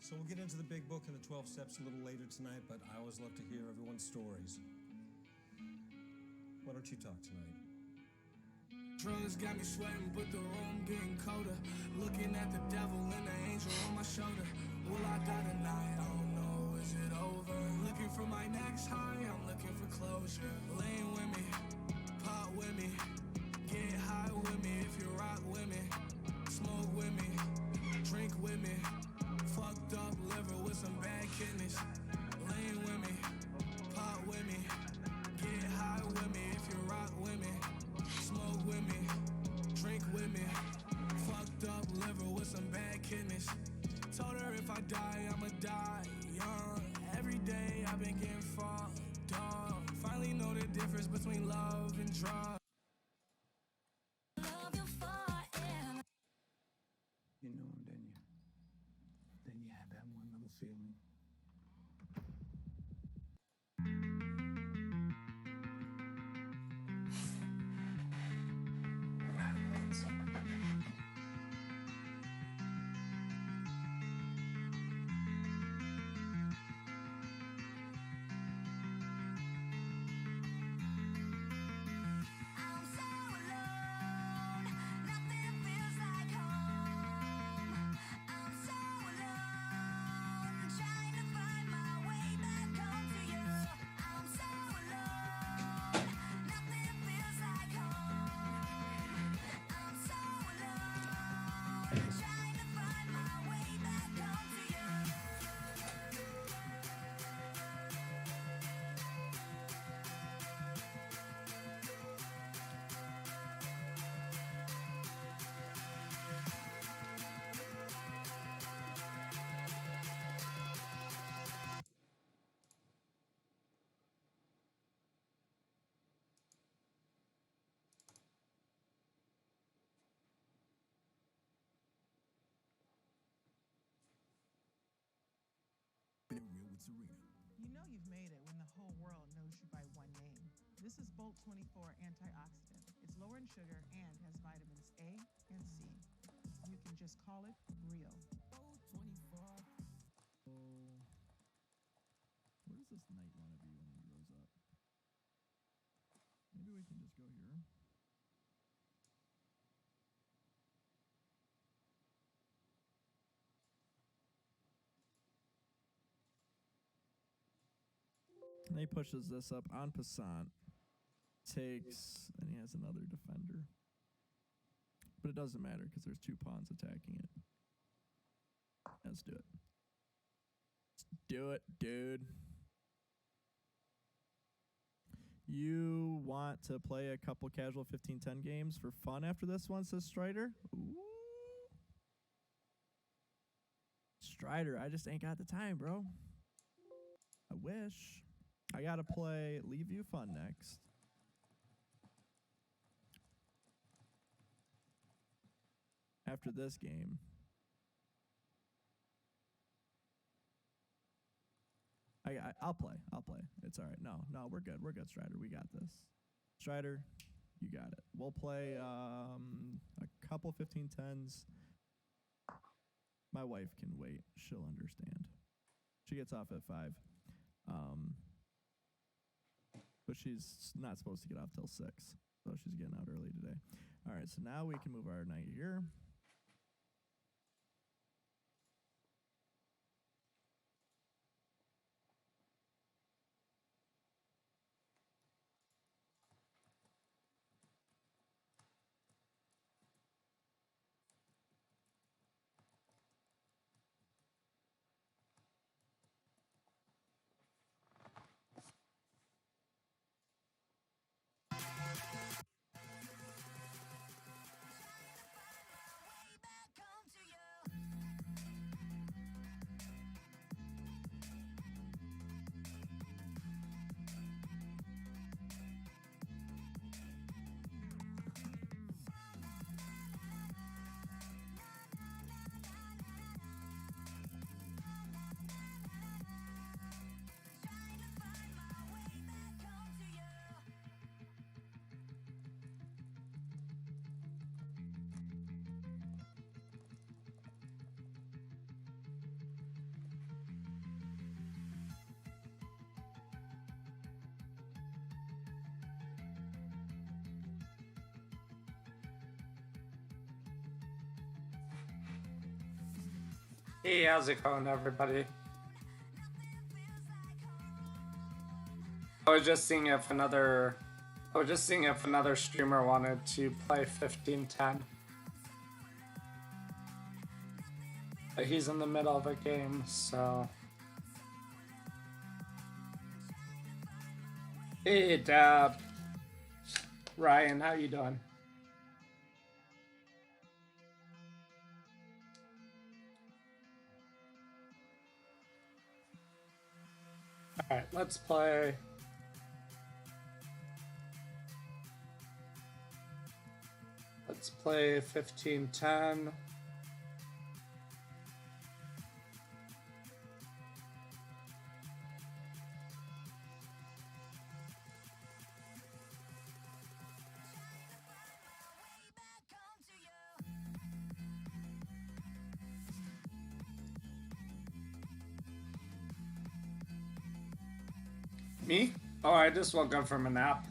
So we'll get into the big book and the 12 steps a little later tonight, but I always love to hear everyone's stories. Why don't you talk tonight? Drugs got me sweating, but the room getting colder. Looking at the devil and the angel on my shoulder. Will I die tonight? I don't know, is it over? Looking for my next high, I'm looking for closure. Lean with me, pop with me, get high with me if you rock with me. Smoke with me, drink with me. Fucked up liver with some bad kidneys. Lean with me, pop with me, get high with me if you rock with me. Smoke with me, drink with me. Fucked up liver with some bad kidneys. Told her if I die, I'ma die young. Every day I've been getting fucked up. Finally know the difference between love and drugs. You know him, didn't you? Then you had that one little feeling. You know you've made it when the whole world knows you by one name. This is Bolt 24 antioxidant. It's lower in sugar and has vitamins A and C. You can just call it real. Bolt 24. Where does this knight want to be when he grows up? Maybe we can just go here. And he pushes this up on passant. Takes, and he has another defender. But it doesn't matter because there's two pawns attacking it. Let's do it. Let's do it, dude. You want to play a couple casual 15-10 games for fun after this one, says Strider? Ooh. Strider, I just ain't got the time, bro. I wish. I gotta play Leave You Fun next. After this game. I'll play. It's all right. No, we're good. We're good, Strider. We got this. Strider, you got it. We'll play a couple 15-10s. My wife can wait. She'll understand. She gets off at 5. But she's not supposed to get off till 6. So she's getting out early today. All right, so now we can move our knight here. Hey, how's it going, everybody? I was just seeing if another streamer wanted to play 1510. But he's in the middle of a game, so. Hey, Dab. Ryan, how you doing? All right, let's play. Let's play 1510. Me? Oh, I just woke up from a nap.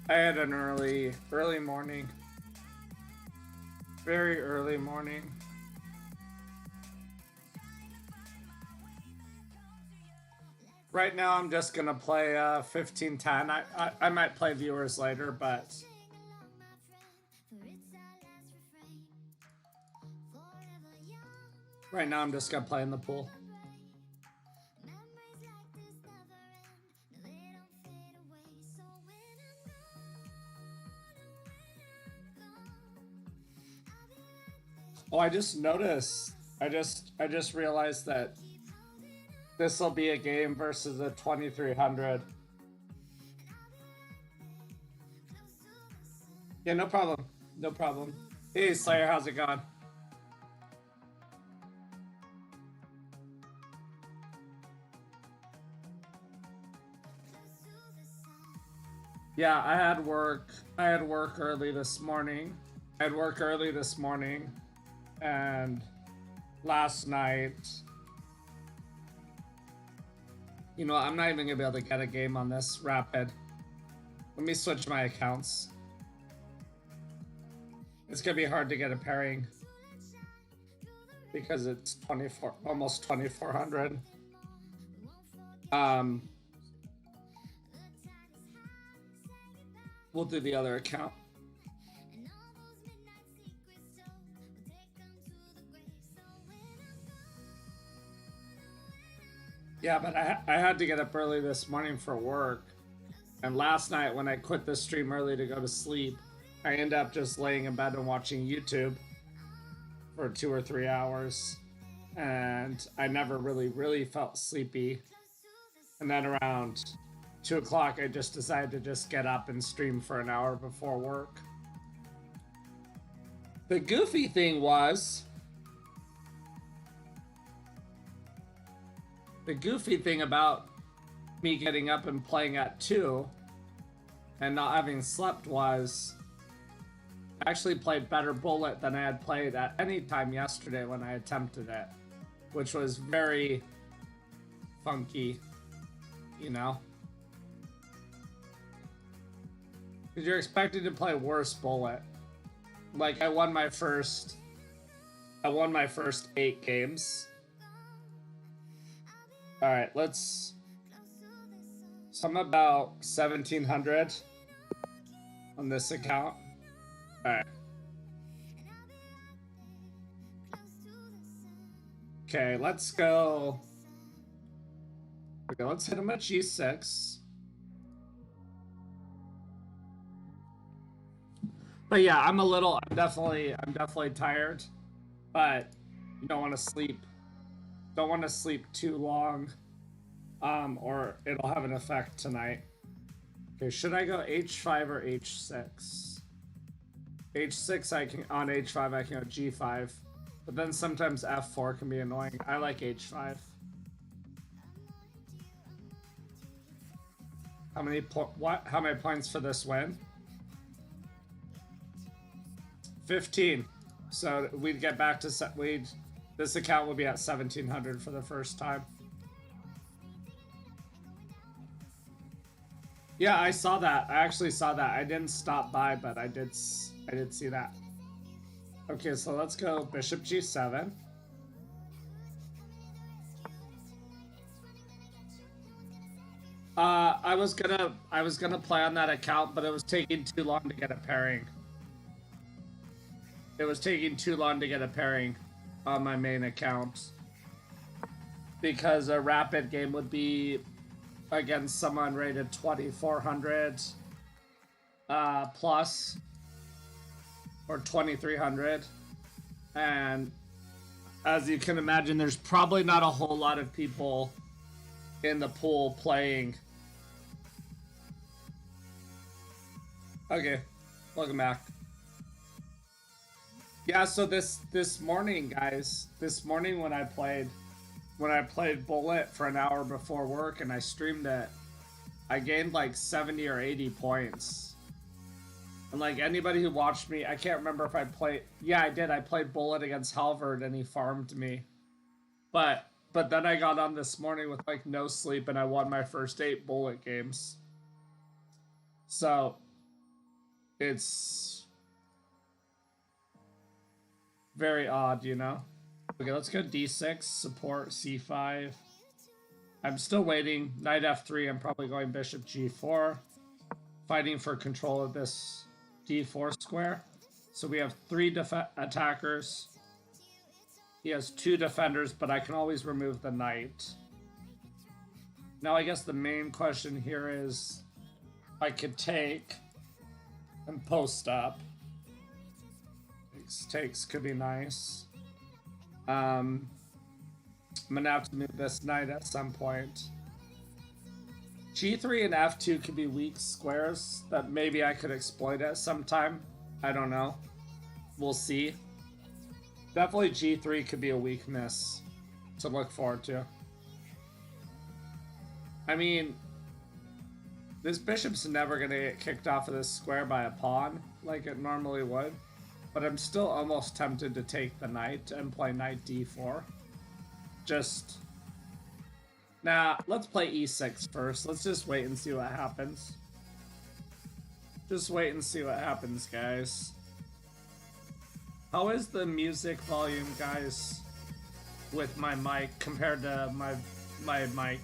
I had an early morning. Very early morning. Right now, I'm just gonna play 1510. I might play viewers later, but right now I'm just gonna play in the pool. Oh, I just noticed. I just realized that this will be a game versus a 2300. Yeah, no problem. No problem. Hey, Slayer, how's it going? Yeah, I had work early this morning. And last night, you know, I'm not even gonna be able to get a game on this rapid. Let me switch my accounts. It's gonna be hard to get a pairing because it's almost 2400. We'll do the other account. Yeah, but I had to get up early this morning for work. And last night when I quit the stream early to go to sleep, I ended up just laying in bed and watching YouTube for 2 or 3 hours. And I never really felt sleepy. And then around 2 o'clock, I just decided to just get up and stream for an hour before work. The goofy thing was, the goofy thing about me getting up and playing at 2 and not having slept was I actually played better Bullet than I had played at any time yesterday when I attempted it, which was very funky, you know? Because you're expected to play worse Bullet. Like, I won my first 8 games. All right, so I'm about 1700 on this account. All right. Okay, let's go. Okay, let's hit him at G6. But yeah, I'm definitely tired, but you don't want to sleep. Don't want to sleep too long, or it'll have an effect tonight. Okay, should I go H5 or H6? H6 on H5 I can go G5, but then sometimes F4 can be annoying. I like H5. How many points for this win? 15. So we'd get back to this account will be at 1700 for the first time. Yeah, I saw that. I actually saw that. I didn't stop by, but I did see that. Okay, so let's go bishop g7. I was gonna play on that account, but it was taking too long to get a pairing. It was taking too long to get a pairing on my main account because a rapid game would be against someone rated 2400 plus or 2300, and as you can imagine, there's probably not a whole lot of people in the pool playing. Okay, welcome back. Yeah, so this morning, guys, this morning when I played Bullet for an hour before work and I streamed it, I gained like 70 or 80 points. And like anybody who watched me, I can't remember if I played. Yeah, I did. I played Bullet against Halvard and he farmed me. But then I got on this morning with like no sleep and I won my first 8 Bullet games. So it's very odd, you know? Okay, let's go d6, support c5. I'm still waiting. Knight f3, I'm probably going bishop g4. Fighting for control of this d4 square. So we have 3 attackers. He has 2 defenders, but I can always remove the knight. Now I guess the main question here is I could take and post up. Takes could be nice. I'm gonna have to move this knight at some point. G3 and F2 could be weak squares that maybe I could exploit at some time. I don't know. We'll see. Definitely G3 could be a weakness to look forward to. I mean, this bishop's never gonna get kicked off of this square by a pawn like it normally would. But I'm still almost tempted to take the knight and play knight d4. Just... Nah, let's play e6 first. Let's just wait and see what happens. Just wait and see what happens, guys. How is the music volume, guys, with my mic compared to my mic?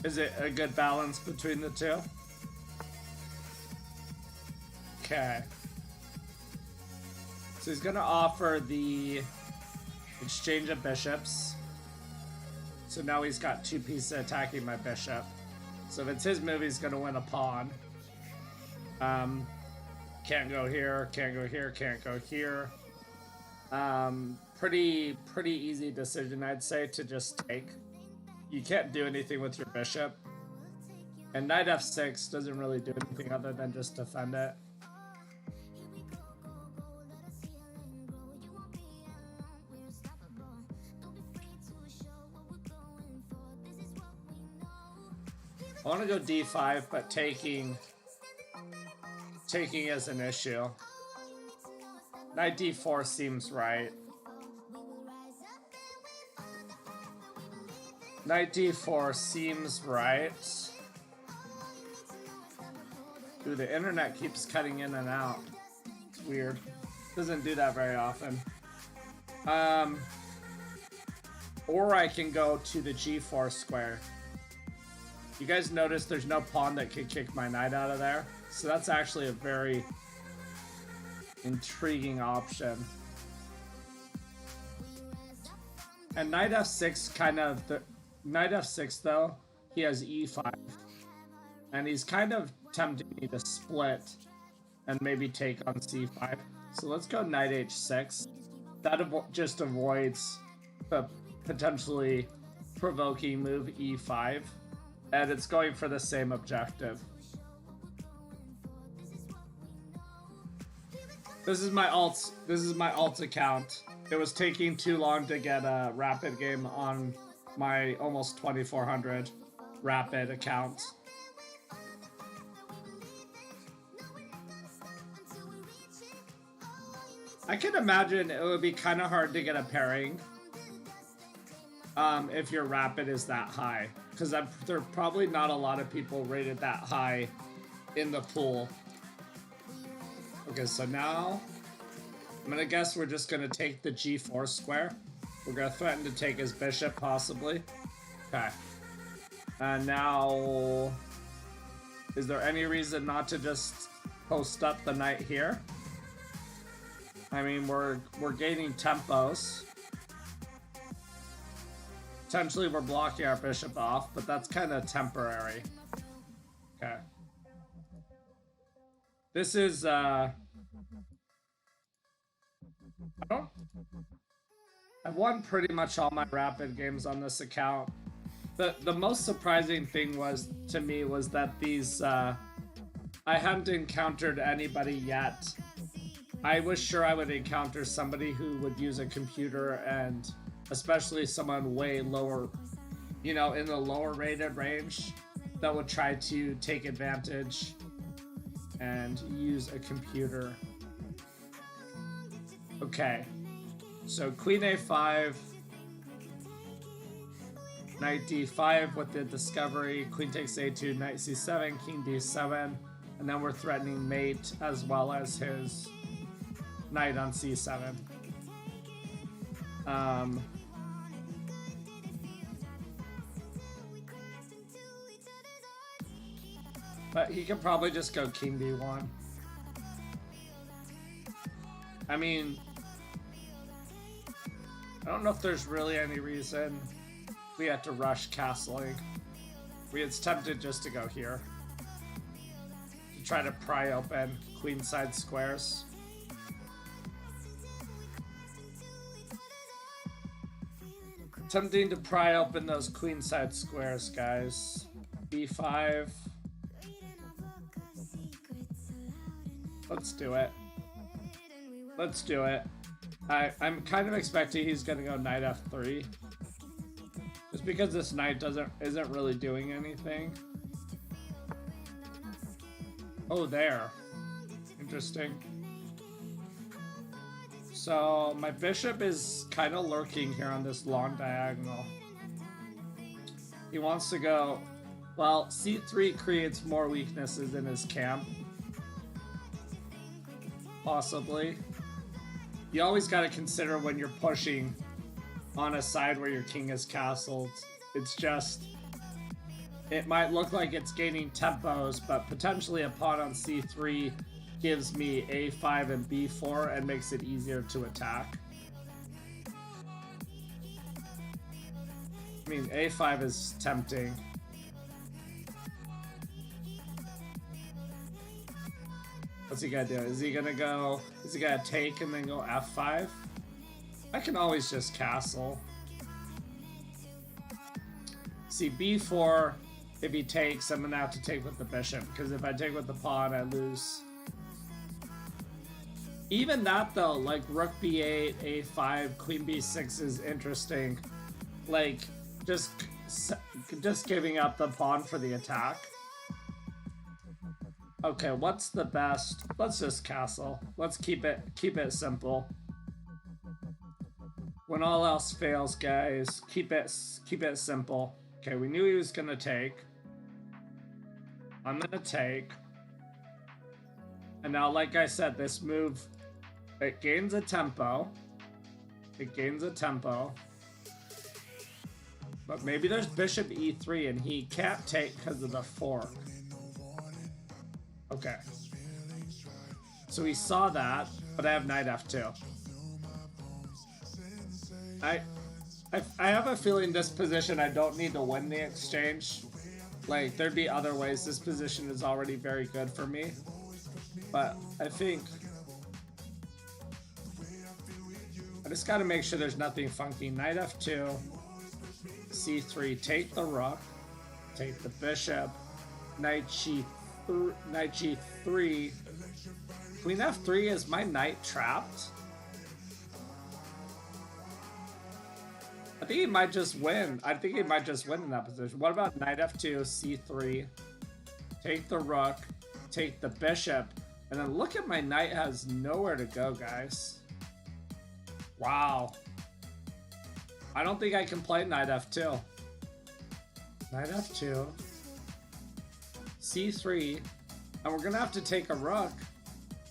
Is it a good balance between the two? Okay. So he's gonna offer the exchange of bishops. So now he's got 2 pieces attacking my bishop. So if it's his move, he's gonna win a pawn. Can't go here, can't go here, can't go here. Pretty easy decision, I'd say, to just take. You can't do anything with your bishop. And knight f6 doesn't really do anything other than just defend it. I want to go d5, but taking is an issue. Knight d4 seems right. Knight d4 seems right. Ooh, the internet keeps cutting in and out. It's weird. Doesn't do that very often. Or I can go to the g4 square. You guys notice there's no pawn that can kick my knight out of there? So that's actually a very intriguing option. And knight f6 kind of... Knight f6 though, he has e5. And he's kind of tempting me to split and maybe take on c5. So let's go knight h6. That just avoids the potentially provoking move e5. And it's going for the same objective. This is my alt account. It was taking too long to get a rapid game on my almost 2400 rapid account. I can imagine it would be kind of hard to get a pairing if your rapid is that high. because there are probably not a lot of people rated that high in the pool. Okay, so now I'm gonna guess we're just gonna take the G4 square. We're gonna threaten to take his bishop, possibly. Okay. And now, is there any reason not to just post up the knight here? I mean, we're gaining tempos. Potentially we're blocking our bishop off, but that's kind of temporary. Okay. This is, I've won pretty much all my rapid games on this account. The most surprising thing to me was that these, I hadn't encountered anybody yet. I was sure I would encounter somebody who would use a computer, and especially someone way lower, you know, in the lower rated range, that would try to take advantage and use a computer. Okay, so Queen A5, Knight D5 with the discovery, Queen takes A2, Knight C7, King D7, and then we're threatening mate as well as his Knight on C7. But he could probably just go King B1. I mean, I don't know if there's really any reason we had to rush castling. It's tempted just to go here to try to pry open queenside squares. Tempting to pry open those queenside squares, guys. B5. Let's do it. Let's do it. I'm kind of expecting he's gonna go Knight F3. Just because this knight isn't really doing anything. Oh, there. Interesting. So my bishop is kind of lurking here on this long diagonal. He wants to go, well, C3 creates more weaknesses in his camp. Possibly. You always got to consider when you're pushing on a side where your king is castled. It's just, it might look like it's gaining tempos, but potentially a pawn on C3 gives me A5 and B4 and makes it easier to attack. I mean, A5 is tempting. What's he gonna do? Is he gonna take and then go F5? I can always just castle. See, B4, if he takes, I'm gonna have to take with the bishop, because if I take with the pawn, I lose. Even that though, like Rook B8, A5, Queen B6 is interesting. Like, just giving up the pawn for the attack. Okay, what's the best? Let's just castle. Let's keep it simple. When all else fails, guys, keep it simple. Okay, we knew he was gonna take. I'm gonna take. And now, like I said, this move, it gains a tempo. It gains a tempo. But maybe there's bishop E3 and he can't take because of the fork. Okay. So he saw that, but I have knight F2. I have a feeling this position I don't need to win the exchange. Like, there'd be other ways. This position is already very good for me. But I think I just gotta make sure there's nothing funky. Knight F2, C3, take the rook, take the bishop, Knight G3, Queen F3. Is my knight trapped? I think he might just win. I think he might just win in that position. What about Knight F2, C3, take the rook, take the bishop, and then look at my knight has nowhere to go, guys. Wow. I don't think I can play Knight F2. Knight f2. c3. And we're gonna have to take a rook.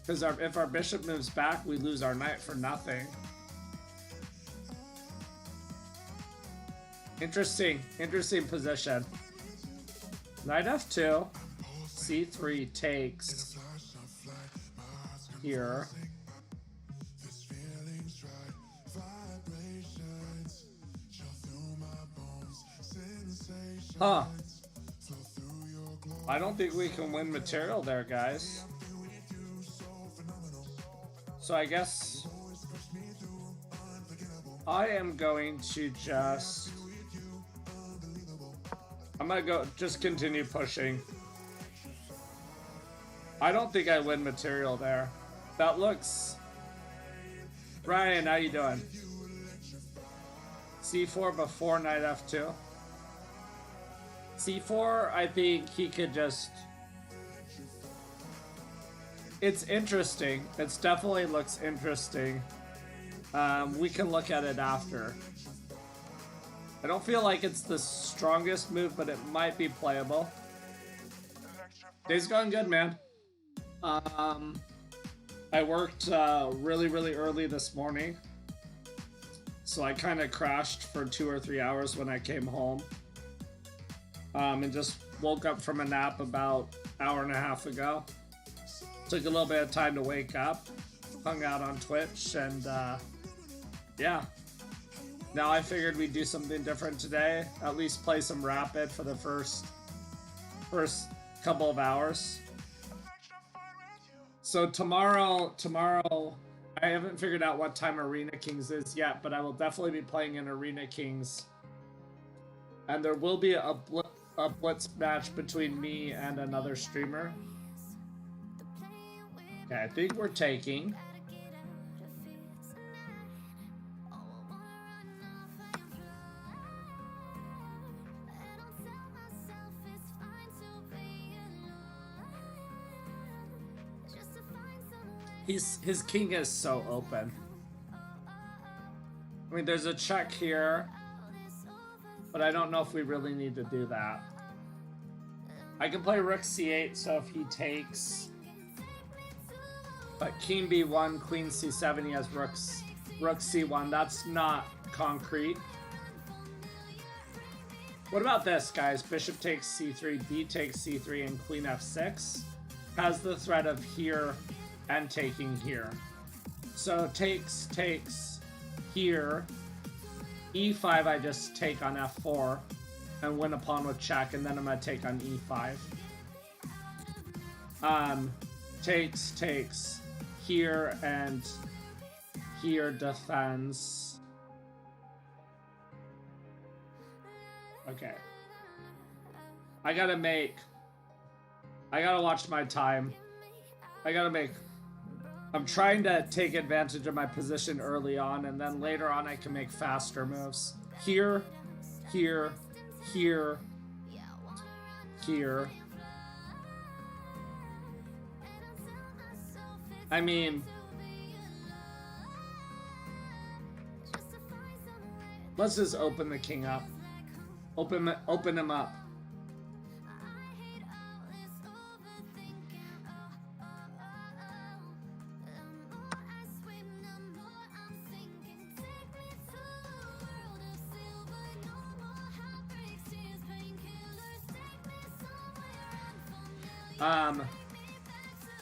Because if our bishop moves back, we lose our knight for nothing. Interesting position. Knight f2. c3 takes here. Huh. I don't think we can win material there, guys. So I guess I am going to just... I'm gonna go just continue pushing. I don't think I win material there. That looks... Ryan, how you doing? c4 before knight f2. c4, I think he could just... It's interesting. It definitely looks interesting. We can look at it after. I don't feel like it's the strongest move, but it might be playable. Day's going good, man. I worked really early this morning. So I kind of crashed for 2 or 3 hours when I came home. And just woke up from a nap about an hour and a half ago. Took a little bit of time to wake up. Hung out on Twitch and yeah. Now I figured we'd do something different today. At least play some Rapid for the first couple of hours. So tomorrow, I haven't figured out what time Arena Kings is yet, but I will definitely be playing in Arena Kings. And there will be a blitz match between me and another streamer. Okay, I think we're taking. His king is so open. I mean, there's a check here, but I don't know if we really need to do that. I can play rook c8, so if he takes... But king b1, queen c7, he has rook c1. That's not concrete. What about this, guys? Bishop takes c3, b takes c3, and queen f6 has the threat of here and taking here. So takes here. e5 I just take on f4 and win a pawn with check, and then I'm gonna take on e5. Takes here, and here defends. Okay. I gotta watch my time. I'm trying to take advantage of my position early on, and then later on I can make faster moves. Here, here, here, here. I mean, let's just open the king up. Open him up.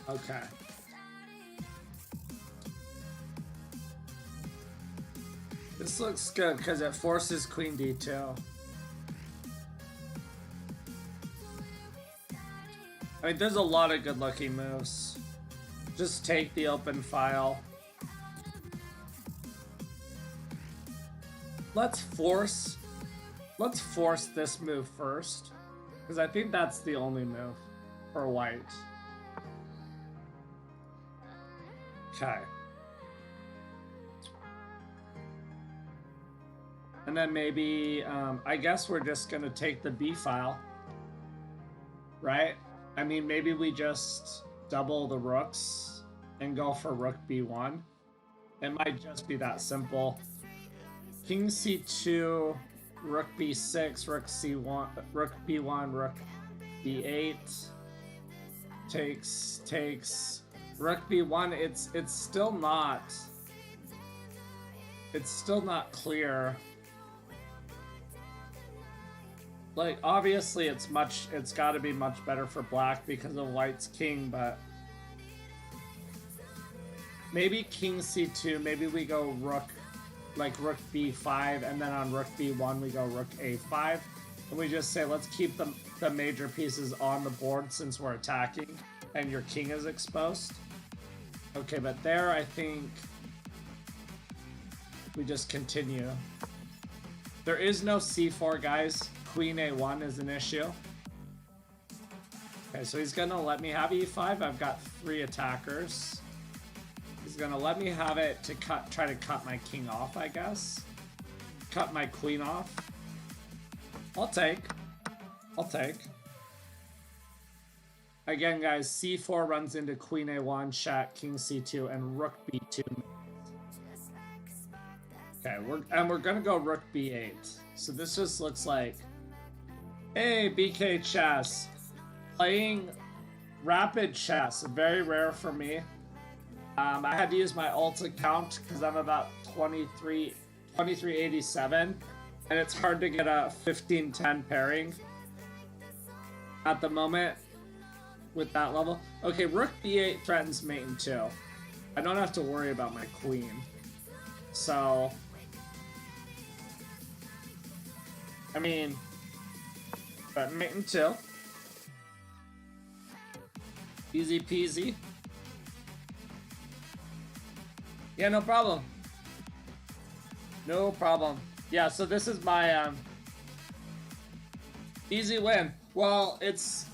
Okay. This looks good because it forces queen d2. I mean, there's a lot of good looking moves. Just take the open file. Let's force this move first, because I think that's the only move for white. Okay. And then maybe, I guess we're just gonna take the b file, right? I mean, maybe we just double the rooks and go for rook b1. It might just be that simple. King c2, rook b6, rook c1, rook b1, rook b8. Takes. Rook b1. It's still not. It's still not clear. Like, obviously it's got to be much better for black because of white's king, but maybe king c2, maybe we go rook, like rook b5, and then on rook b1 we go rook a5, and we just say let's keep the major pieces on the board since we're attacking and your king is exposed. Okay, but there I think we just continue. There is no c4, guys. Queen a1 is an issue. Okay, so he's gonna let me have e5. I've got 3 attackers. He's gonna let me have it to try to cut my king off, I guess. Cut my queen off. I'll take. Again, guys, c4 runs into queen a1, check, king c2, and rook b2. Okay, we're gonna go rook b8. So this just looks like, hey, BK chess, playing rapid chess, very rare for me. I had to use my alt account because I'm about 2387, and it's hard to get a 15-10 pairing at the moment with that level. Okay, rook b8 threatens mate in 2. I don't have to worry about my queen. So, I mean, but mate in 2. Easy peasy. Yeah, no problem. No problem. Yeah, so this is my easy win. Well, it's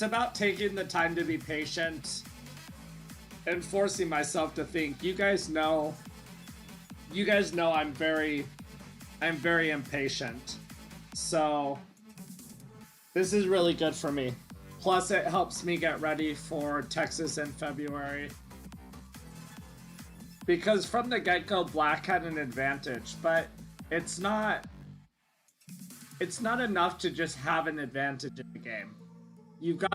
about taking the time to be patient and forcing myself to think. You guys know I'm very impatient. So this is really good for me. Plus it helps me get ready for Texas in February. Because from the get-go, black had an advantage, but it's not enough to just have an advantage in the game. You've got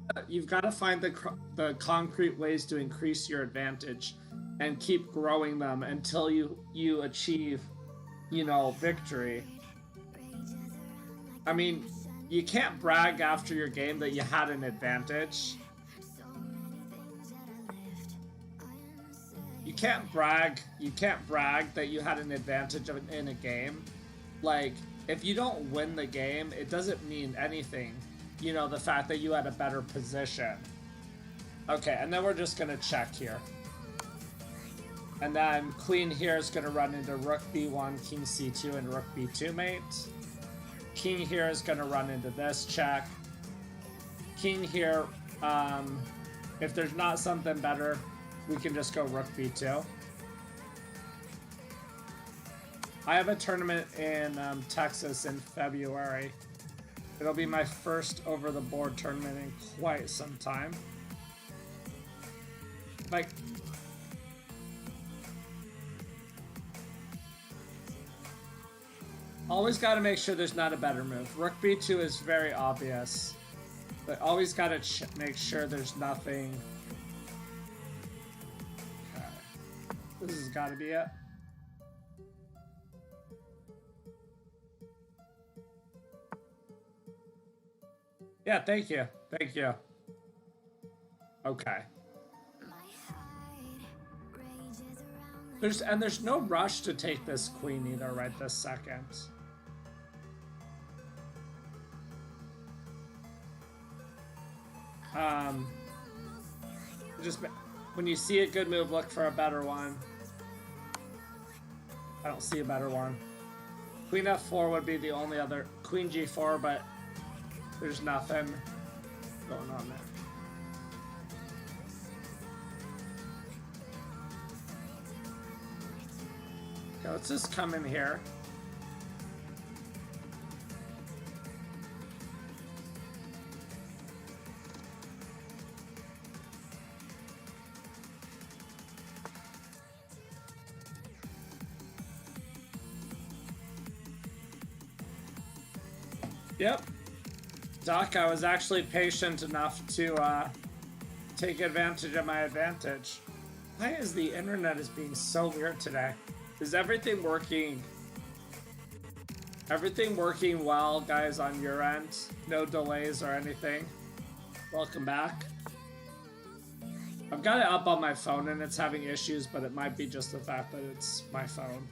to find the concrete ways to increase your advantage and keep growing them until you achieve, victory. I mean, you can't brag after your game that you had an advantage. You can't brag that you had an advantage in a game. Like, if you don't win the game, it doesn't mean anything. The fact that you had a better position. Okay, and then we're just gonna check here. And then queen here is gonna run into rook b1, king c2, and rook b2 mate. King here is gonna run into this check. King here, if there's not something better, we can just go rook b2. I have a tournament in Texas in February. It'll be my first over-the-board tournament in quite some time. Like, always got to make sure there's not a better move. Rook b2 is very obvious, but always got to make sure there's nothing. Okay. This has got to be it. Yeah, thank you. Thank you. Okay. There's no rush to take this queen either right this second. Just when you see a good move, look for a better one. I don't see a better one. Queen f4 would be the only other. Queen g4, but there's nothing going on there. Okay, let's just come in here. Yep. Doc, I was actually patient enough to take advantage of my advantage. Why is the internet is being so weird today? Is everything working? Everything working well, guys, on your end? No delays or anything? Welcome back. I've got it up on my phone and it's having issues, but it might be just the fact that it's my phone.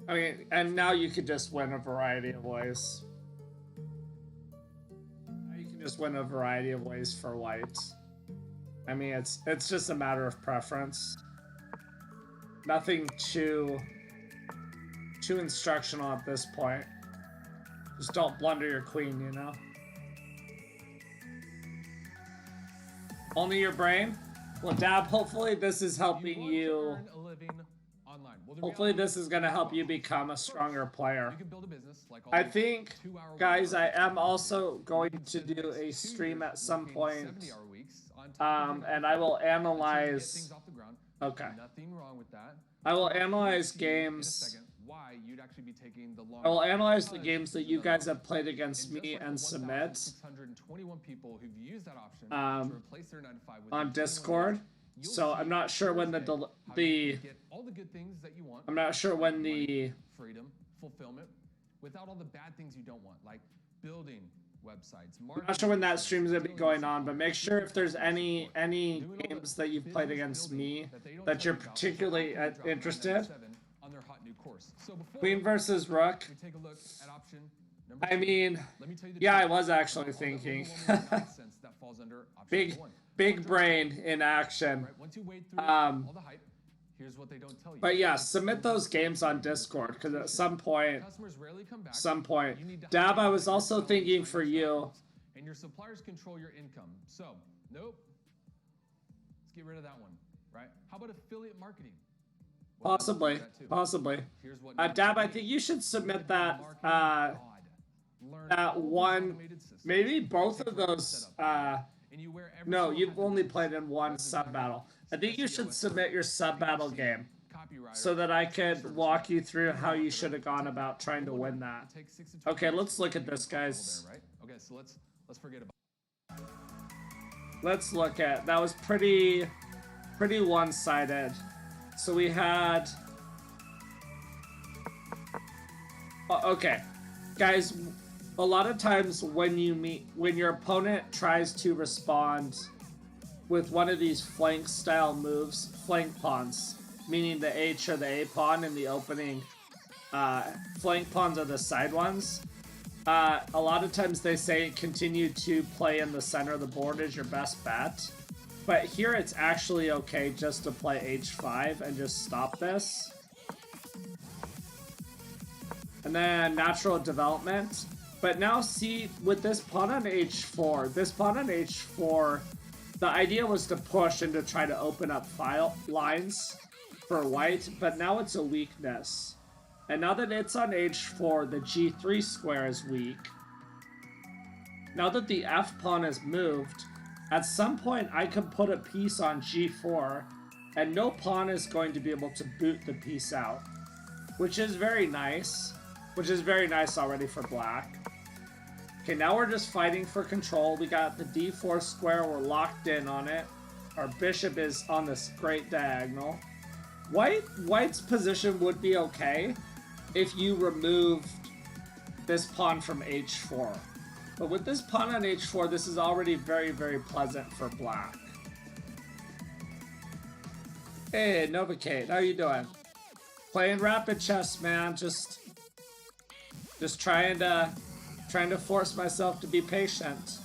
I mean, and now you could just win a variety of ways. Now you can just win a variety of ways for white. I mean, it's just a matter of preference. Nothing too instructional at this point. Just don't blunder your queen, you know? Only your brain? Well, Dab, hopefully this is helping you. Hopefully this is going to help you become a stronger player. I think, guys, I am also going to do a stream at some point. And I will analyze. Okay. I will analyze games. I will analyze the games that you guys have played against me and submit on Discord. So I'm not sure when I'm not sure when the freedom, fulfillment, without all the bad things you don't want, like building websites. I'm not sure when that stream is gonna be going on, but make sure if there's any games that you've played against me that you're particularly interested. Queen versus Rook. I mean, yeah, I was actually thinking. Big brain in action. But yeah, submit those games on Discord, because at some point, Dab, I was also thinking for you. And your suppliers control your income. So, nope. Let's get rid of that one, right? How about affiliate marketing? Possibly. Dab, I think you should submit that, that one, maybe both of those, no, you've only played in one sub-battle. I think you should submit your sub-battle game so that I could walk you through how you should have gone about trying to win that. Okay, let's look at this, guys. Okay, so let's forget about. Let's look at, that was pretty one-sided. So we had, okay, guys, a lot of times when your opponent tries to respond with one of these flank style moves, flank pawns, meaning the H or the A pawn in the opening, flank pawns are the side ones. A lot of times they say continue to play in the center of the board is your best bet. But here it's actually okay just to play H5 and just stop this. And then natural development. But now see, with this pawn on H4, the idea was to push and to try to open up file lines for white, but now it's a weakness. And now that it's on H4, the G3 square is weak. Now that the F pawn is moved, at some point I could put a piece on G4, and no pawn is going to be able to boot the piece out. Which is very nice. Which is very nice already for black. Okay, now we're just fighting for control. We got the D4 square, we're locked in on it. Our bishop is on this great diagonal. White's position would be okay if you removed this pawn from H4. But with this pawn on H4, this is already very, very pleasant for black. Hey, Novacate, how you doing? Playing rapid chess, man. Just trying to force myself to be patient.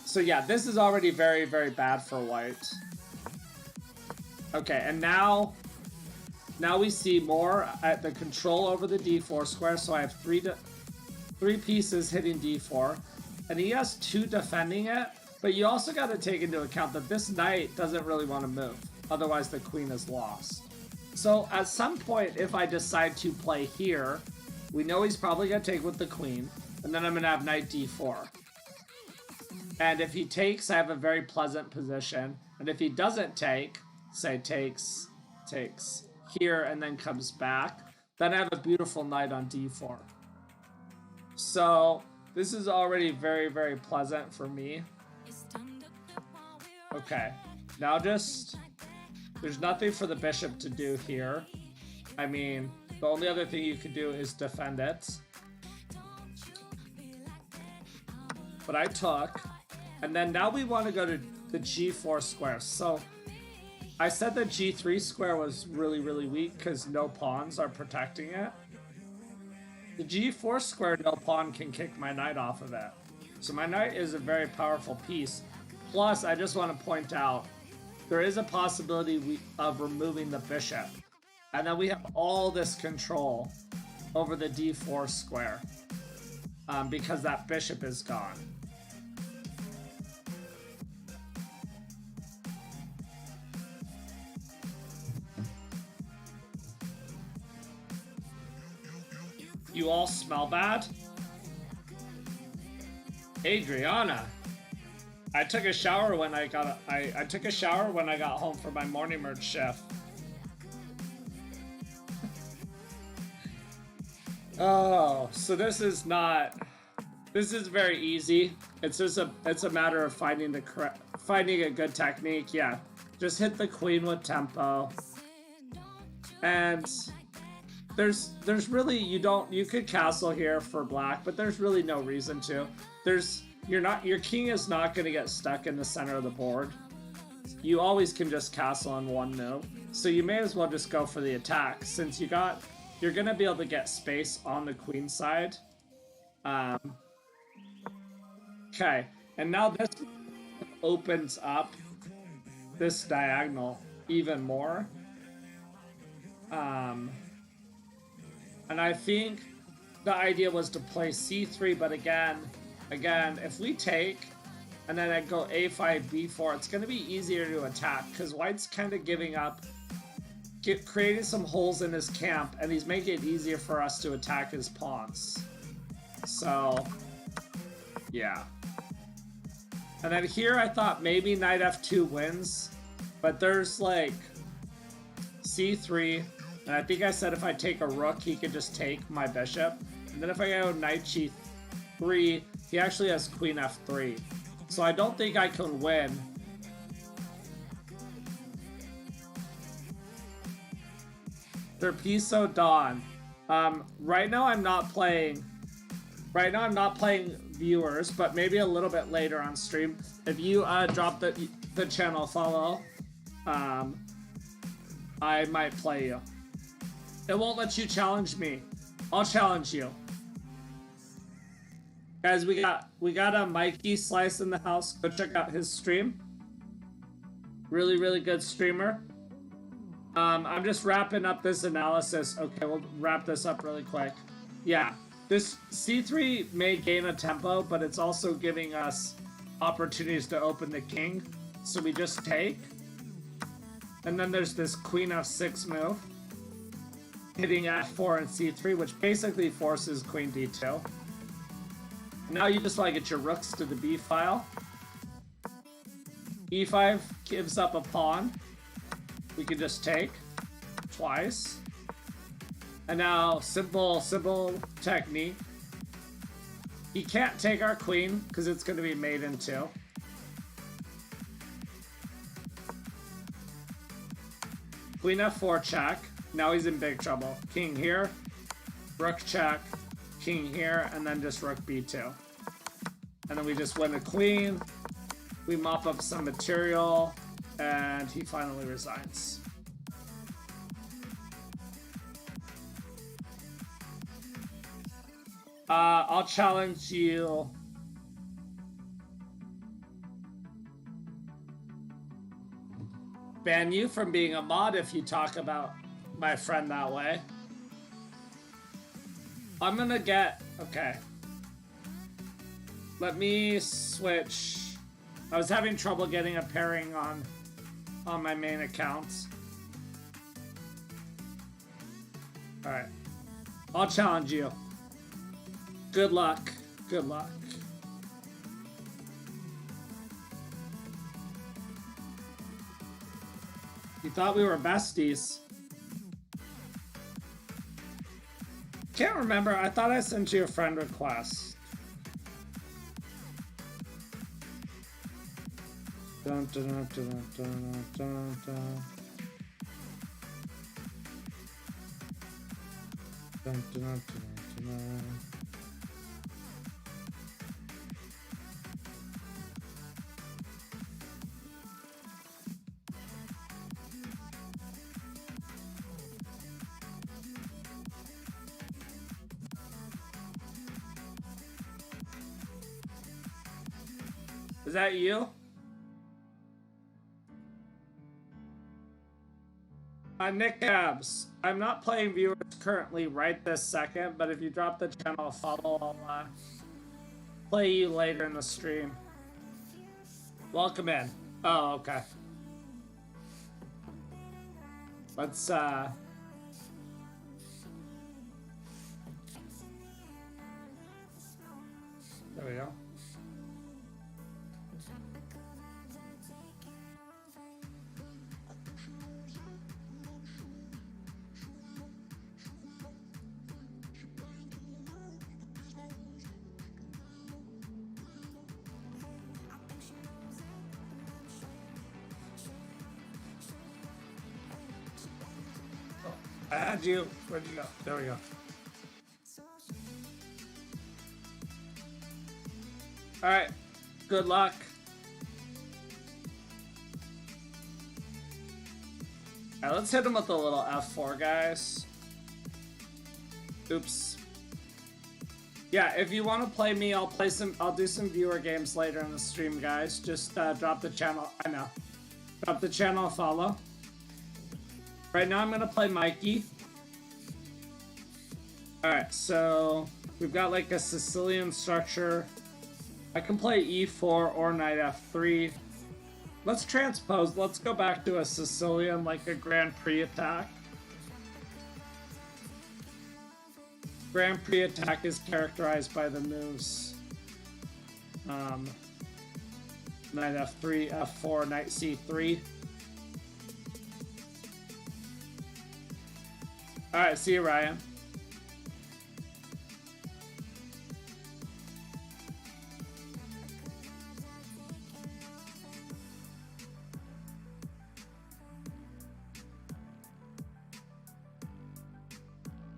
So yeah, this is already very, very bad for white. Okay, and now we see more at the control over the D4 square. So I have three pieces hitting D4, and he has two defending it. But you also got to take into account that this knight doesn't really want to move. Otherwise, the queen is lost. So at some point, if I decide to play here, we know he's probably going to take with the queen, and then I'm going to have knight d4. And if he takes, I have a very pleasant position. And if he doesn't take, say takes takes here and then comes back. Then I have a beautiful knight on d4. So this is already very, very pleasant for me. Okay, now just, there's nothing for the bishop to do here. I mean, the only other thing you could do is defend it. But I took, and then now we want to go to the g4 square. So I said that g3 square was really, really weak because no pawns are protecting it. The g4 square, no pawn can kick my knight off of it. So my knight is a very powerful piece. Plus, I just want to point out, there is a possibility of removing the bishop. And then we have all this control over the d4 square because that bishop is gone. You all smell bad? Adriana, I took a shower when I got I took a shower when I got home from my morning merch shift. Oh, so this is very easy. It's a matter of finding a good technique. Yeah, just hit the queen with tempo. And there's really, you could castle here for black, but there's really no reason to. Your king is not going to get stuck in the center of the board. You always can just castle on one move. So you may as well just go for the attack since you're going to be able to get space on the queen side. Okay, and now this opens up this diagonal even more. And I think the idea was to play c3, but again, if we take and then I go a5, b4, it's going to be easier to attack because white's kind of giving up, creating some holes in his camp, and he's making it easier for us to attack his pawns. So, yeah. And then here I thought maybe knight f2 wins, but there's like c3, and I think I said if I take a rook, he could just take my bishop. And then if I go knight g3, he actually has queen f3. So I don't think I can win. Terpiso Dawn. Right now I'm not playing viewers, but maybe a little bit later on stream. If you drop the channel follow, I might play you. It won't let you challenge me. I'll challenge you. Guys, we got a Mikey Slice in the house. Go check out his stream. Really, really good streamer. I'm just wrapping up this analysis. Okay, we'll wrap this up really quick. Yeah, this c3 may gain a tempo, but it's also giving us opportunities to open the king. So we just take. And then there's this queen f6 move, hitting f4 and c3, which basically forces queen d2. Now you just want to get your rooks to the b file. e5 gives up a pawn. We can just take twice. And now simple technique. He can't take our queen because it's going to be made in two. Queen f4 check. Now he's in big trouble. King here, rook check, king here, and then just rook b2. And then we just win a queen. We mop up some material, and he finally resigns. I'll challenge you. Ban you from being a mod if you talk about my friend that way. I'm gonna get, okay. Let me switch. I was having trouble getting a pairing on my main accounts. Alright. I'll challenge you. Good luck. Good luck. You thought we were besties. Can't remember. I thought I sent you a friend request. Dun, dun, dun, dun, dun, dun, dun. Dun, dun, dun, dun, dun. Is that you? Nick Cabs. I'm not playing viewers currently right this second, but if you drop the channel follow, I'll play you later in the stream. Welcome in. Oh, okay. Let's there we go. I had you. Where'd you go? There we go. Alright. Good luck. Alright, let's hit him with a little F4, guys. Oops. Yeah, if you want to play me, I'll do some viewer games later in the stream, guys. Just drop the channel. I know. Drop the channel, follow. Right now I'm gonna play Mikey. Alright, so we've got like a Sicilian structure. I can play E4 or knight F3. Let's transpose. Let's go back to a Sicilian, like a Grand Prix attack. Grand Prix attack is characterized by the moves knight F3, F4, knight C3. Alright, see you, Ryan.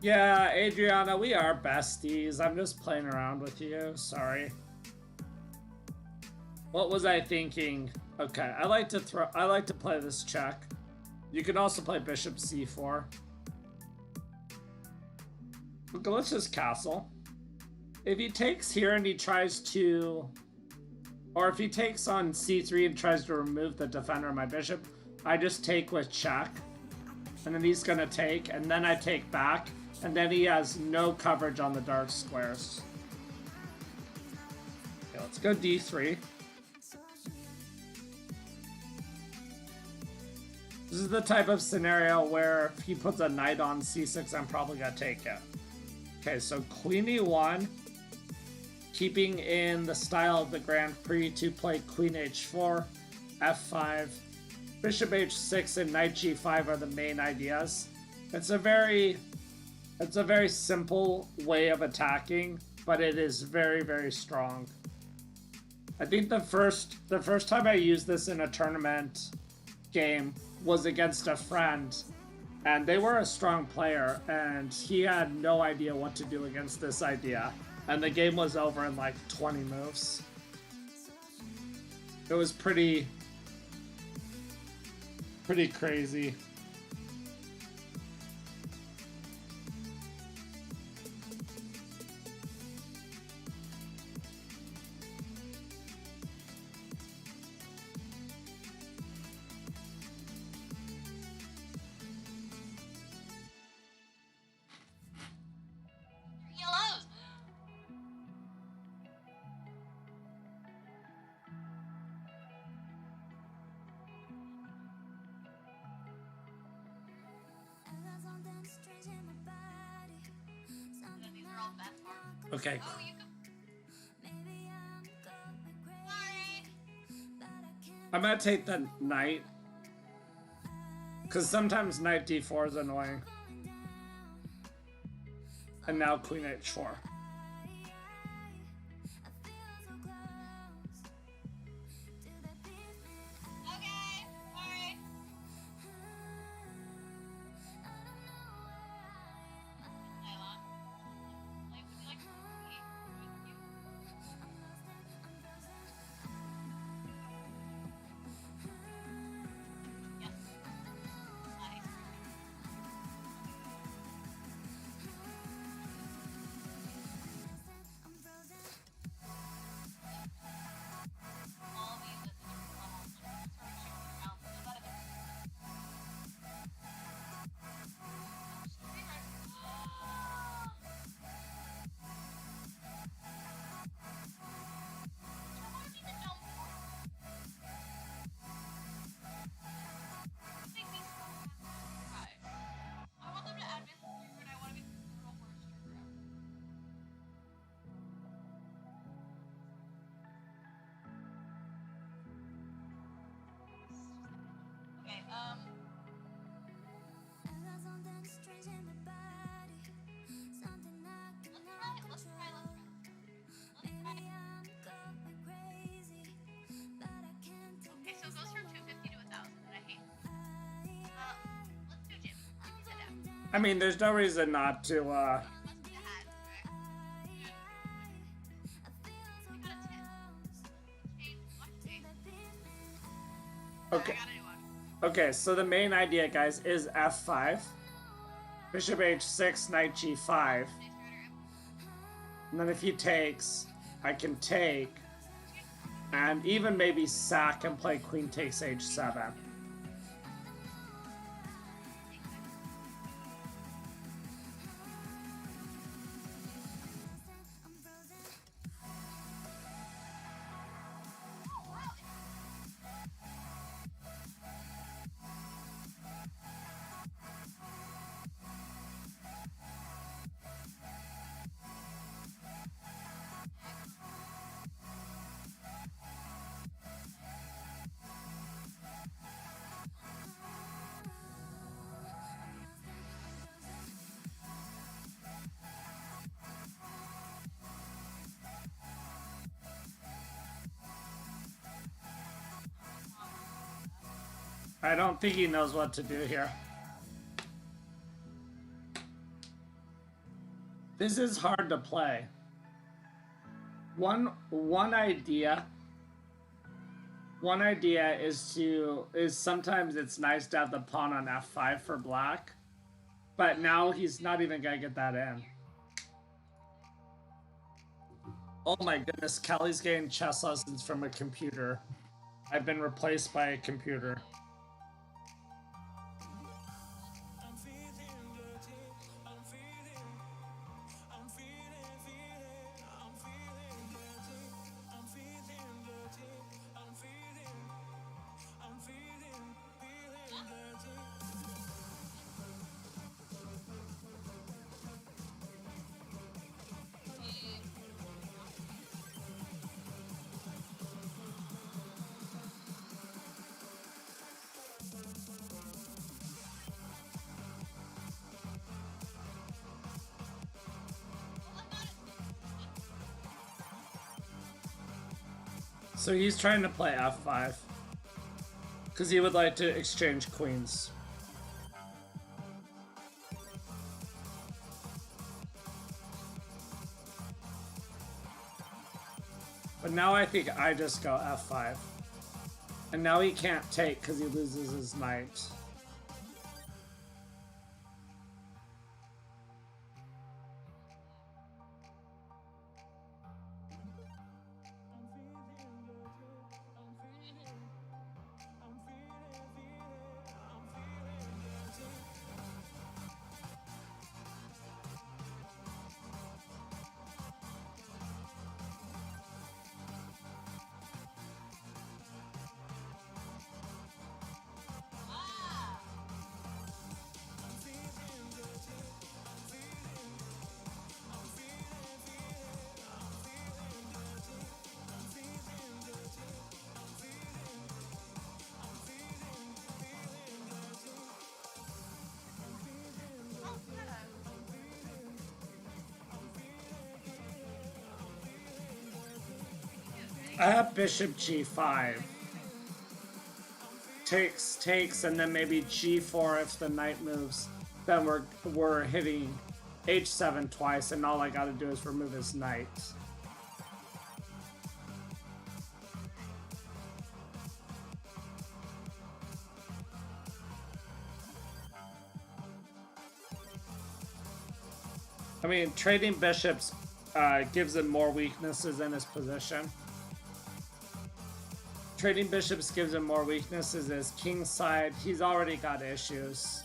Yeah, Adriana, we are besties. I'm just playing around with you. Sorry. What was I thinking? Okay, I like to play this check. You can also play bishop c4. Okay, let's just castle. If he takes here and he tries to, or if he takes on c3 and tries to remove the defender of my bishop, I just take with check. And then he's gonna take, and then I take back, and then he has no coverage on the dark squares. Okay, let's go d3. This is the type of scenario where if he puts a knight on c6, I'm probably gonna take it. Okay, so queen e1, keeping in the style of the Grand Prix to play queen h4, f5, bishop h6, and knight g5 are the main ideas. It's a very simple way of attacking, but it is very, very strong. I think the first time I used this in a tournament game was against a friend, and they were a strong player, and he had no idea what to do against this idea, and the game was over in like 20 moves. It was pretty crazy. Okay. I'm gonna take the knight. Because sometimes knight d4 is annoying. And now queen h4. Okay, so it goes from 250 to 1,000 that I hate. Let's do Jim. Sit down. I mean, there's no reason not to, Let's do the hat. I got a 10. Hey, watch me. okay. I got a new one. Okay, so the main idea, guys, is f5. Bishop h6, knight g5. And then if he takes, I can take. And even maybe sack and play queen takes h7. I don't think he knows what to do here. This is hard to play. One idea is sometimes it's nice to have the pawn on f5 for black, but now he's not even gonna get that in. Oh my goodness, Kelly's getting chess lessons from a computer. I've been replaced by a computer. So he's trying to play f5 because he would like to exchange queens. But now I think I just go f5. And now he can't take because he loses his knight. I have bishop g5. Takes, and then maybe g4 if the knight moves. Then we're hitting h7 twice, and all I gotta do is remove his knight. I mean, trading bishops gives him more weaknesses in his position. Trading bishops gives him more weaknesses. His king side, he's already got issues.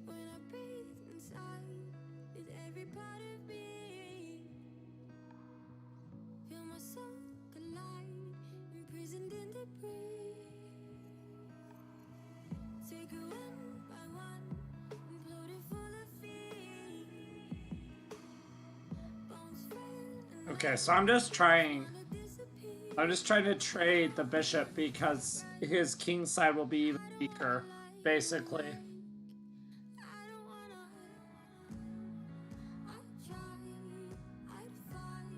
When I breathe inside, is every part of me. Feel my soul collide, imprisoned in debris. Take it one by one, imploded full of fear. Bones frail and Okay, so I'm just trying disappear. to trade the bishop because his king side will be even weaker, basically. I don't wanna I'd try, I'd fight.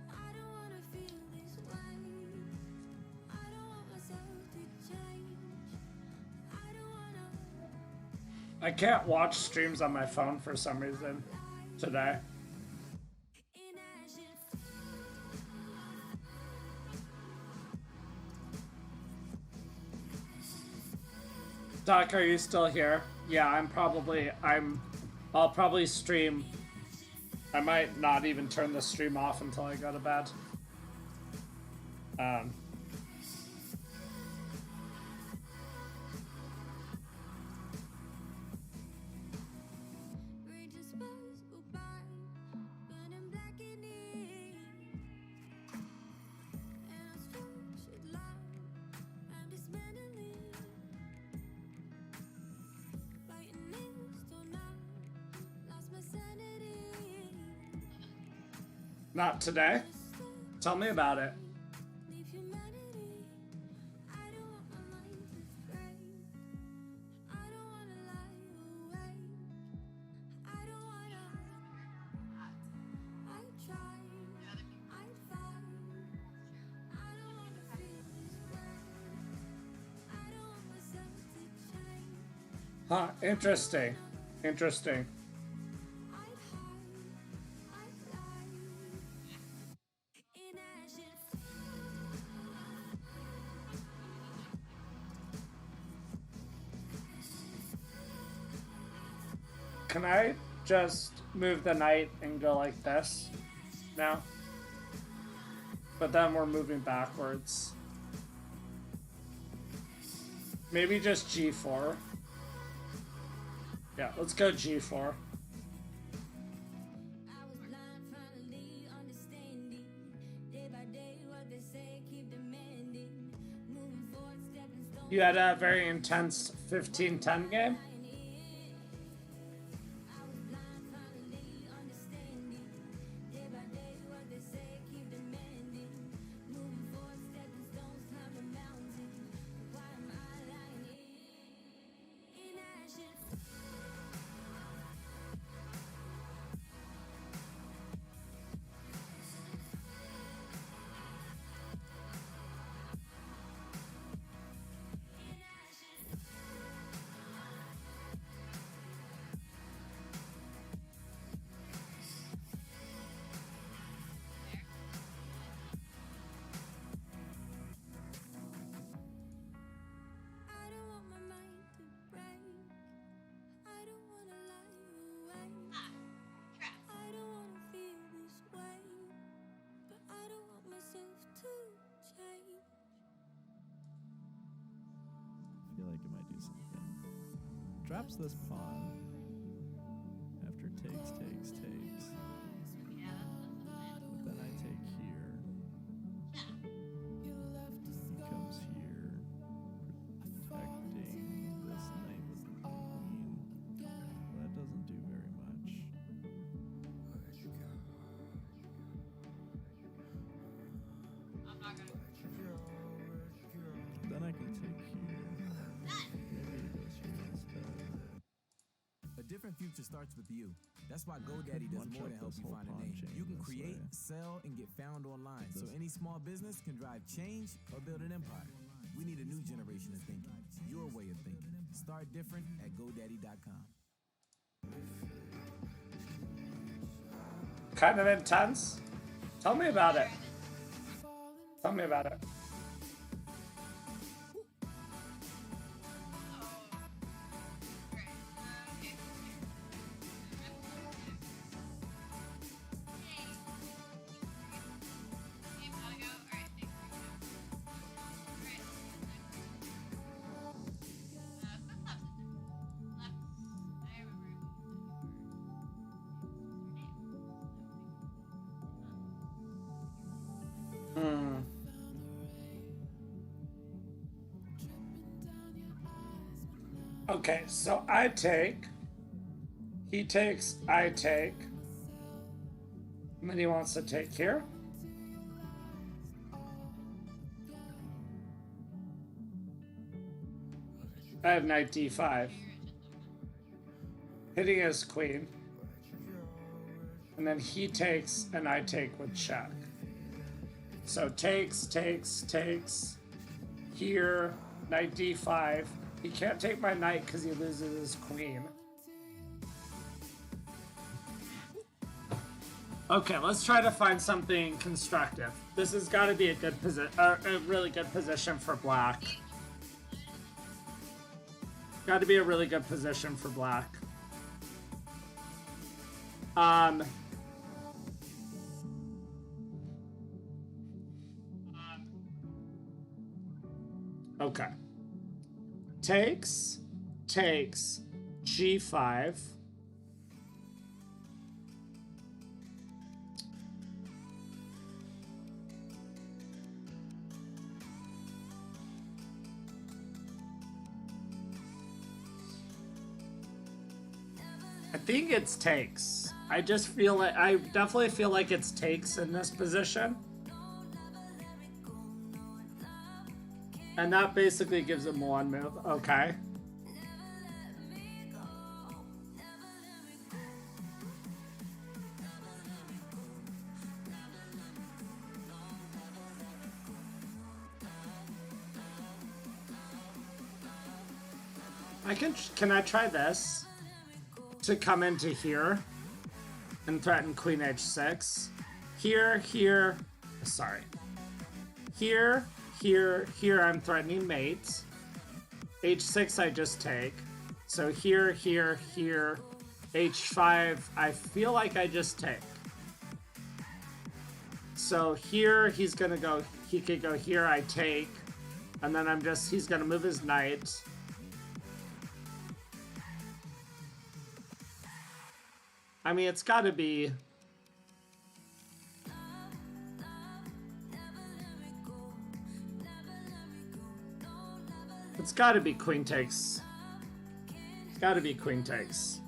I don't wanna feel this way. I don't want myself to change. I don't wanna I can't watch streams on my phone for some reason today. in ashes. Doc, are you still here? Yeah, I'll probably stream. I might not even turn the stream off until I go to bed. Raging sparks go by, burning black and ink. And I structured love, I'm dismantling. Biting nails till now, lost my sanity. Not today. Tell me about it. Leave humanity. I don't want my mind to break. I don't wanna lie awake. I don't wanna. I try. I fight. I don't wanna feel this way. I don't want myself to change. Huh, interesting. Interesting. I'd hide. I'd lie. In ashes. Can I just move the knight and go like this now? But then we're moving backwards. Maybe just g4. Yeah, let's go g4. I was blind, finally understanding. Day by day, what they say, keep demanding. Moving forward, stepping stone. You had a very intense 15-10 game? I was blind, finally understanding. Day by day, what they say, keep demanding. Moving forward, stepping stones, climb a mountain. Why am I lying in ashes? I don't want my mind to break. I don't wanna lie awake. I don't wanna feel this way, but I don't want myself to change. I feel like it might do something. Drops this pawn after takes. But then I take here. He comes here, protecting this knight with the queen. That doesn't do very much. A different future starts with you. That's why GoDaddy does Munch more up than help this you whole find a pawn name. chain You can this create, way. sell, and get found online. So This- any small business can drive change or build an empire. We need a new generation of thinking. Your way of thinking. Start different at GoDaddy.com. Kind of intense. Tell me about it. Tell me about it. Okay, so I take, he takes, I take. How many wants to take here? I have knight d5. Hitting his queen. And then he takes and I take with check. So takes, here, knight d5. He can't take my knight because he loses his queen. Okay, let's try to find something constructive. This has got to be a good position, a really good position for black. Got to be a really good position for black. Okay. Takes, g5. I think it's takes. I just feel like, I definitely feel like it's takes in this position. And that basically gives him one move. Okay. Can I try this? To come into here and threaten queen h6. Here, sorry. Here, I'm threatening mate. h6 I just take. So here, h5, I feel like I just take. So here, he's gonna go, he could go here, I take. And then he's gonna move his knight. I mean, it's gotta be... It's gotta be queen takes. It's gotta be queen takes.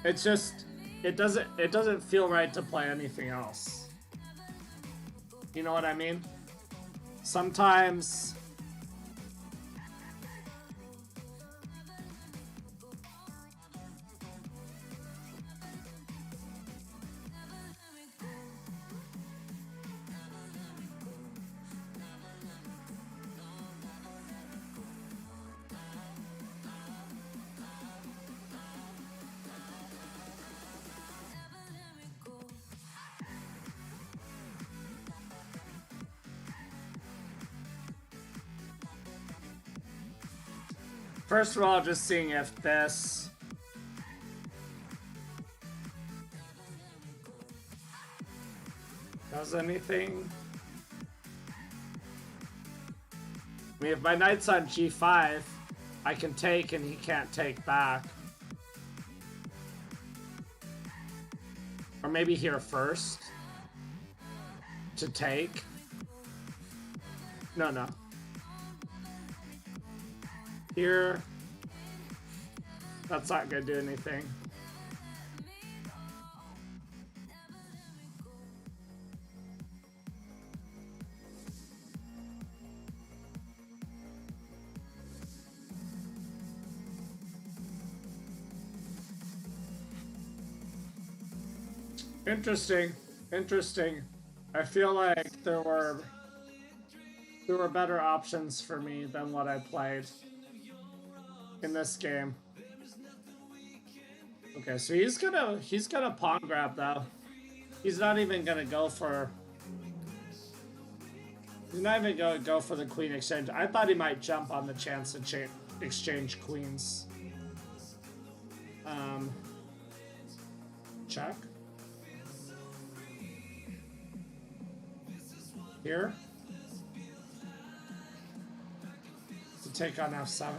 It's just, it doesn't feel right to play anything else. You know what I mean? Sometimes... First of all, just seeing if this... does anything. I mean, if my knight's on g5, I can take and he can't take back. Or maybe here first. To take. No. Here. That's not gonna do anything. Interesting. Interesting. I feel like there were better options for me than what I played in this game. Okay, so he's gonna pawn grab though. He's not even gonna go for. He's not even gonna go for the queen exchange. I thought he might jump on the chance to exchange queens. Check. Here. To take on f7.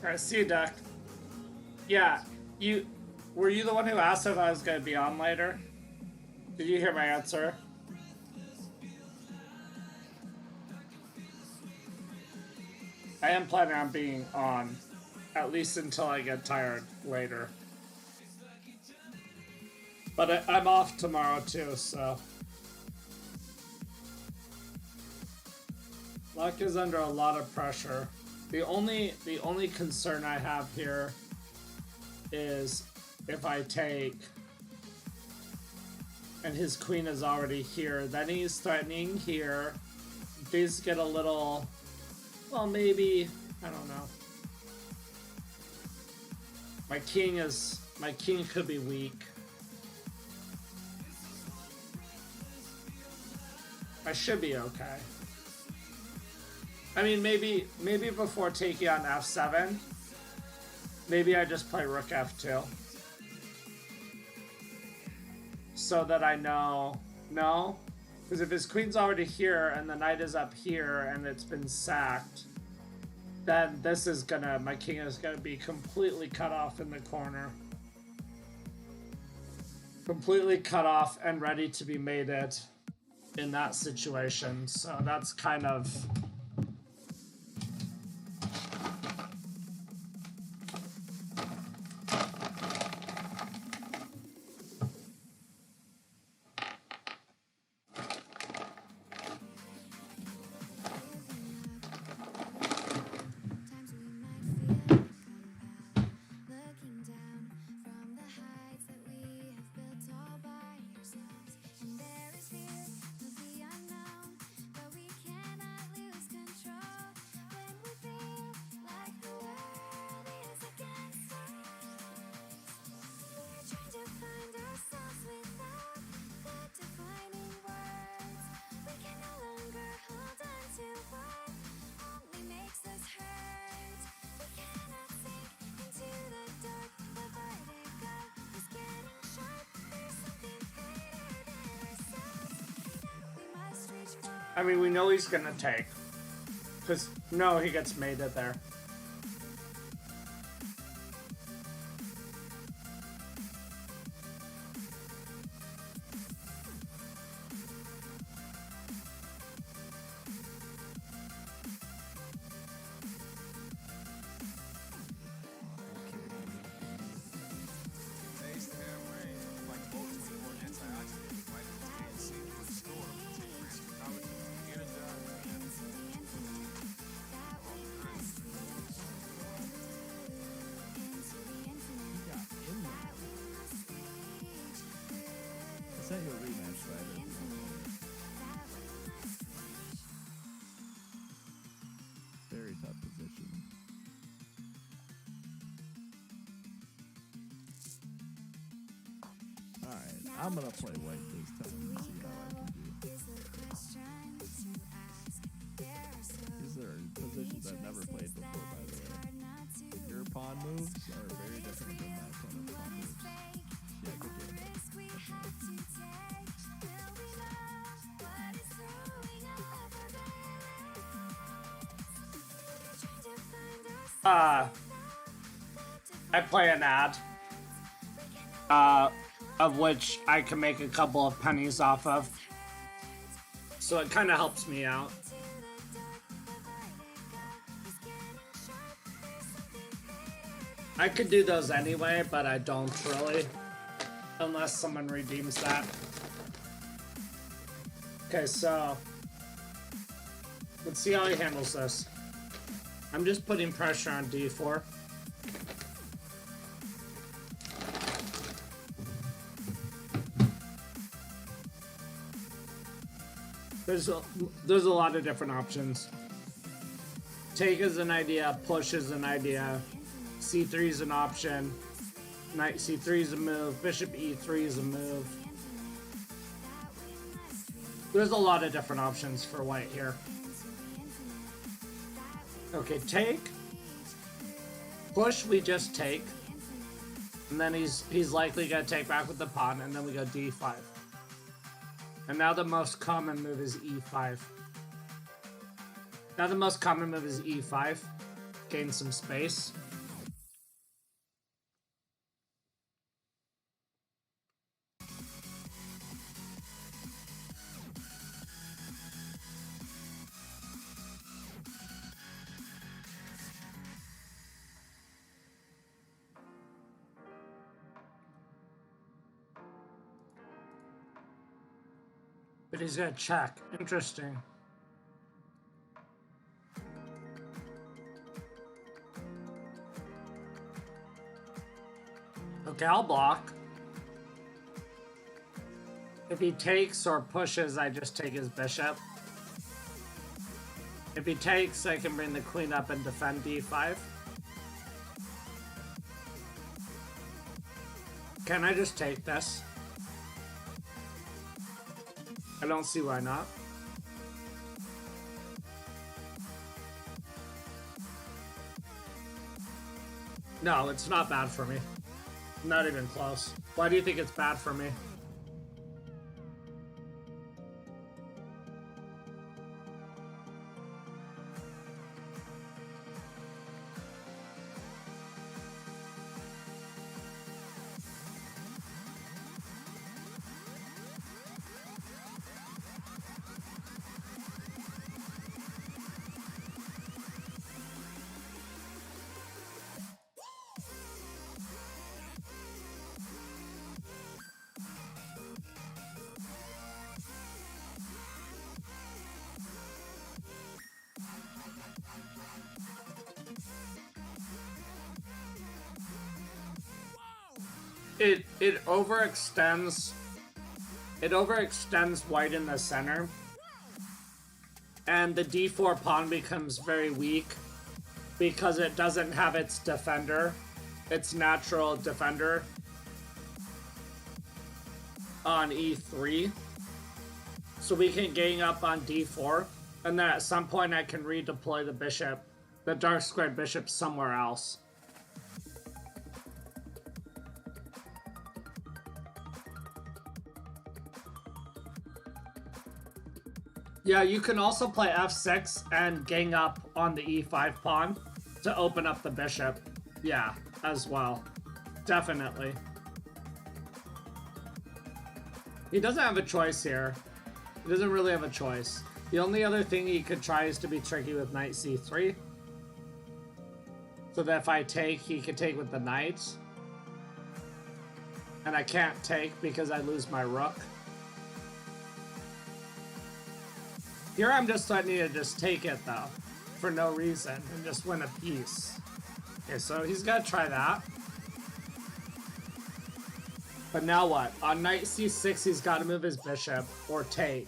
Alright, see you, Duck. Yeah, were you the one who asked if I was gonna be on later? Did you hear my answer? I am planning on being on, at least until I get tired later. But I'm off tomorrow too, so. Luck is under a lot of pressure. The only concern I have here is if I take and his queen is already here, then he's threatening here. These get a little, well, maybe, I don't know. My king could be weak. I should be okay. I mean, maybe before taking on f7, maybe I just play rook f2. So that I know, no? Because if his queen's already here and the knight is up here and it's been sacked, then this is gonna, my king is gonna be completely cut off in the corner. Completely cut off and ready to be mated in that situation. So that's kind of... I mean, we know he's gonna take. Because, no, he gets mated there. sent you a rematch, right? Very tough position. Alright, I'm gonna play white this time and see how I can do. These are positions I've never played before, by the way. Your pawn moves are very different than my opponent's pawn moves. Yeah, good game. I play an ad, of which I can make a couple of pennies off of. So it kind of helps me out. I could do those anyway, but I don't really. Unless someone redeems that. Okay, so let's see how he handles this. I'm just putting pressure on D4. There's a lot of different options. Take is an idea, push is an idea, C3 is an option, knight C3 is a move, bishop E3 is a move. There's a lot of different options for white here. Okay, take. Push, we just take. And then he's likely gonna take back with the pawn, and then we go D5. And now the most common move is E5. Now the most common move is E5. Gain some space. But he's gonna check. Interesting. Okay, I'll block. If he takes or pushes, I just take his bishop. If he takes, I can bring the queen up and defend D5. Can I just take this? I don't see why not. No, it's not bad for me. Not even close. Why do you think it's bad for me? It overextends. It overextends white in the center, and the D4 pawn becomes very weak because it doesn't have its defender, its natural defender on E3. So we can gang up on D4, and then at some point I can redeploy the bishop, the dark squared bishop, somewhere else. Yeah, you can also play f6 and gang up on the e5 pawn to open up the bishop. Yeah, as well. Definitely. He doesn't have a choice here. He doesn't really have a choice. The only other thing he could try is to be tricky with knight c3. So that if I take, he could take with the knight. And I can't take because I lose my rook. Here I'm just threatening to just take it though, for no reason, and just win a piece. Okay, so he's gonna try that. But now what? On knight c6, he's got to move his bishop or take.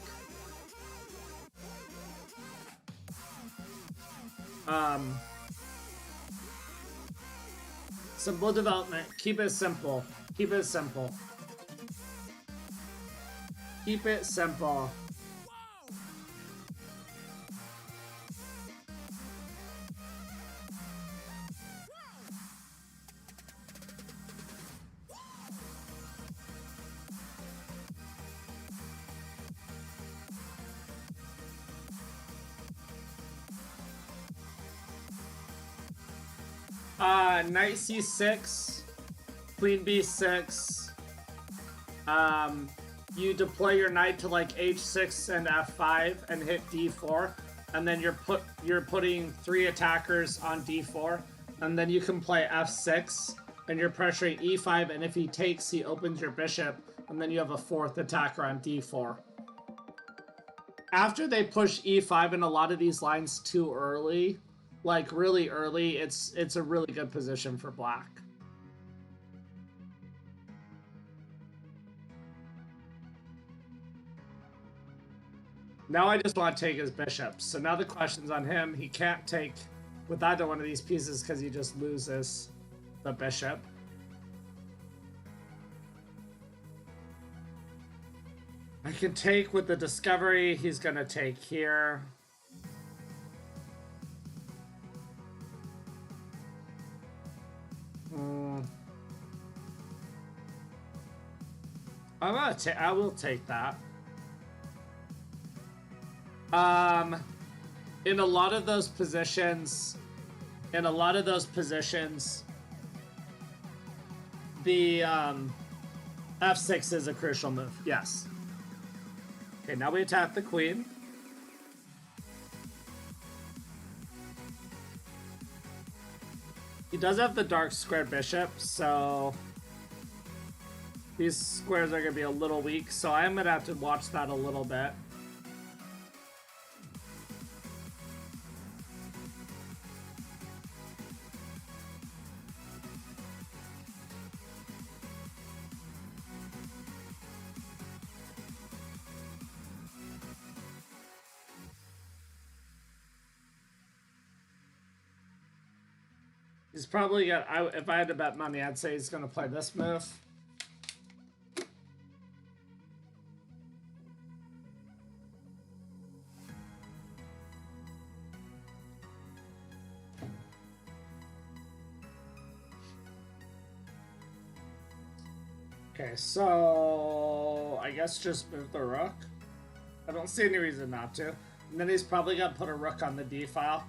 Simple development. Keep it simple. Keep it simple. Keep it simple. Knight c6, queen b6. You deploy your knight to like h6 and f5 and hit d4, and then you're putting 3 attackers on d4, and then you can play f6 and you're pressuring e5, and if he takes, he opens your bishop, and then you have a 4th attacker on d4. After they push e5 in a lot of these lines too early, like really early, it's a really good position for black. Now I just want to take his bishop. So now the question's on him. He can't take with either one of these pieces because he just loses the bishop. I can take with the discovery. He's gonna take here. I will take that. In a lot of those positions, the f6 is a crucial move. Yes. Okay, now we attack the queen. He does have the dark square bishop, so these squares are going to be a little weak, so I'm going to have to watch that a little bit. He's probably got, if I had to bet money, I'd say he's going to play this move. Okay, so I guess just move the rook. I don't see any reason not to. And then he's probably going to put a rook on the d file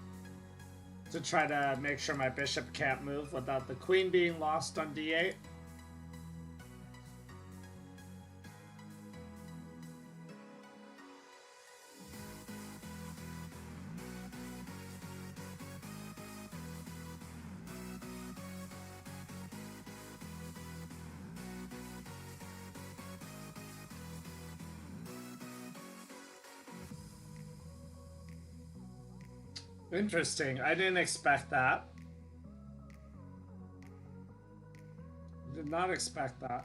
to try to make sure my bishop can't move without the queen being lost on d8. Interesting. I didn't expect that. Did not expect that.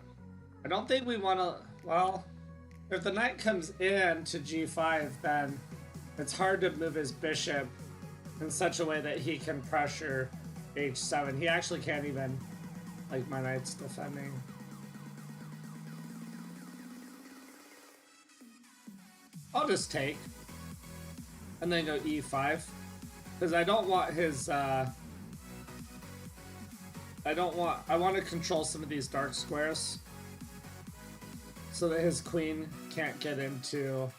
I don't think we want to... Well, if the knight comes in to g5, then it's hard to move his bishop in such a way that he can pressure h7. He actually can't even... Like, my knight's defending. I'll just take. And then go e5. Because I don't want his, I want to control some of these dark squares so that his queen can't get into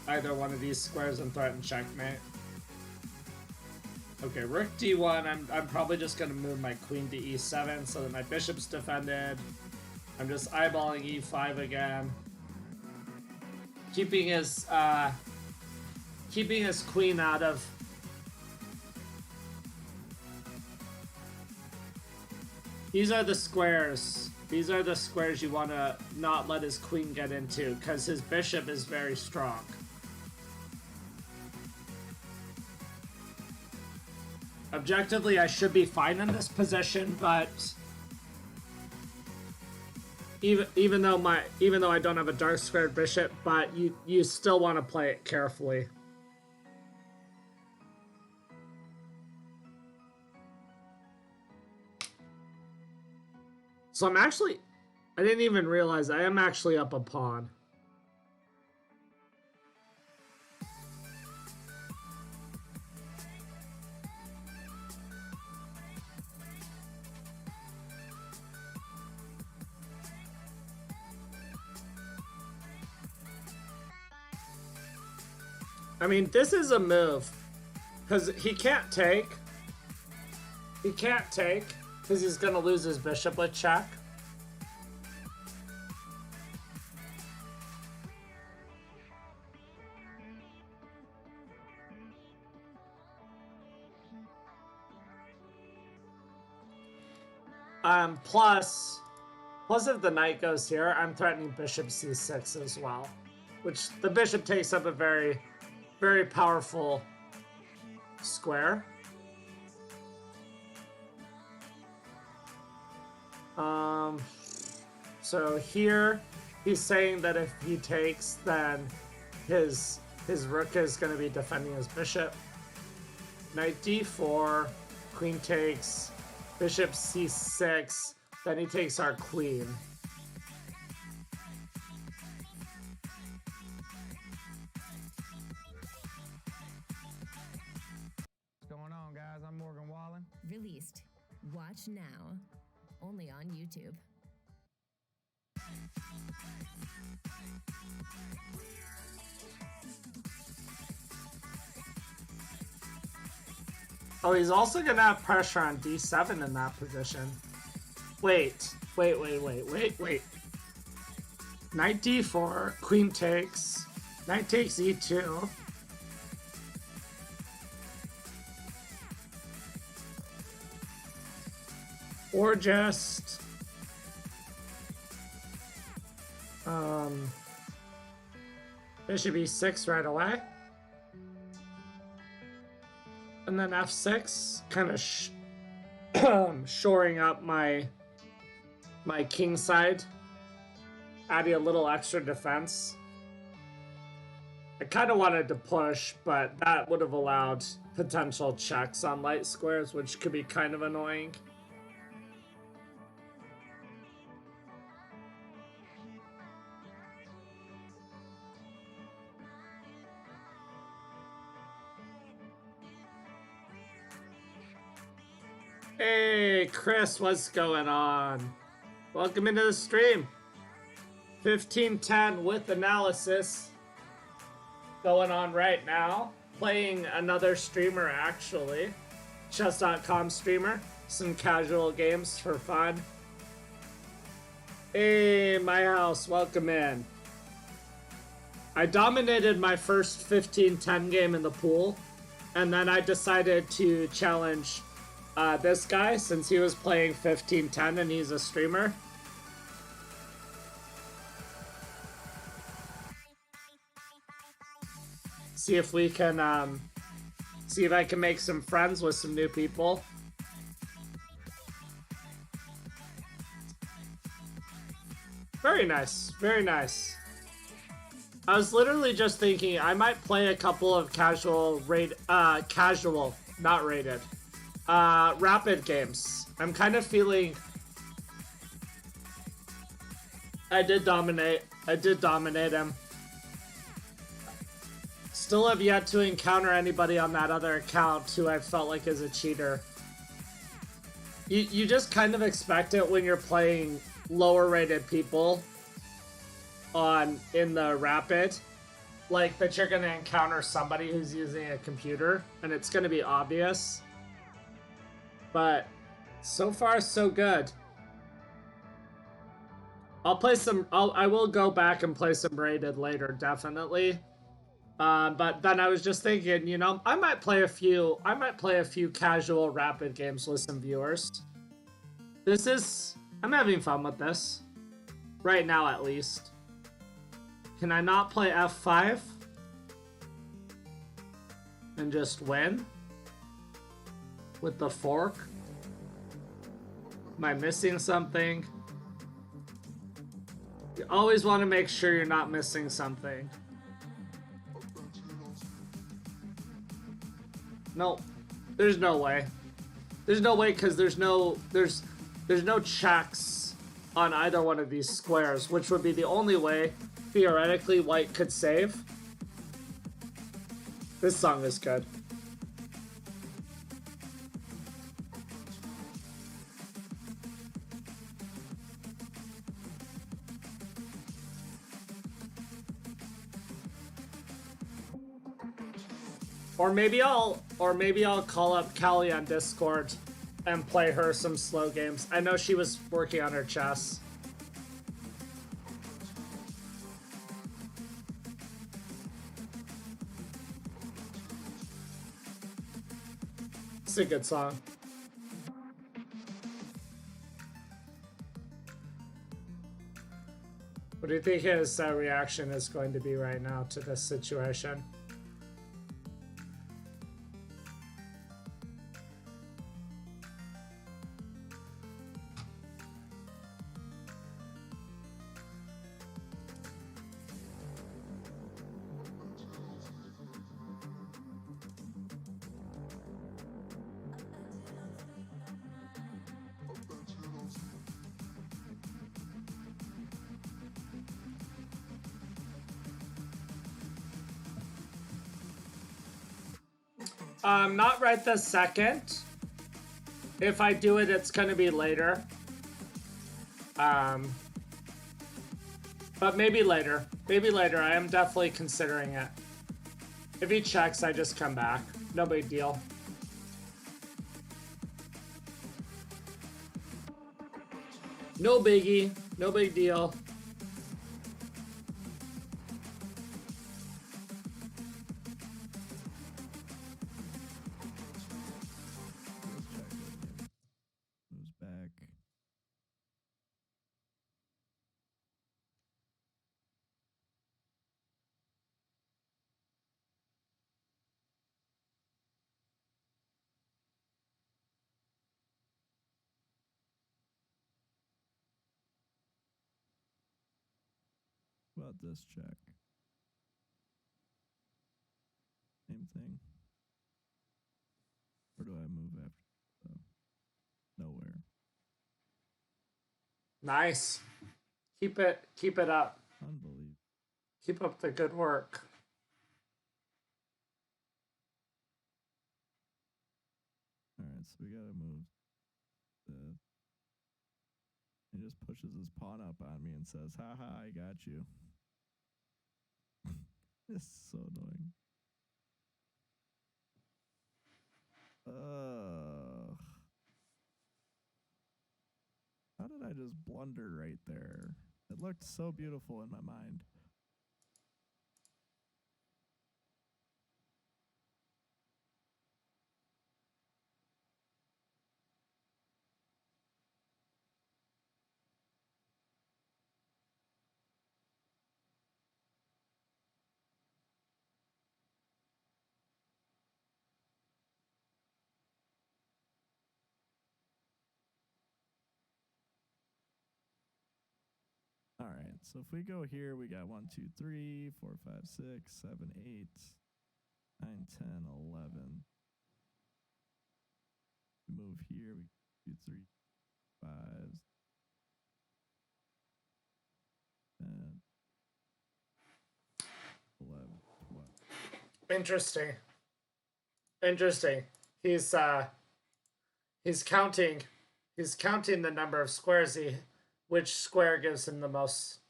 either one of these squares and threaten checkmate. Okay, rook d1, I'm probably just going to move my queen to e7 so that my bishop's defended. I'm just eyeballing e5 again. Keeping his queen out of... These are the squares. These are the squares you want to not let his queen get into, because his bishop is very strong. Objectively, I should be fine in this position, but even though I don't have a dark squared bishop, but you still want to play it carefully. So I didn't even realize I am actually up a pawn. I mean, this is a move, because he can't take. He can't take, because he's going to lose his bishop with check. Plus if the knight goes here, I'm threatening bishop c6 as well, which the bishop takes up a very, very powerful square. So here he's saying that if he takes, then his rook is going to be defending his bishop. Knight d4, queen takes, bishop c6, then he takes our queen. What's going on, guys? I'm Morgan Wallen. Released. Watch now. Only on YouTube. Oh, he's also gonna have pressure on d7 in that position. Wait. Knight d4, queen takes, knight takes e2. Or just bishop e6 right away. And then f6, kind of shoring up my king side, adding a little extra defense. I kind of wanted to push, but that would have allowed potential checks on light squares, which could be kind of annoying. Hey, Chris, what's going on? Welcome into the stream. 1510 with analysis going on right now. Playing another streamer, actually. Chess.com streamer. Some casual games for fun. Hey, my house, welcome in. I dominated my first 1510 game in the pool, and then I decided to challenge this guy, since he was playing 1510 and he's a streamer. See if we can, see if I can make some friends with some new people. Very nice, very nice. I was literally just thinking I might play a couple of not rated. Rapid games. I'm kind of feeling I did dominate him. Still have yet to encounter anybody on that other account who I felt like is a cheater. You just kind of expect it when you're playing lower rated people in the rapid, like that you're gonna encounter somebody who's using a computer and it's gonna be obvious. But so far, so good. I will go back and play some rated later, definitely. But then I was just thinking, you know, I might play a few casual rapid games with some viewers. I'm having fun with this. Right now, at least. Can I not play F5? And just win? With the fork? Am I missing something? You always want to make sure you're not missing something. No, there's no way. There's no way because there's no checks on either one of these squares, which would be the only way theoretically white could save. This song is good. Or maybe I'll call up Callie on Discord and play her some slow games. I know she was working on her chess. It's a good song. What do you think his reaction is going to be right now to this situation? Not right this second. If I do it, it's gonna be later. But maybe later. Maybe later. I am definitely considering it. If he checks, I just come back. No big deal. No biggie. No big deal. Moves back. What about this check? Same thing. Where do I move after? Nowhere. Nice. Keep it up. Unbelievable. Keep up the good work. Alright, so we gotta move this. He just pushes his pawn up on me and says, haha, I got you. This is so annoying. How did I just blunder right there? It looked so beautiful in my mind. All right, so if we go here, we got 1, 2, 3, 4, 5, 6, 7, 8, 9, 10, 11. Move here, we 2, 3, 5, 10, 11, 12. Interesting. Interesting. He's counting the number of squares which square gives him the most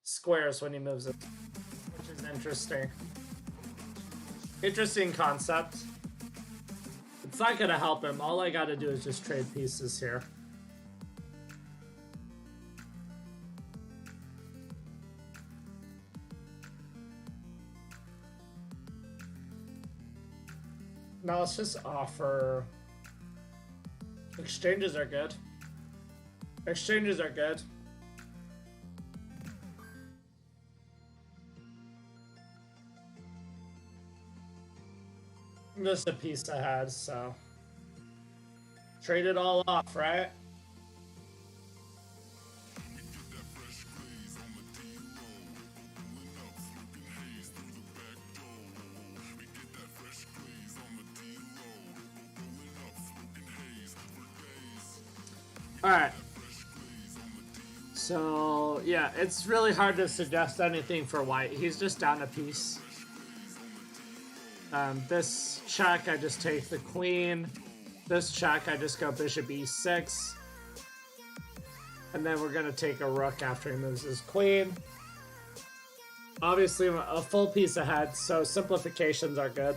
squares when he moves it, which is interesting. Interesting concept. It's not gonna help him. All I gotta do is just trade pieces here. Now let's just offer. Exchanges are good. Exchanges are good. I'm just a piece ahead, so trade it all off, right? Alright. So, yeah, it's really hard to suggest anything for white. He's just down a piece. This check, I just take the queen. This check, I just go bishop e6. And then we're going to take a rook after he moves his queen. Obviously, a full piece ahead, so simplifications are good.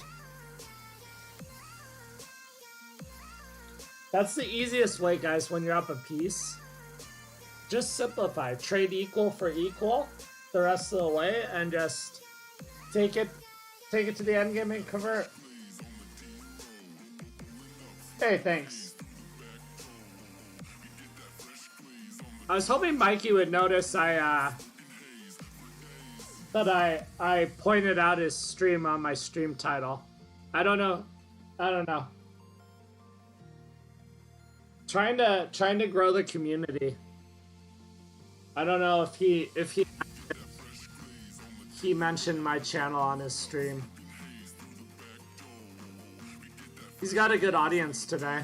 That's the easiest way, guys, when you're up a piece. Just simplify. Trade equal for equal the rest of the way, and just take it to the end game and convert. Hey, thanks. I was hoping Mikey would notice that I pointed out his stream on my stream title. I don't know. Trying to grow the community. I don't know if he mentioned my channel on his stream. He's got a good audience today.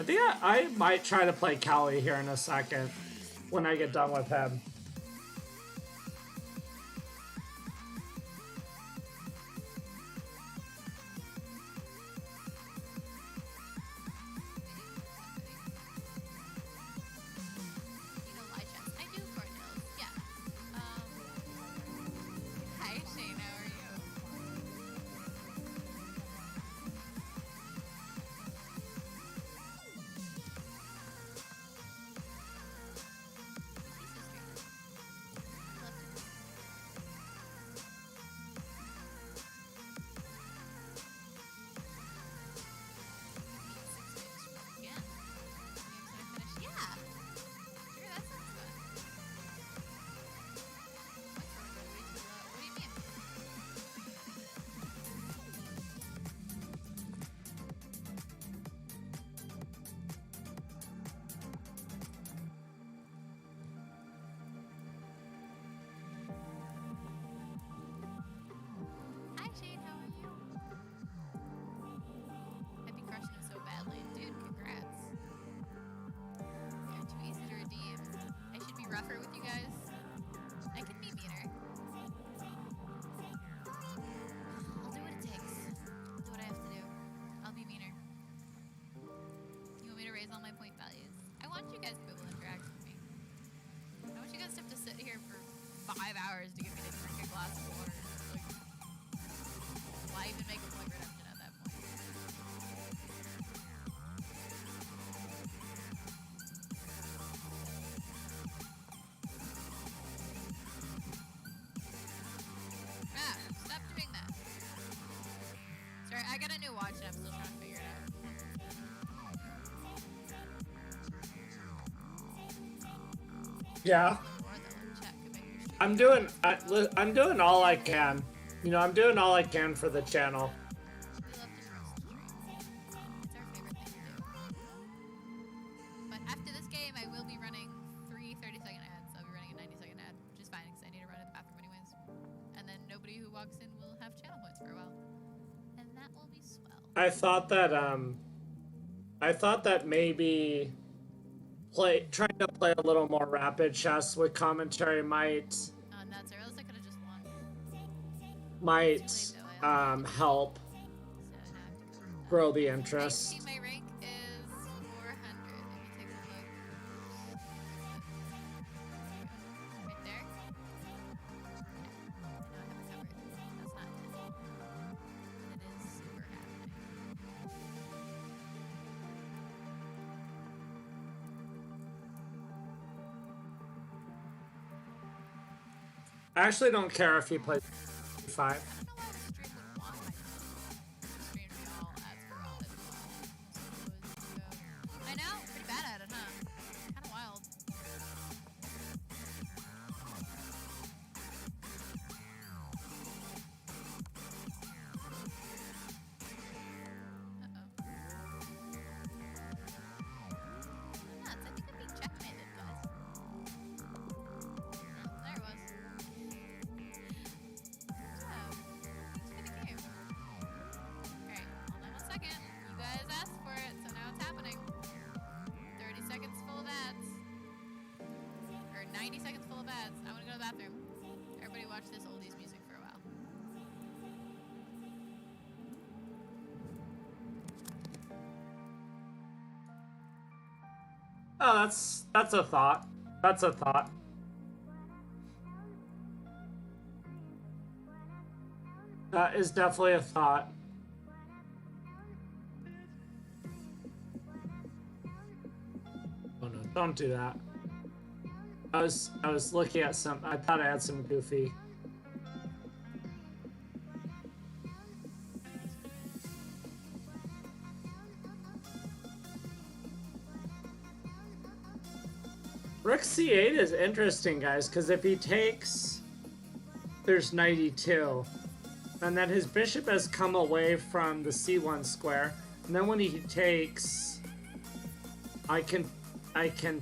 I think I might try to play Callie here in a second when I get done with him. Rougher with you guys. I can be meaner. I'll do what it takes. I'll do what I have to do. I'll be meaner. You want me to raise all my point values? I want you guys to be able to interact with me. I want you guys to have to sit here for 5 hours to get me to drink a glass of water. Like, why even make a point redemption at that point? Stop doing that. Sorry, I got a new watch and I'm still trying to figure it out. Yeah. I'm doing all I can. You know, I'm doing all I can for the channel. We love to trust stream. It's our favorite thing to do. But after this game, I will be running 3 30-second ads. I'll be running a 90-second ad, which is fine because I need to run to the bathroom anyways. And then nobody who walks in will have channel points for a while. And that will be swell. I thought that maybe trying to play a little more rapid chess with commentary might Nuts, or else I could have just won. help grow the interest. I see my rank is 400. If you take a look. Right there. Yeah, I know I have it covered. That's not it. But it is super happening. I actually don't care if he plays 5. I don't know why the stream would want my stream to be all ads for all as well. I know, pretty bad at it, huh? Kind of wild. Nuts, I think I'm being checkmated, guys. Oh, there it was. 90 seconds full of ads. I want to go to the bathroom. Everybody watch this oldies music for a while. Oh, that's a thought. That's a thought. That is definitely a thought. Oh no, don't do that. I was looking at some, I thought I had some goofy. Rook C8 is interesting, guys, because if he takes, there's 92. And then his bishop has come away from the C1 square. And then when he takes, I can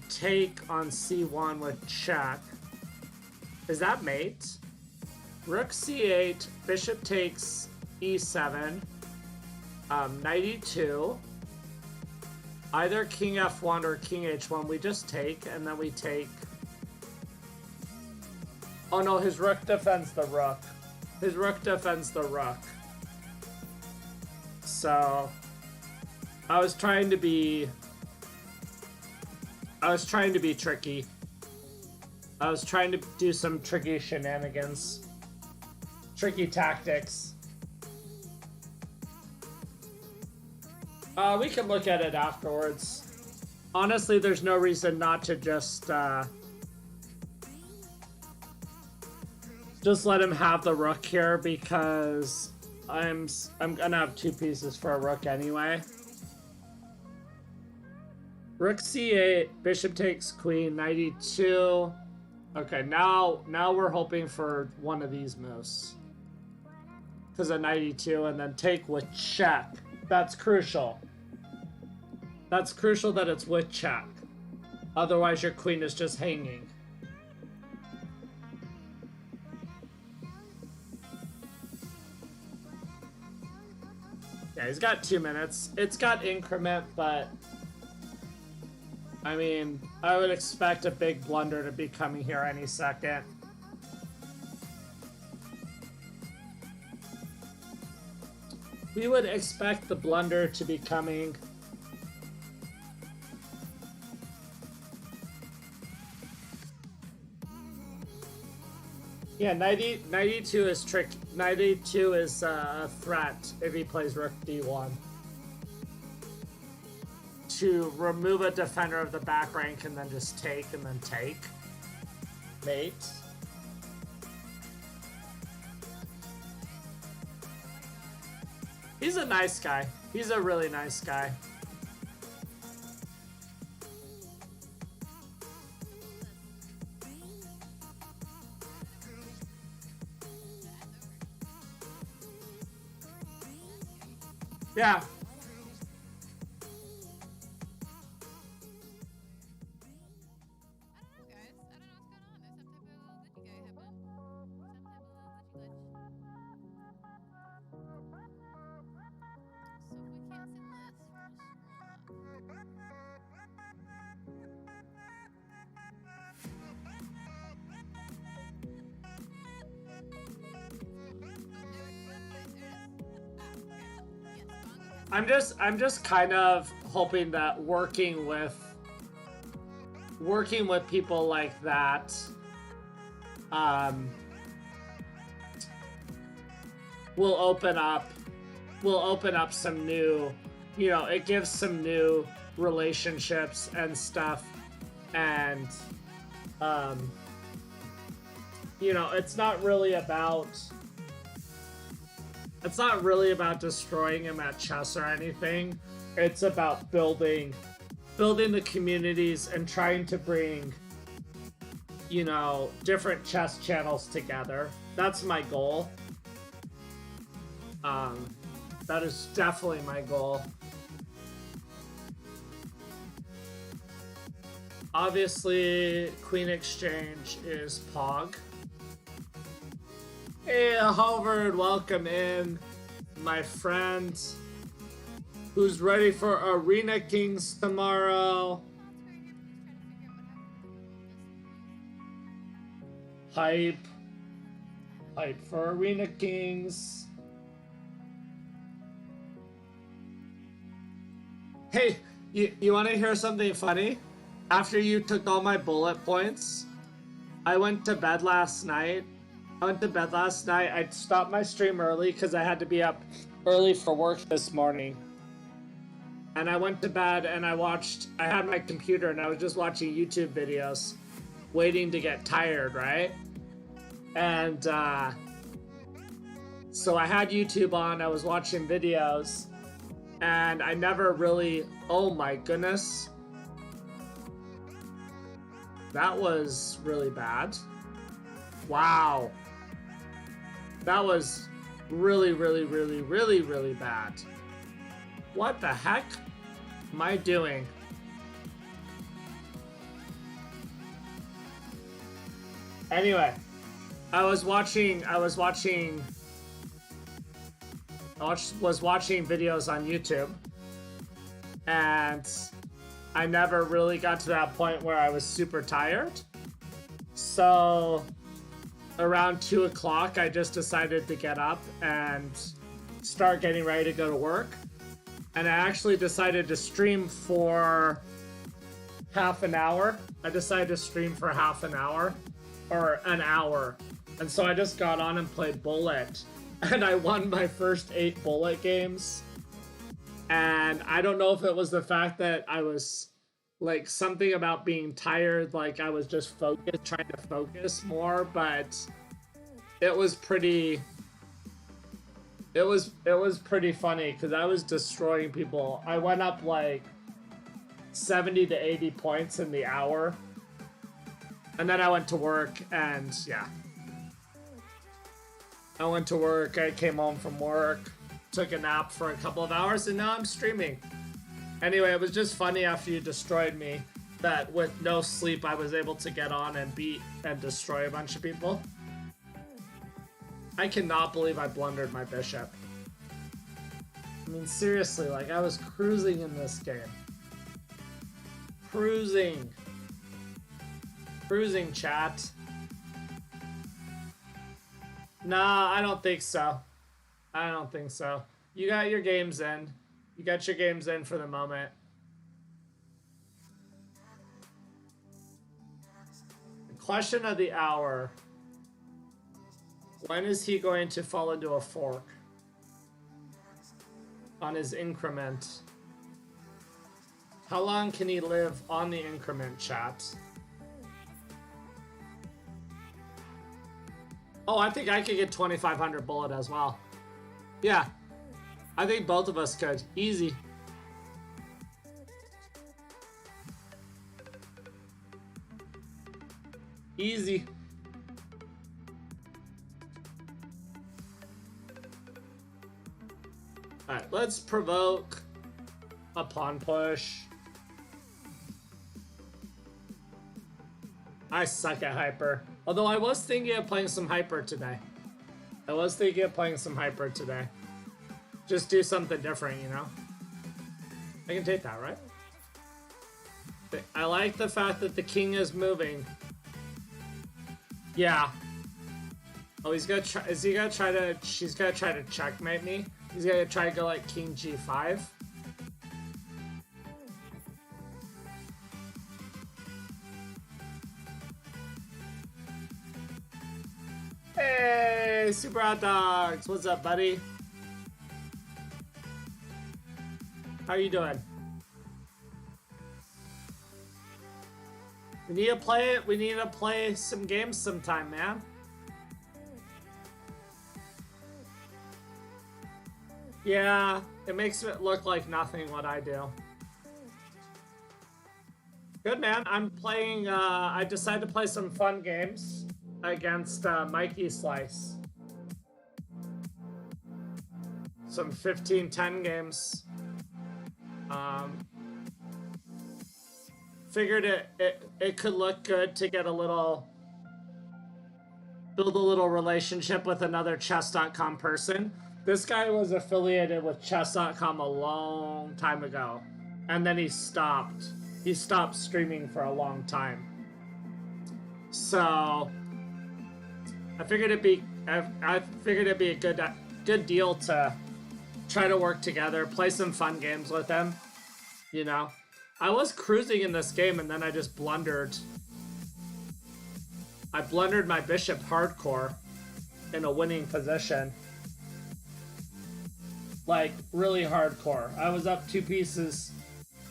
take on C1 with check. Is that mate? Rook C8, bishop takes E7, 92. Either king F1 or king H1. We just take, and then we take. Oh no, his rook defends the rook. His rook defends the rook. So I was trying to be tricky. I was trying to do some tricky shenanigans. Tricky tactics. We can look at it afterwards. Honestly, there's no reason not to just let him have the rook here, because I'm gonna have two pieces for a rook anyway. Rook C8, bishop takes queen, 92. Okay, now we're hoping for one of these moves. Because of 92, and then take with check. That's crucial. That's crucial that it's with check. Otherwise your queen is just hanging. Yeah, he's got 2 minutes. It's got increment, but I mean, I would expect a big blunder to be coming here any second. We would expect the blunder to be coming. Yeah, 92 is trick. 92 is a threat if he plays rook d1. To remove a defender of the back rank and then just take and then take. Mate. He's a nice guy. He's a really nice guy. Yeah. I'm just kind of hoping that working with people like that will open up some new, you know, it gives some new relationships and stuff, and you know, it's not really about destroying him at chess or anything. It's about building the communities and trying to bring, you know, different chess channels together. That's my goal. That is definitely my goal. Obviously, Queen Exchange is Pog. Hey, Howard, welcome in, my friend, who's ready for Arena Kings tomorrow. Hype. Hype for Arena Kings. Hey, you want to hear something funny? After you took all my bullet points, I went to bed last night. I stopped my stream early because I had to be up early for work this morning. And I went to bed and I had my computer and I was just watching YouTube videos, waiting to get tired, right? And so I had YouTube on, I was watching videos, and I never really, oh my goodness. That was really bad. Wow. That was really, really, really, really, really bad. What the heck am I doing? Anyway, I was watching videos on YouTube, and I never really got to that point where I was super tired. So around 2 o'clock, I just decided to get up and start getting ready to go to work. And I actually decided to stream for half an hour. I decided to stream for half an hour or an hour. And so I just got on and played Bullet. And I won my first 8 Bullet games. And I don't know if it was the fact that I was like something about being tired, like I was just trying to focus more, but it was pretty funny because I was destroying people. I went up like 70 to 80 points in the hour. And then I went to work and yeah. I went to work, I came home from work, took a nap for a couple of hours, and now I'm streaming. Anyway, it was just funny after you destroyed me that with no sleep I was able to get on and beat and destroy a bunch of people. I cannot believe I blundered my bishop. I mean, seriously, like I was cruising in this game. Cruising. Cruising, chat. Nah, I don't think so. I don't think so. You got your games in. You got your games in for the moment. The question of the hour. When is he going to fall into a fork? On his increment. How long can he live on the increment, chat? Oh, I think I could get 2,500 bullet as well. Yeah. I think both of us could. Easy. Easy. Alright, let's provoke a pawn push. I suck at hyper. Although I was thinking of playing some hyper today. Just do something different, you know? I can take that, right? I like the fact that the king is moving. Yeah. Oh, he's gonna try. Is he gonna try to? She's gonna try to checkmate me. He's gonna try to go like king g5. Hey, Super Hot Dogs! What's up, buddy? How you doing? We need to play it. We need to play some games sometime, man. Yeah, it makes it look like nothing what I do. Good, man. I'm playing, I decided to play some fun games against Mikey Slice. Some 15-10 games. Figured it could look good to get build a little relationship with another chess.com person. This guy was affiliated with chess.com a long time ago, and then he stopped streaming for a long time. So I figured it'd be a good deal to try to work together, play some fun games with him. You know, I was cruising in this game and then I just blundered. I blundered my bishop hardcore in a winning position. Like, really hardcore. I was up 2 pieces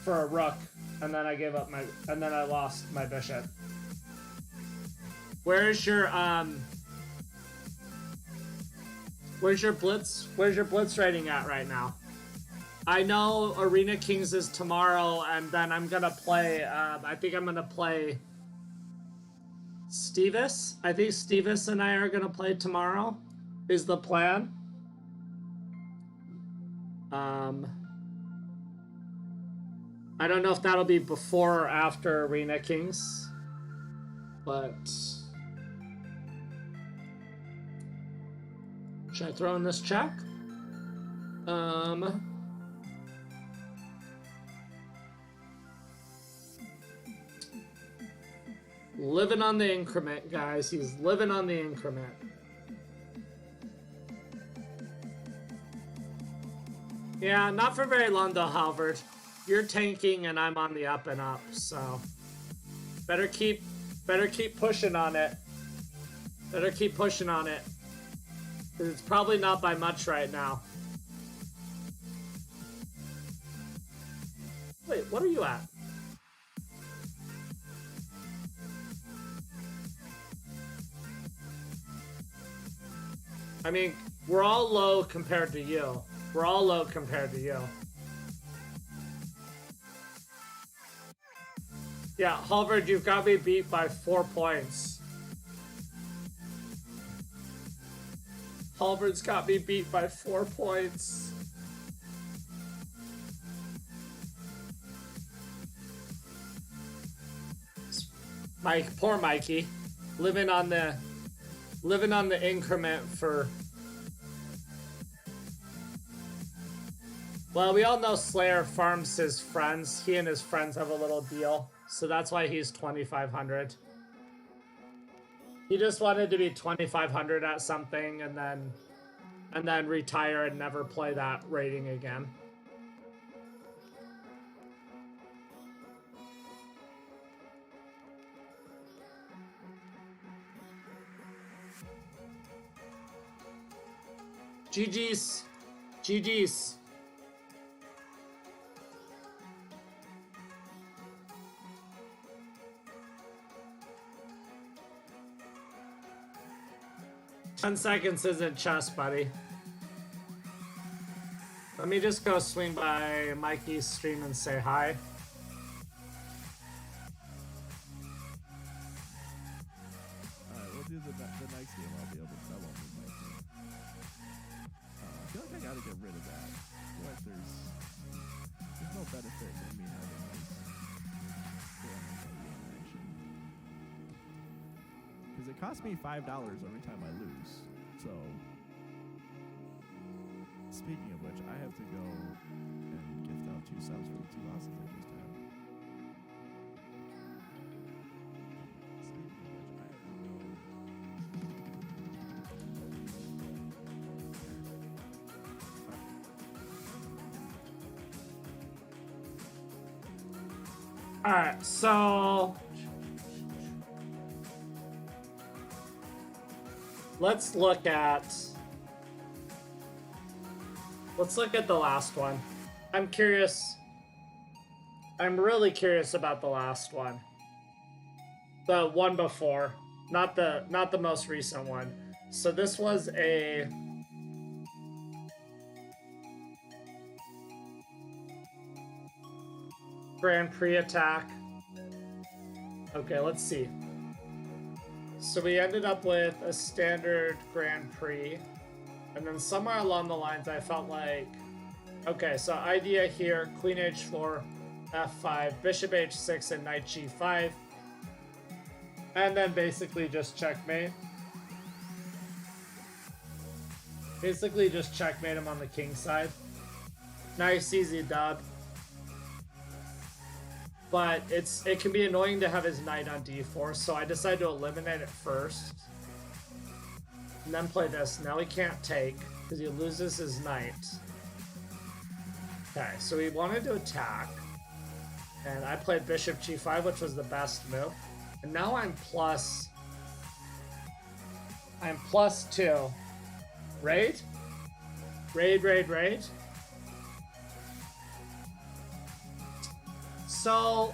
for a rook, and then I gave up and then I lost my bishop. Where's your blitz rating at right now? I know Arena Kings is tomorrow, and then I'm gonna play, I think I'm gonna play Stevis. I think Stevis and I are gonna play tomorrow, is the plan. I don't know if that'll be before or after Arena Kings, but should I throw in this check? Living on the increment, guys. He's living on the increment. Yeah, not for very long though, Halvard. You're tanking and I'm on the up and up, so better keep pushing on it. Better keep pushing on it. 'Cause it's probably not by much right now. Wait, what are you at? I mean, we're all low compared to you. We're all low compared to you. Yeah, Halvard, you've got me beat by 4 points. Halvard's got me beat by 4 points. Mike, poor Mikey, living on the increment for. Well, we all know Slayer farms his friends. He and his friends have a little deal, so that's why he's 2,500. He just wanted to be 2,500 at something and then retire and never play that rating again. GG's. GG's. Ten seconds isn't chess, buddy. Let me just go swing by Mikey's stream and say hi. Alright, we'll do the next game. I'll be able to tell with Mikey. I feel like I gotta get rid of that. I feel like there's no benefit in me having this interaction. Because it costs me $5 every time I lose. So, speaking of which, I have to go and gift out 2 subs for the 2 losses I just had. Alright, so let's look at the last one. I'm curious. I'm really curious about the last one. The one before, not the most recent one. So this was a Grand Prix attack. Okay, let's see. So we ended up with a standard Grand Prix. And then somewhere along the lines, I felt like, okay, so idea here, Queen H4, F5, Bishop H6, and Knight G5. And then basically just checkmate. Basically just checkmate him on the king side. Nice, easy dub. But it can be annoying to have his knight on d4, so I decided to eliminate it first. and then play this. Now he can't take, because he loses his knight. Okay, so he wanted to attack. And I played bishop g5, which was the best move. And now I'm plus 2. Raid? Raid. So,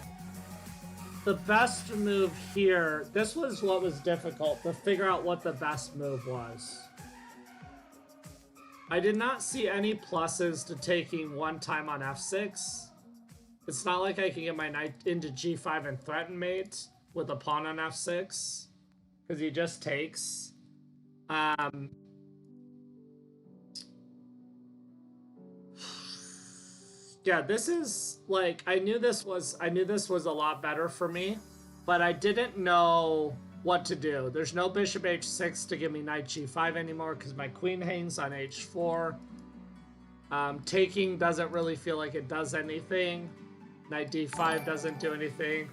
the best move here, this was what was difficult, to figure out what the best move was. I did not see any pluses to taking one time on f6. It's not like I can get my knight into g5 and threaten mate with a pawn on f6, because he just takes. Yeah, this is like, I knew this was a lot better for me, but I didn't know what to do. There's no bishop h6 to give me knight g5 anymore because my queen hangs on h4. Taking doesn't really feel like it does anything. Knight d5 doesn't do anything.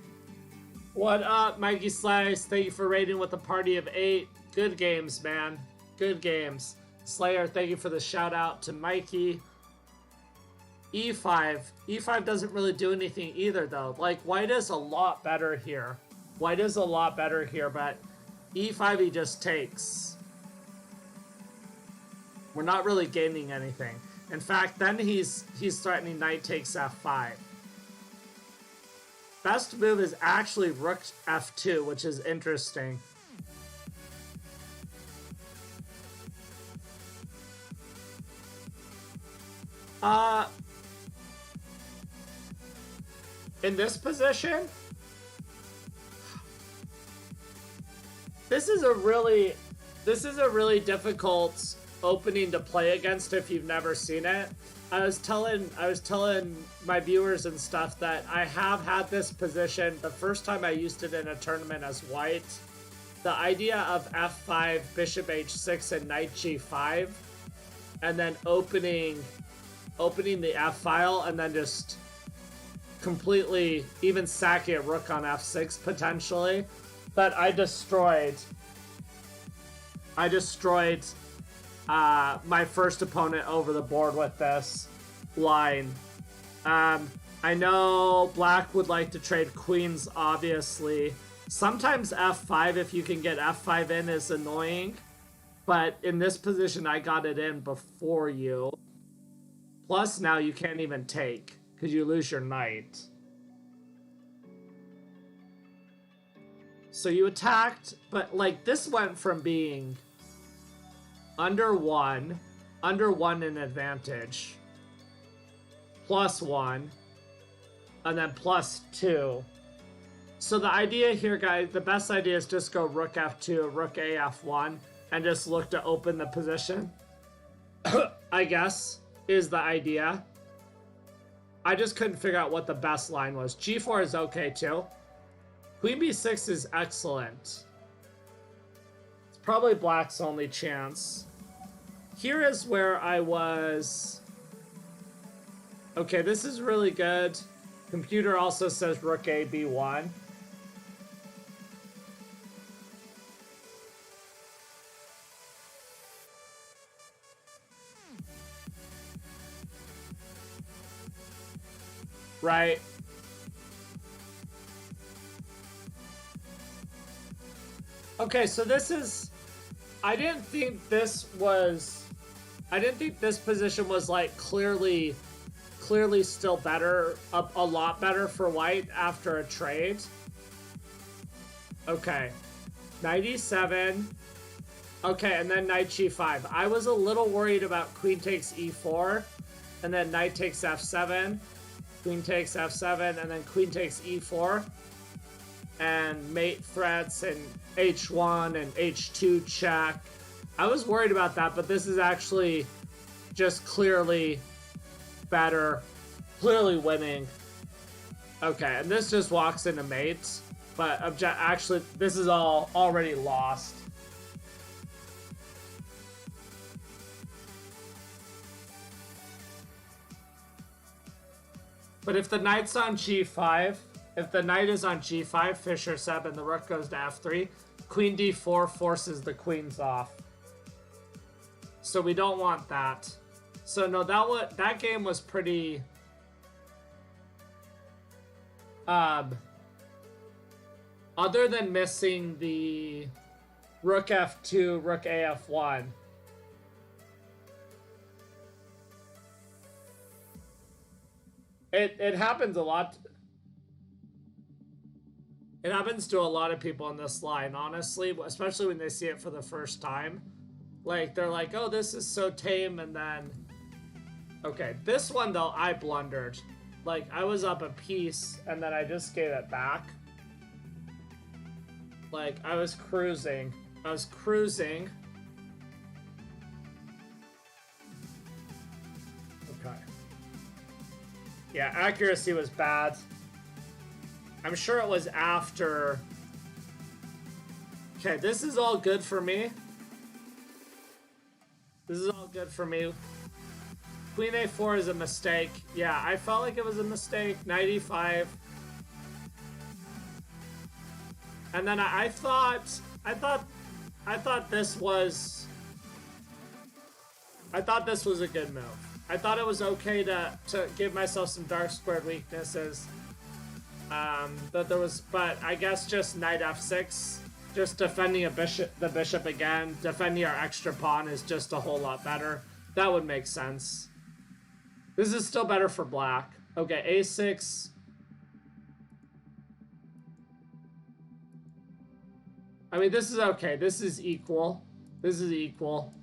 What up, Mikey Slice? Thank you for raiding with a party of 8. Good games, man. Good games. Slayer, thank you for the shout out to Mikey. e5. e5 doesn't really do anything either, though. Like, white is a lot better here. White is a lot better here, but e5 he just takes. We're not really gaining anything. In fact, then he's threatening knight takes f5. Best move is actually rook f2, which is interesting. In this position, this is a really difficult opening to play against if you've never seen it. I was telling my viewers and stuff that I have had this position the first time I used it in a tournament as white. The idea of f5, bishop h6, and knight g5, and then opening the f file, and then just completely even sacking a rook on f6 potentially. But I destroyed my first opponent over the board with this line. I know black would like to trade queens, obviously. Sometimes f5, if you can get f5 in, is annoying. But in this position, I got it in before you. Plus, now you can't even take, because you lose your knight. So you attacked, but like this went from being under one in advantage, +1, and then +2. So the idea here, guys, the best idea is just go rook f2, rook a f1, and just look to open the position. I guess is the idea. I just couldn't figure out what the best line was. g4 is okay too. Queen b6 is excellent. It's probably black's only chance. Here is where I was... Okay, this is really good. Computer also says rook a b1. Right. Okay, so this is... I didn't think this position was like clearly still better, a lot better for white after a trade. Okay. Knight e7. Okay, and then knight g5. I was a little worried about queen takes e4, and then knight takes f7, queen takes f7, and then queen takes e4, and mate threats, and h1 and h2 check. I was worried about that, but this is actually just clearly better, clearly winning. Okay, and this just walks into mates, but actually this is all already lost. But if the knight's on g5, if the knight is on g5, Fisher 7, the rook goes to f3, queen d4 forces the queens off. So we don't want that. So no, that game was pretty other than missing the rook f2, rook af1. It happens a lot. It happens to a lot of people in this line, honestly, especially when they see it for the first time. Like, they're like, oh, this is so tame, and then... Okay, this one, though, I blundered. Like, I was up a piece, and then I just gave it back. Like, I was cruising. Okay. Yeah, accuracy was bad. I'm sure it was after... Okay, this is all good for me. This is all good for me. Queen a4 is a mistake. Yeah, I felt like it was a mistake. Knight e5. And then I thought this was a good move. I thought it was okay to give myself some dark squared weaknesses. That there was, but I guess just knight f6, just defending the bishop again, defending our extra pawn is just a whole lot better. That would make sense. This is still better for black. Okay, a6. I mean, this is okay. This is equal. This is equal.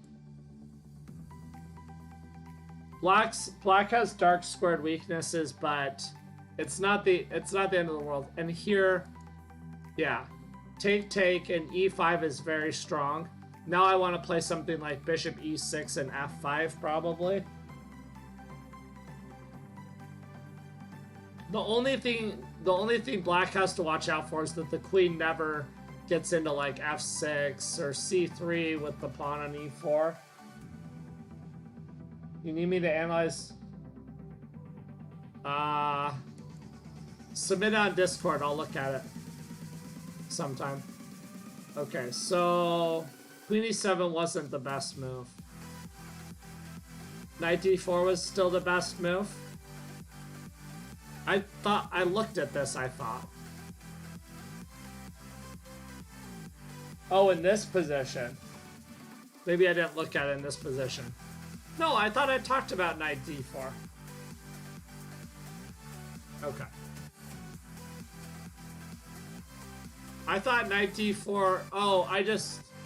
Black has dark squared weaknesses, but it's not the end of the world. And here, yeah, take, and e5 is very strong. Now I want to play something like bishop e6 and f5 probably. The only thing black has to watch out for is that the queen never gets into like f6 or c3 with the pawn on e4. You need me to analyze? Submit it on Discord. I'll look at it sometime. Okay, so queen e7 wasn't the best move. Knight d4 was still the best move. I looked at this, I thought. Oh, in this position. Maybe I didn't look at it in this position. No, I thought I talked about knight d4. Okay. I thought knight d4... Oh,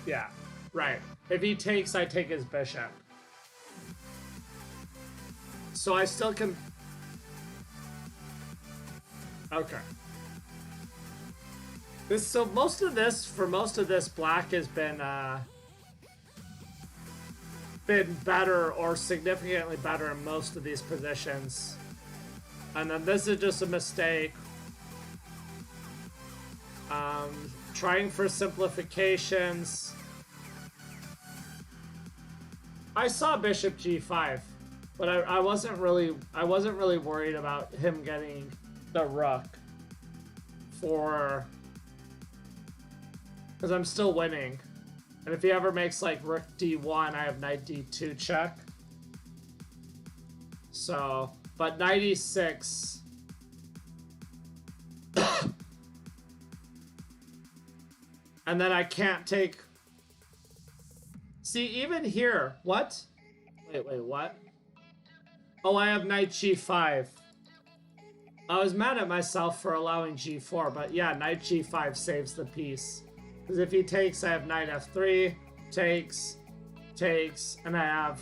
yeah, right. If he takes, I take his bishop. So I still can... Okay. For most of this, black has been better or significantly better in most of these positions. And then this is just a mistake. Trying for simplifications. I saw bishop g5, but I wasn't really worried about him getting the rook because I'm still winning. And if he ever makes like rook d1, I have knight d2 check. So, but knight e6. And then I can't take... See, even here, what? Wait, what? Oh, I have knight g5. I was mad at myself for allowing g4, but yeah, knight g5 saves the piece. Because if he takes, I have knight f3, takes, and I have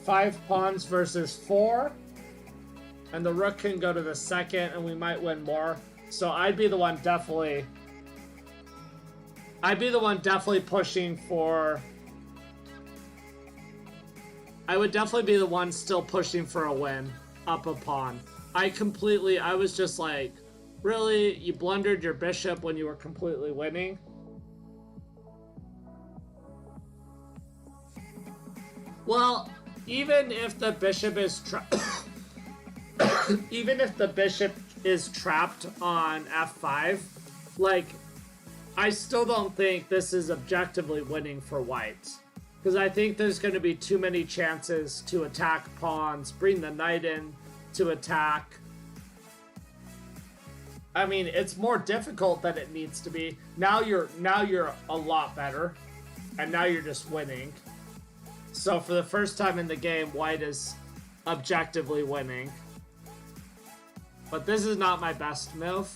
5 pawns versus 4. And the rook can go to the second, and we might win more. So I'd be the one definitely pushing for... I would definitely be the one still pushing for a win, up a pawn. I was just like, really? You blundered your bishop when you were completely winning? Well, even if the bishop is trapped on f5, like, I still don't think this is objectively winning for white. Because I think there's going to be too many chances to attack pawns, bring the knight in to attack. I mean, it's more difficult than it needs to be. Now you're a lot better. And now you're just winning. So for the first time in the game, white is objectively winning. But this is not my best move.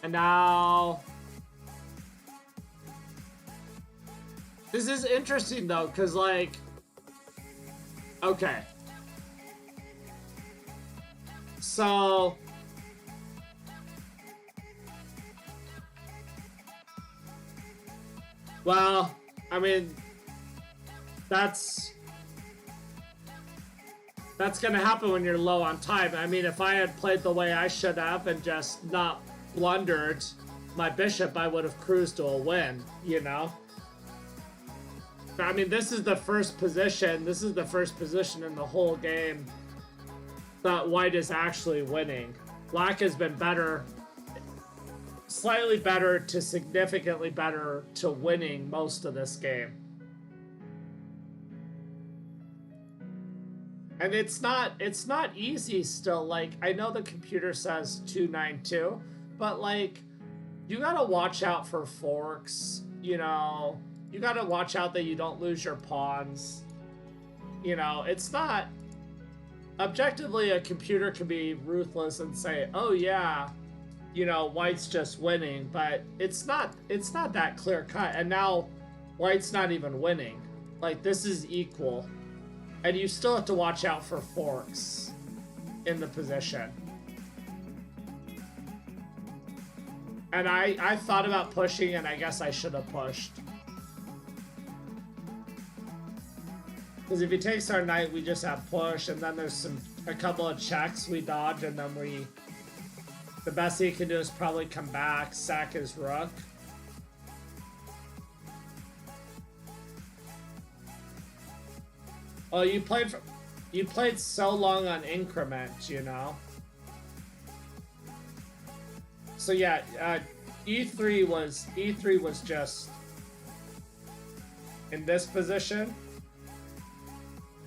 And now... This is interesting, though, because, like... Okay. So... Well, I mean... That's gonna happen when you're low on time. I mean, if I had played the way I should have and just not blundered my bishop, I would have cruised to a win, you know? I mean, this is the first position. This is the first position in the whole game that white is actually winning. Black has been better, slightly better to significantly better to winning most of this game. And it's not easy still. Like, I know the computer says 292, but like, you gotta watch out for forks, you know. You gotta watch out that you don't lose your pawns. You know, it's not... Objectively, a computer can be ruthless and say, oh yeah, you know, white's just winning, but it's not that clear cut. And now, white's not even winning. Like, this is equal. And you still have to watch out for forks in the position. And I thought about pushing, and I guess I should have pushed. Because if he takes our knight, we just have push, and then there's a couple of checks we dodge, and then the best he can do is probably come back, sack his rook. Oh, you played so long on increment, you know. So yeah, E3 was just in this position.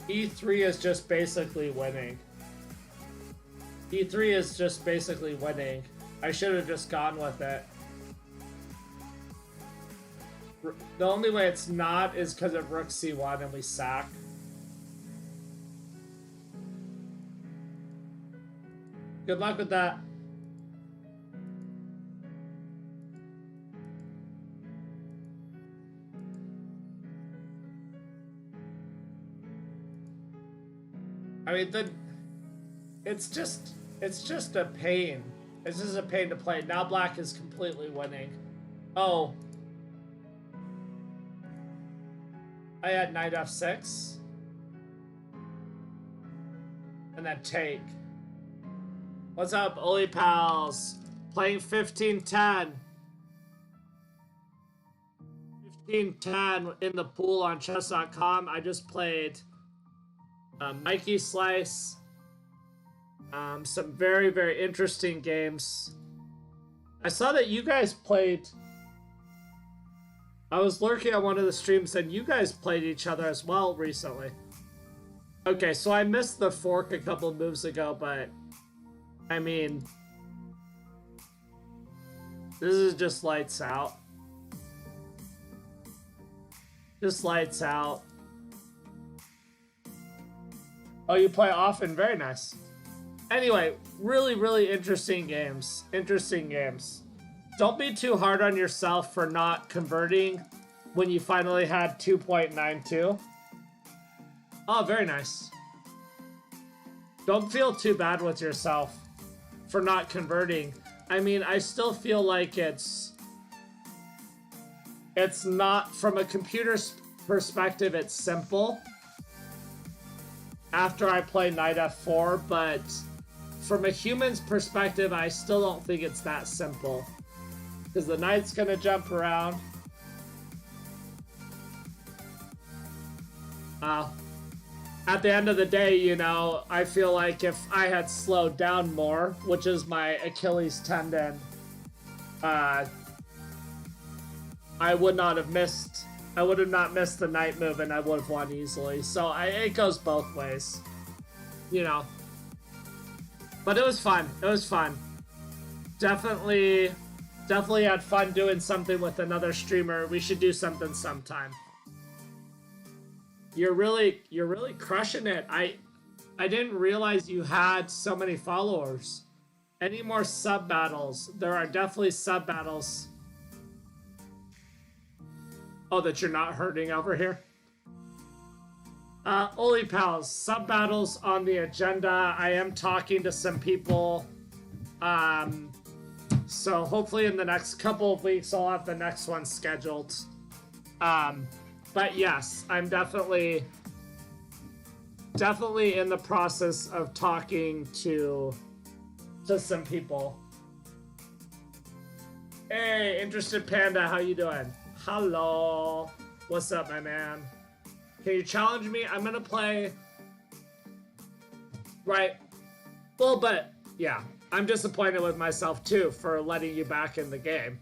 E3 is just basically winning. E3 is just basically winning. I should have just gone with it. The only way it's not is because of rook c1 and we sack. Good luck with that. I mean, it's just a pain. It's just a pain to play. Now black is completely winning. Oh. I had knight f6. And then take. What's up, Oli Pals? Playing 15-10. 15-10 in the pool on chess.com. I just played Mikey Slice. Some very, very interesting games. I saw that you guys played... I was lurking on one of the streams and you guys played each other as well recently. Okay, so I missed the fork a couple of moves ago, but... I mean, this is just lights out. Just lights out. Oh, you play often? Very nice. Anyway, really, really interesting games. Interesting games. Don't be too hard on yourself for not converting when you finally had 2.92. Oh, very nice. Don't feel too bad with yourself for not converting. I mean, I still feel like it's not, from a computer's perspective, it's simple after I play knight f4, but from a human's perspective, I still don't think it's that simple. Because the knight's gonna jump around. At the end of the day, you know, I feel like if I had slowed down more, which is my Achilles tendon, I would not have missed. I would have not missed the night move, and I would have won easily. So it goes both ways, you know. But it was fun. It was fun. Definitely had fun doing something with another streamer. We should do something sometime. You're really crushing it. I didn't realize you had so many followers. Any more sub battles? There are definitely sub battles. Oh, that you're not hurting over here? Oli pals, sub battles on the agenda. I am talking to some people. So hopefully in the next couple of weeks I'll have the next one scheduled. But yes, I'm definitely in the process of talking to some people. Hey, Interested Panda, how you doing? Hello. What's up, my man? Can you challenge me? I'm gonna play. Right. Well, but yeah, I'm disappointed with myself too for letting you back in the game.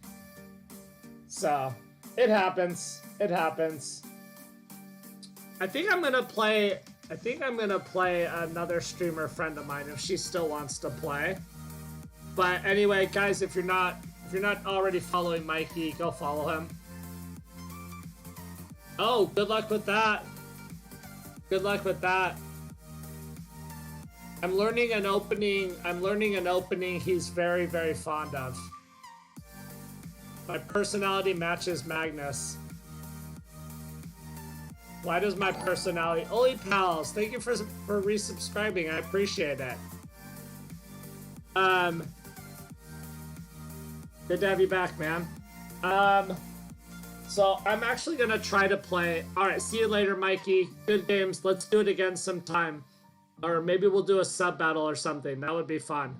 So it happens. It happens. I think I'm gonna play another streamer friend of mine if she still wants to play. But anyway, guys, if you're not already following Mikey, go follow him. Oh, good luck with that. Good luck with that. I'm learning an opening he's very, very fond of. My personality matches Magnus. Why does my personality... Oli pals, thank you for resubscribing. I appreciate it. Good to have you back, man. So I'm actually gonna try to play... Alright, see you later, Mikey. Good games. Let's do it again sometime. Or maybe we'll do a sub battle or something. That would be fun.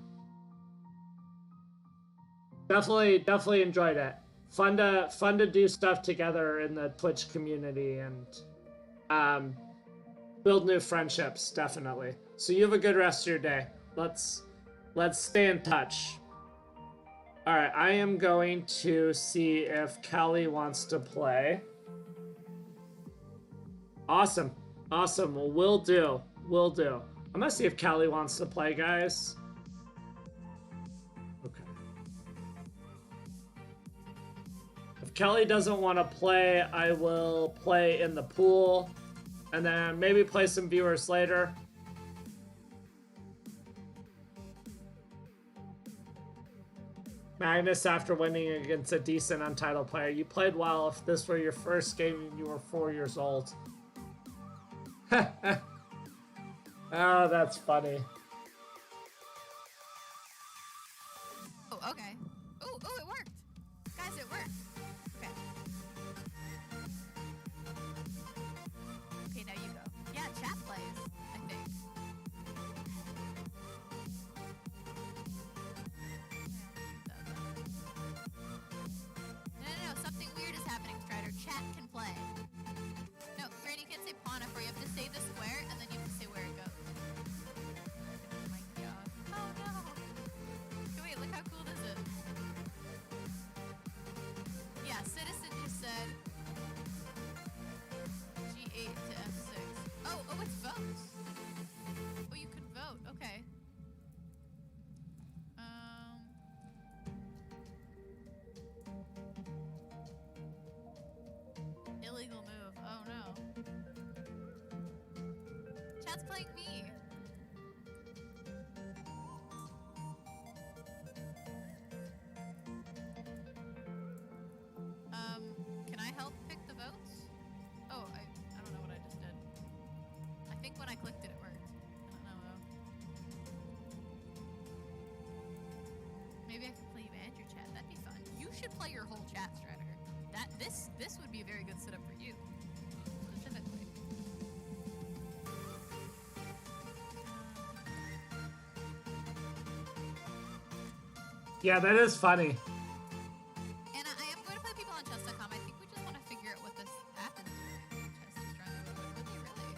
Definitely enjoyed it. Fun to do stuff together in the Twitch community and build new friendships, definitely. So you have a good rest of your day. Let's stay in touch. Alright, I am going to see if Callie wants to play. Awesome. Awesome. Well, will do. Will do. I'm gonna see if Callie wants to play, guys. Okay. If Kelly doesn't want to play, I will play in the pool. And then maybe play some viewers later. Magnus, after winning against a decent Untitled player, you played well if this were your first game and you were 4 years old. Oh, that's funny. Oh, okay. Oh, it worked. Guys, it worked. Okay. Okay, now you go. Yeah, chat plays, I think. No, something weird is happening, Strider. Chat can play. No, Granny can't say pawn for you have to say the square, and then you have to say where it goes. Oh my god. Oh no! Okay, wait, look how cool this is. Yeah, Citizen just said G8 to F6. Oh, it's votes. Oh, you could vote. Okay. Illegal move. Oh no. Chat's playing me. Can I help pick the votes? Oh, I don't know what I just did. I think when I clicked it, it worked. I don't know though. Maybe I could play you and your chat. That'd be fun. You should play your whole chat, Strider. This would be a very good setup for you. Specifically. Yeah, that is funny. And I am going to play people on chess.com. I think we just want to figure out what this app is doing. Chess is trying to really.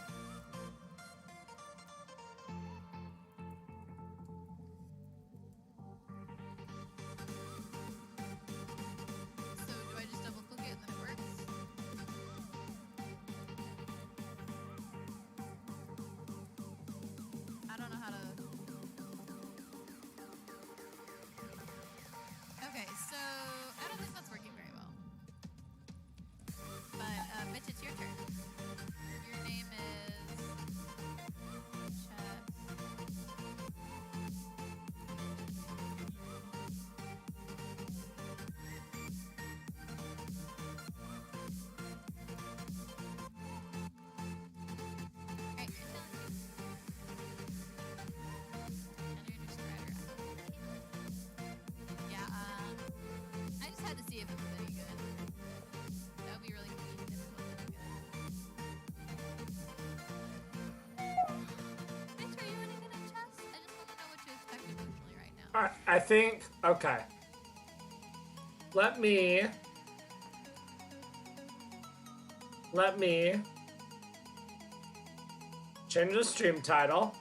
if it was any good. That would be really convenient if it wasn't any good. Victor, are you running in a chest? I just want to know what to expect emotionally right now. I think, okay. Let me change the stream title.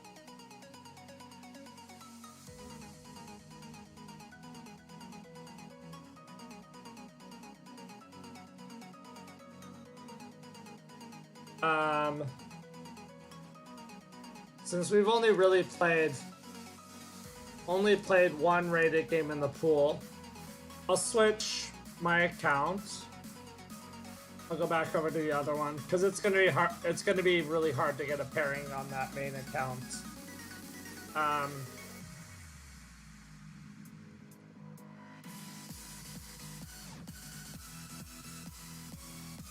Since we've only played one rated game in the pool, I'll switch my account. I'll go back over to the other one because it's gonna be hard. It's gonna be really hard to get a pairing on that main account.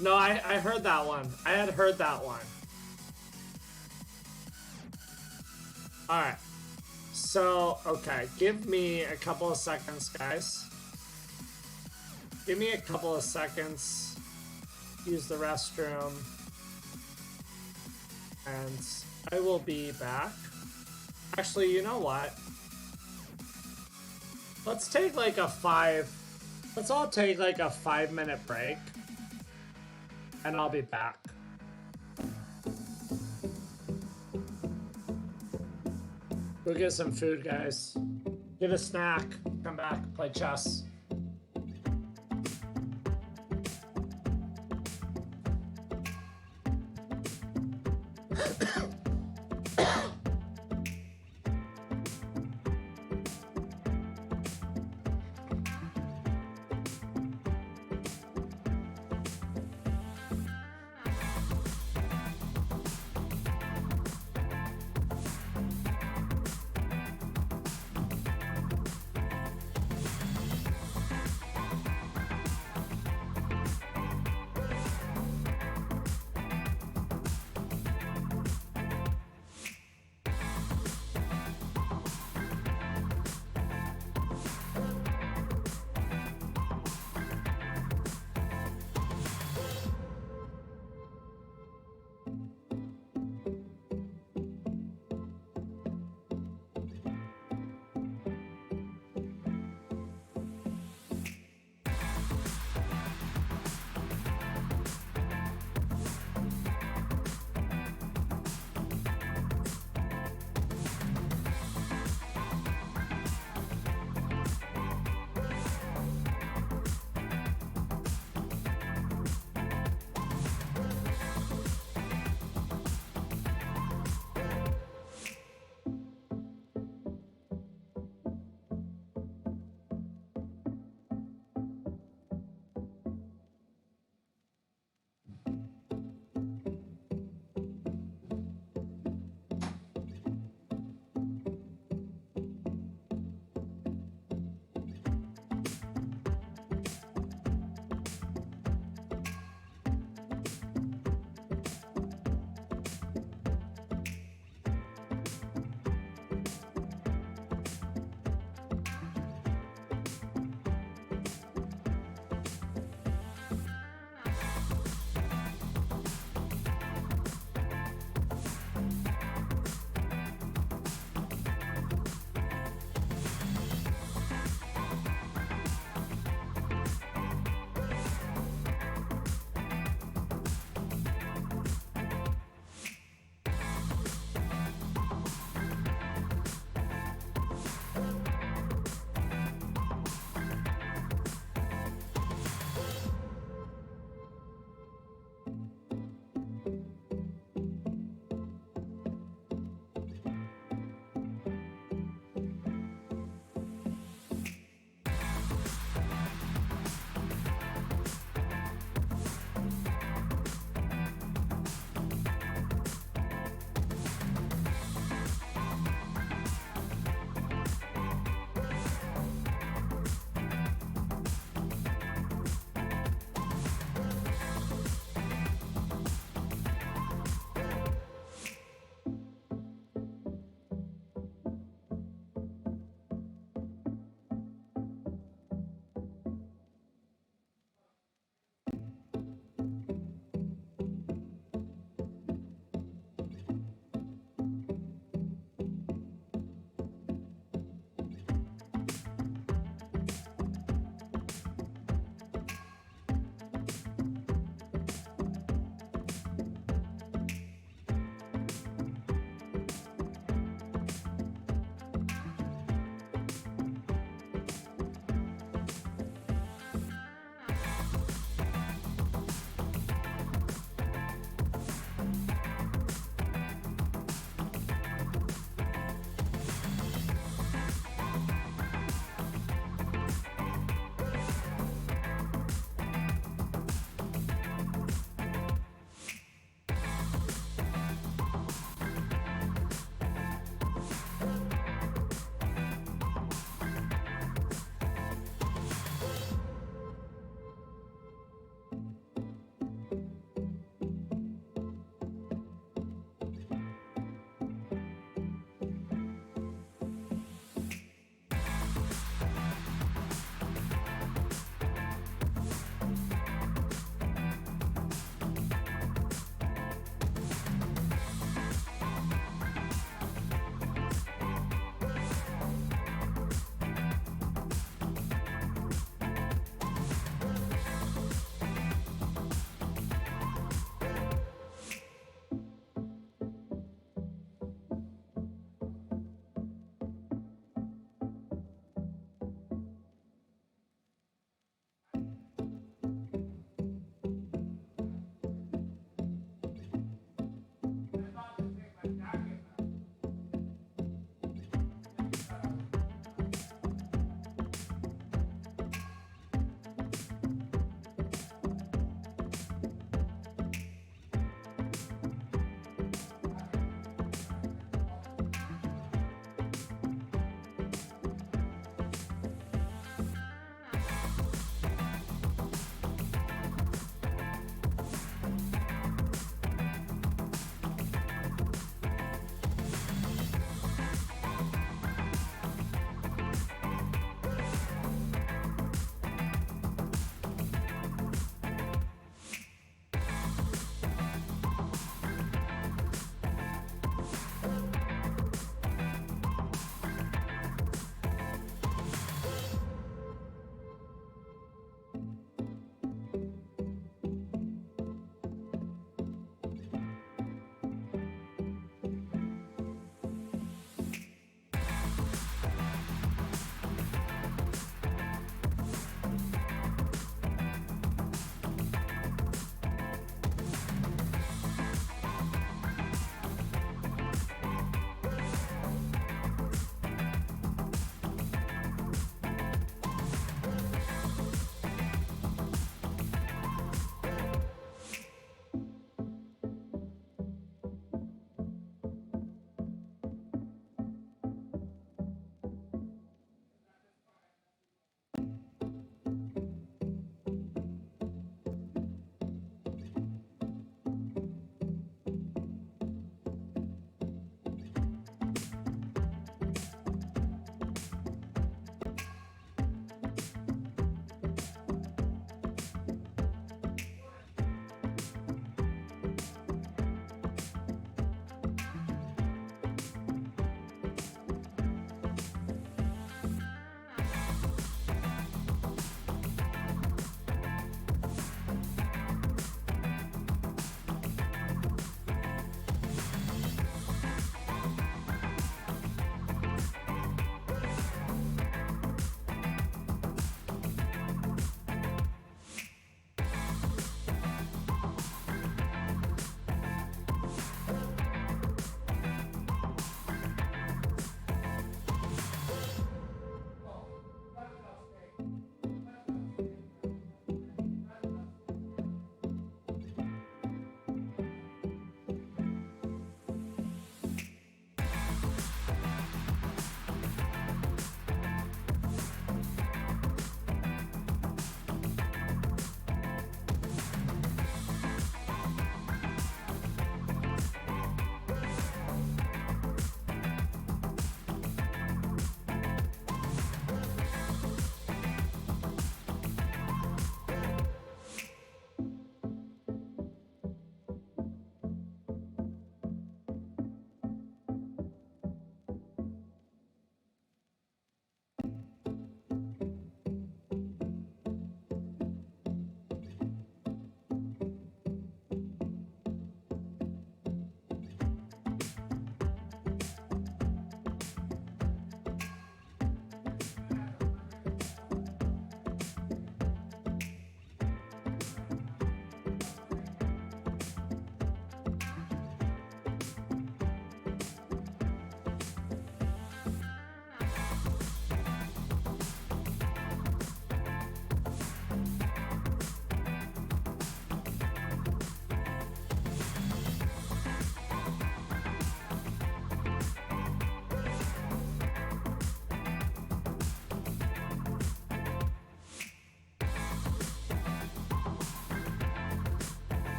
No, I heard that one. I had heard that one. Alright. So, okay. Give me a couple of seconds, guys. Give me a couple of seconds. Use the restroom. And I will be back. Actually, you know what? Let's take like a let's all take like a 5-minute break. And I'll be back. Go get some food, guys. Get a snack. Come back, play chess.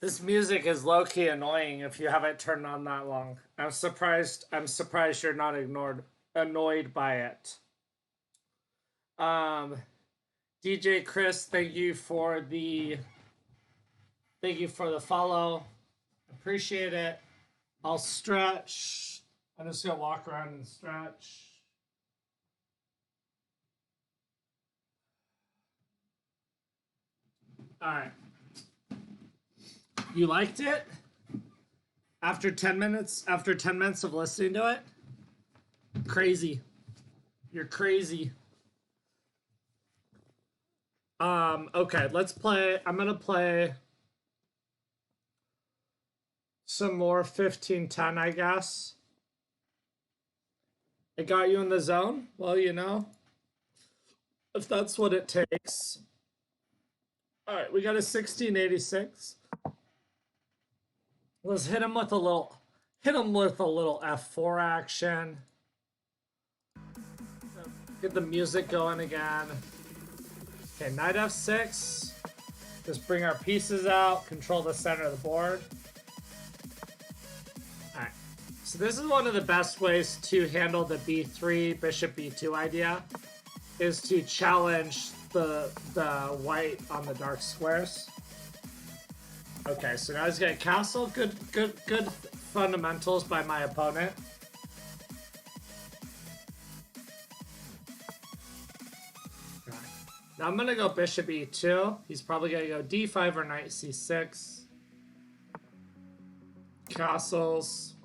This music is low-key annoying if you have it turned on that long. I'm surprised you're not annoyed by it. DJ Chris, thank you for the follow. Appreciate it. I'll stretch. I'm just gonna walk around and stretch. All right. You liked it? After 10 minutes of listening to it? Crazy. You're crazy. Okay, let's play. I'm gonna play some more 1510, I guess. It got you in the zone? Well, you know, if that's what it takes. All right, we got a 1686. Let's hit him with a little F4 action. Get the music going again. Okay, knight F6. Just bring our pieces out, control the center of the board. All right. So this is one of the best ways to handle the B3, bishop B2 idea, is to challenge the white on the dark squares. Okay, so now he's got castle. Good fundamentals by my opponent. Okay. Now I'm gonna go bishop E2. He's probably gonna go D5 or knight C6. Castles.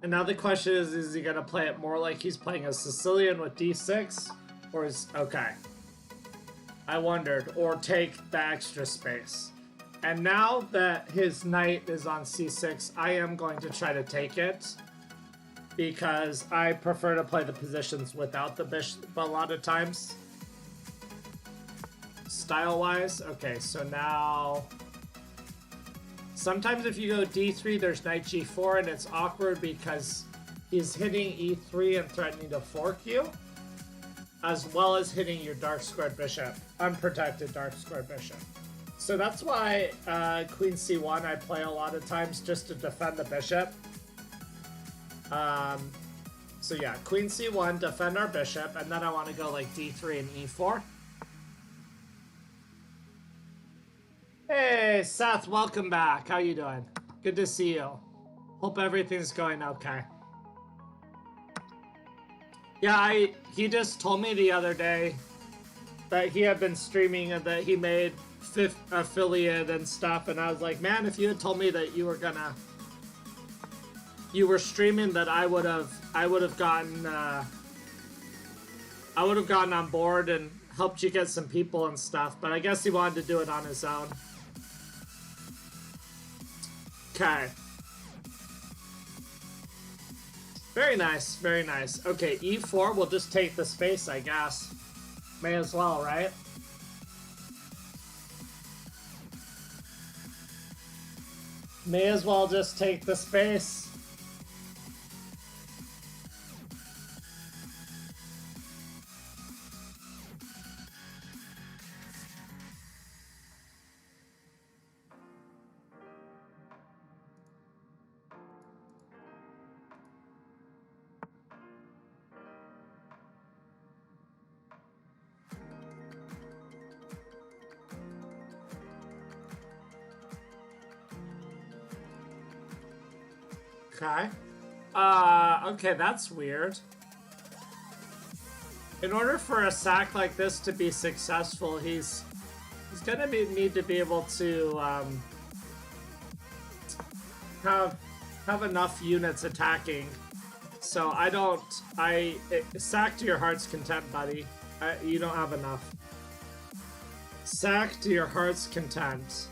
And now the question is he gonna play it more like he's playing a Sicilian with D6? Or is, okay. I wondered, or take the extra space. And now that his knight is on c6, I am going to try to take it because I prefer to play the positions without the bishop a lot of times. Style-wise, okay, so now sometimes if you go d3, there's knight g4, and it's awkward because he's hitting e3 and threatening to fork you, as well as hitting your dark squared bishop, unprotected dark squared bishop. So that's why queen c1 I play a lot of times just to defend the bishop. So yeah, queen c1, defend our bishop, and then I want to go like d3 and e4. Hey Seth, welcome back. How you doing? Good to see you. Hope everything's going okay. Yeah, he just told me the other day that he had been streaming and that he made 5th affiliate and stuff, and I was like, man, if you had told me that you were streaming, that I would have gotten on board and helped you get some people and stuff, but I guess he wanted to do it on his own. Okay. Very nice, very nice. Okay, e4, we'll just take the space, I guess. May as well, right? May as well just take the space. Okay. Okay, that's weird. In order for a sack like this to be successful, he's gonna need to be able to have enough units attacking. So sack to your heart's content, buddy. You don't have enough. Sack to your heart's content.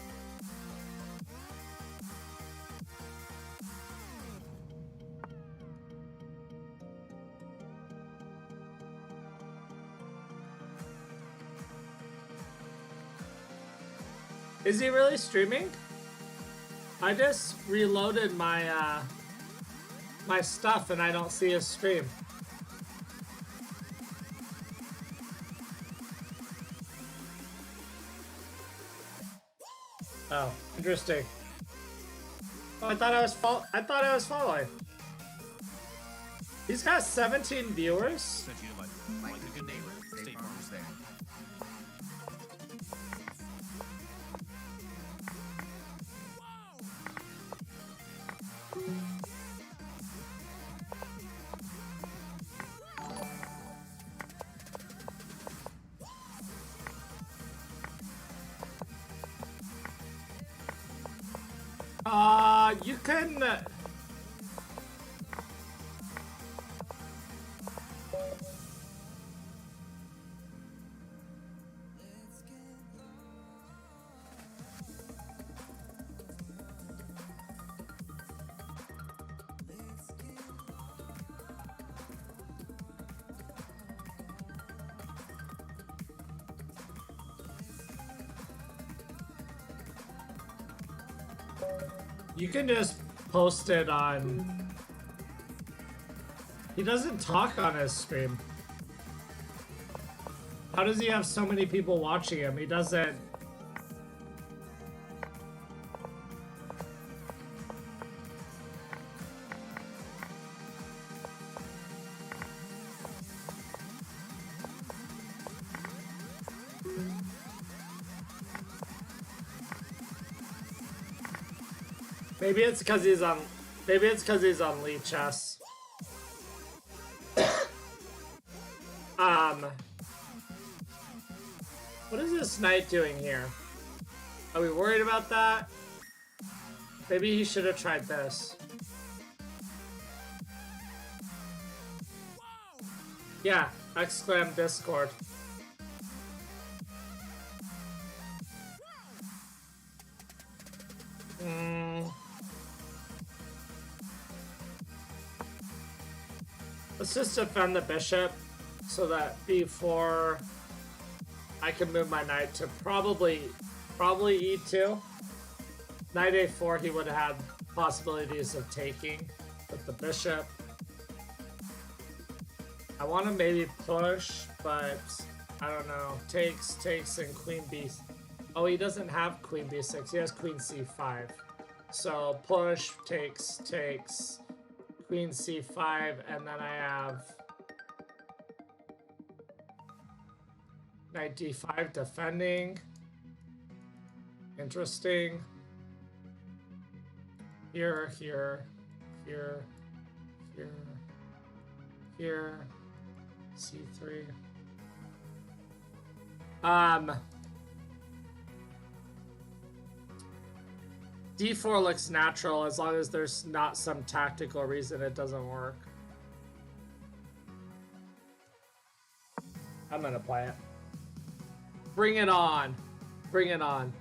Is he really streaming? I just reloaded my my stuff and I don't see his stream. Oh, interesting. Oh, I thought I was following. He's got 17 viewers. Sent you to like a good neighbor. State Farm's there. You can. You can just post it on. He doesn't talk on his stream. How does he have so many people watching him? He doesn't. Maybe it's because he's on. Maybe it's because he's on Lee Chess. What is this knight doing here? Are we worried about that? Maybe he should have tried this. Yeah, exclam Discord. Let's just defend the bishop so that before I can move my knight to probably e2. Knight a4, he would have had possibilities of taking with the bishop. I want to maybe push, but I don't know. Takes, and queen b. Oh, he doesn't have queen b6. He has queen c5. So push, takes, queen c5, and then I have knight d5 defending. Interesting. Here, c3. D4 looks natural as long as there's not some tactical reason it doesn't work. I'm gonna play it. Bring it on. Bring it on.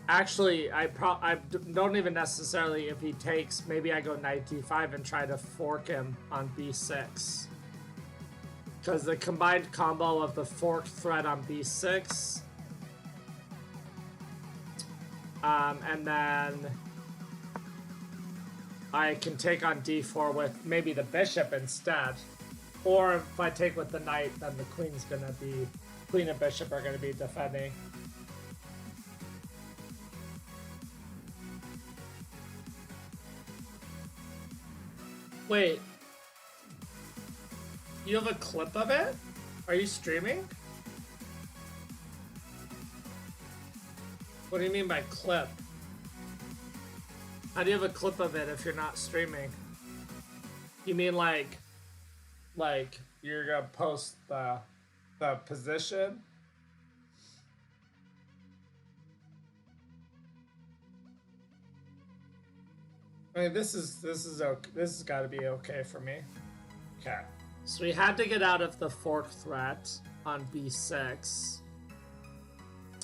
Actually, I don't even necessarily, if he takes, maybe I go knight d5 and try to fork him on b6. Because the combined combo of the fork threat on b6 and then I can take on d4 with maybe the bishop instead. Or if I take with the knight, then the queen's gonna be, queen and bishop are gonna be defending. Wait. You have a clip of it? Are you streaming? What do you mean by clip? How do you have a clip of it if you're not streaming? You mean like you're gonna post the position? I mean, this is okay. This has got to be okay for me. Okay, so we had to get out of the fork threat on b6.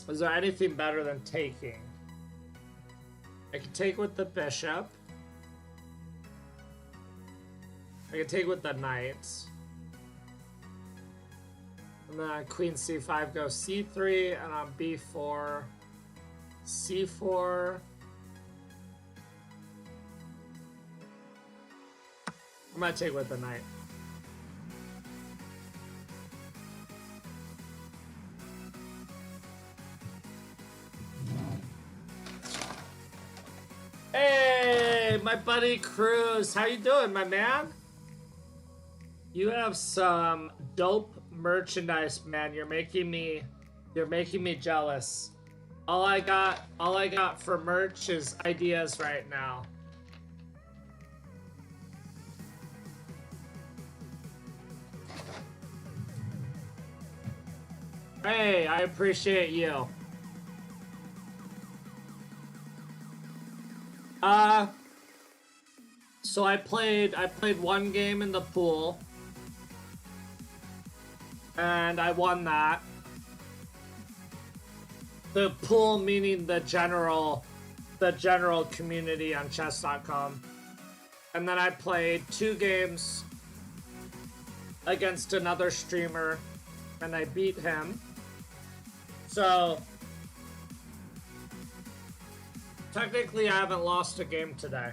Is there anything better than taking? I can take with the bishop. I can take with the knight. And then on queen c5 goes c3, and on b4, c4. I'm gonna take with the knight. my buddy Cruz. How you doing, my man? You have some dope merchandise, man. You're making me jealous. All I got for merch is ideas right now. Hey, I appreciate you. So I played one game in the pool. And I won that. The pool meaning the general community on chess.com. And then I played 2 games against another streamer and I beat him. So technically I haven't lost a game today.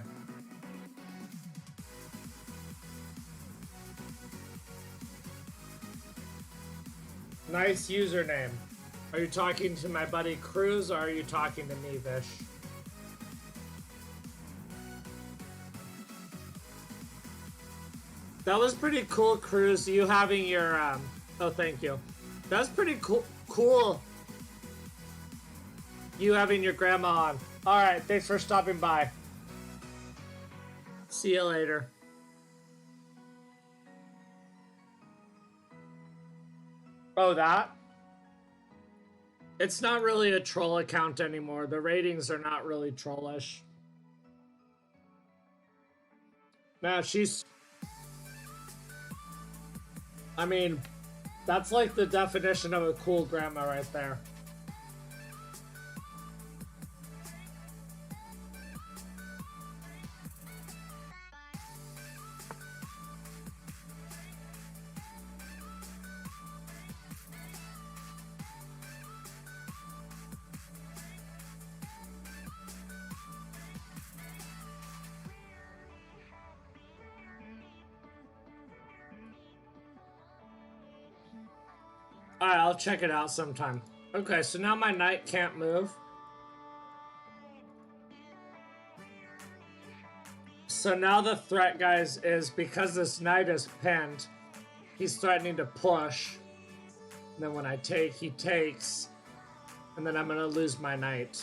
Nice username. Are you talking to my buddy Cruz or are you talking to me, Vish? That was pretty cool, Cruz. You having your oh, thank you. That's pretty cool. You having your grandma on. All right, thanks for stopping by. See you later. Oh, that? It's not really a troll account anymore. The ratings are not really trollish. Now she's... I mean, that's like the definition of a cool grandma right there. Alright, I'll check it out sometime. Okay, so now my knight can't move. So now the threat, guys, is because this knight is pinned, he's threatening to push. And then when I take, he takes. And then I'm gonna lose my knight.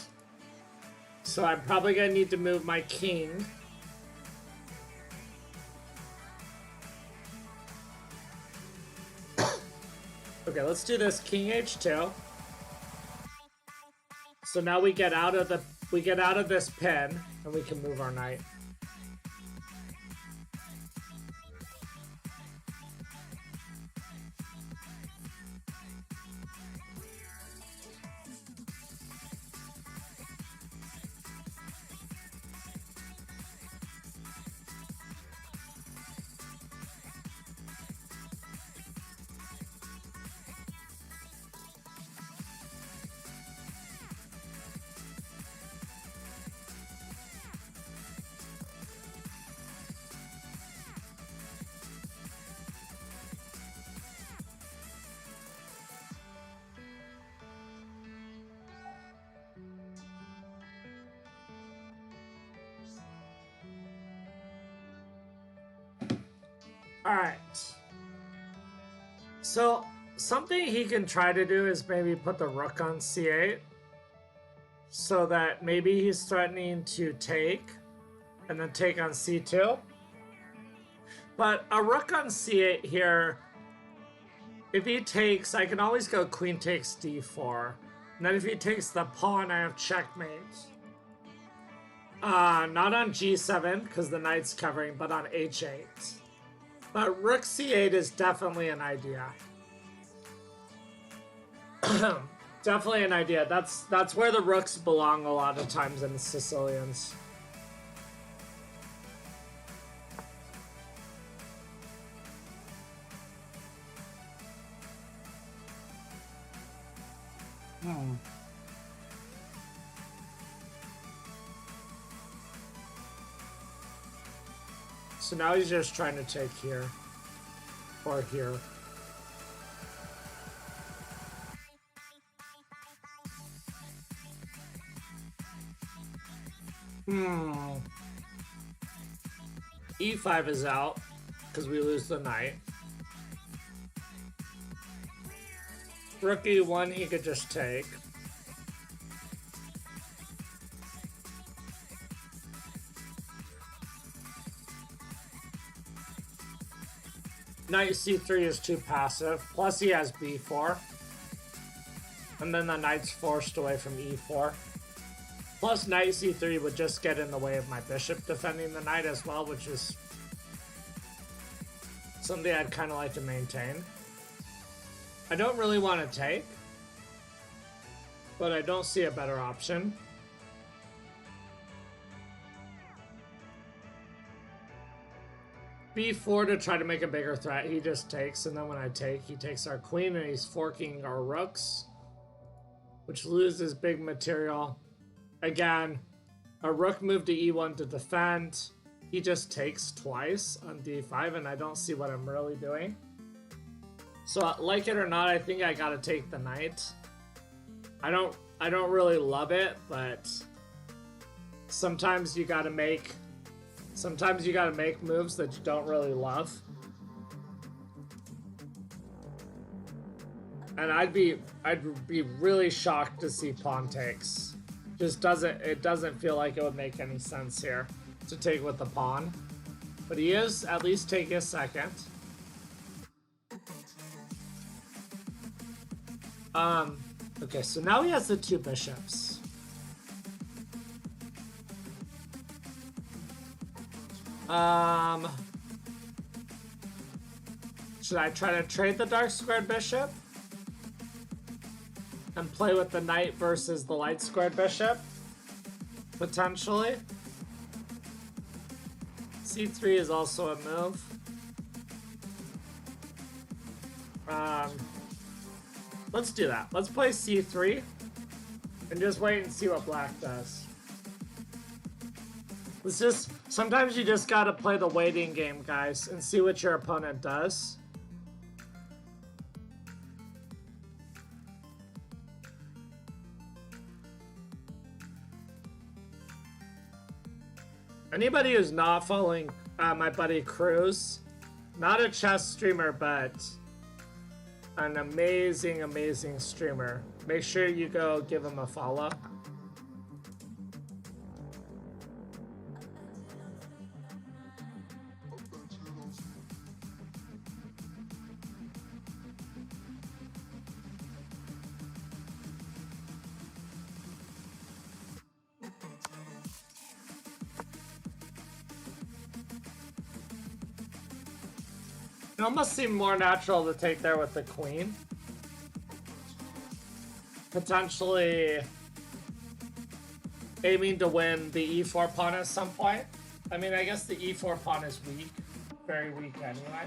So I'm probably gonna need to move my king. Okay, let's do this. King H2. So now we get out of this pin and we can move our knight. Alright. So, something he can try to do is maybe put the rook on c8. So that maybe he's threatening to take, and then take on c2. But a rook on c8 here, if he takes, I can always go queen takes d4. And then if he takes the pawn, I have checkmate. Not on g7, because the knight's covering, but on h8. But rook c8 is definitely an idea. Definitely an idea. That's where the rooks belong a lot of times in the Sicilians. So now he's just trying to take here. Or here. E5 is out because we lose the knight. Rook E1 he could just take. Knight C3 is too passive. Plus he has B4. And then the knight's forced away from E4. Plus knight C3 would just get in the way of my bishop defending the knight as well, which is something I'd kind of like to maintain. I don't really want to take, but I don't see a better option. B4 to try to make a bigger threat. He just takes, and then when I take, he takes our queen, and he's forking our rooks, which loses big material. Again, a rook move to E1 to defend. He just takes twice on D5, and I don't see what I'm really doing. So, like it or not, I think I gotta take the knight. I don't really love it, but sometimes you gotta make moves that you don't really love. And I'd be really shocked to see pawn takes. It doesn't feel like it would make any sense here to take with the pawn. But he is at least taking a second. Okay, so now he has the two bishops. Should I try to trade the dark squared bishop? And play with the knight versus the light squared bishop? Potentially. C3 is also a move. Let's do that. Let's play C3 and just wait and see what black does. Sometimes you just gotta play the waiting game, guys, and see what your opponent does. Anybody who's not following my buddy Cruz, not a chess streamer, but an amazing, amazing streamer. Make sure you go give him a follow. It almost seemed more natural to take there with the queen. Potentially aiming to win the e4 pawn at some point. I mean, I guess the e4 pawn is weak. Very weak anyway.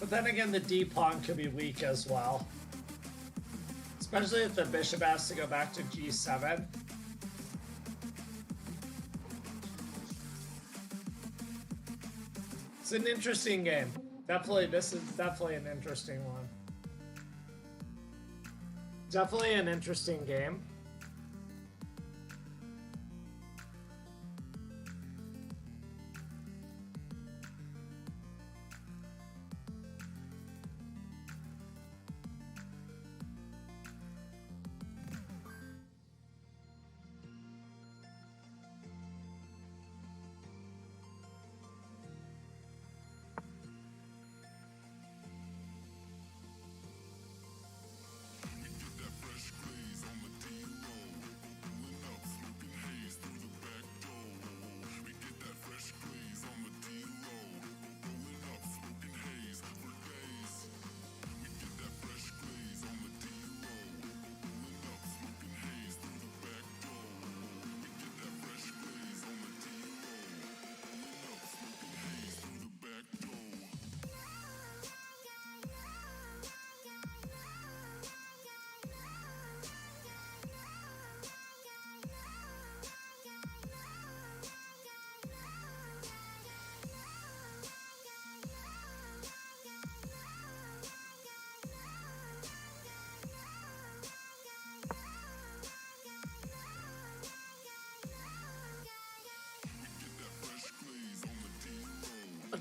But then again, the d pawn could be weak as well. Especially if the bishop has to go back to g7. It's an interesting game. This is definitely an interesting one. Definitely an interesting game.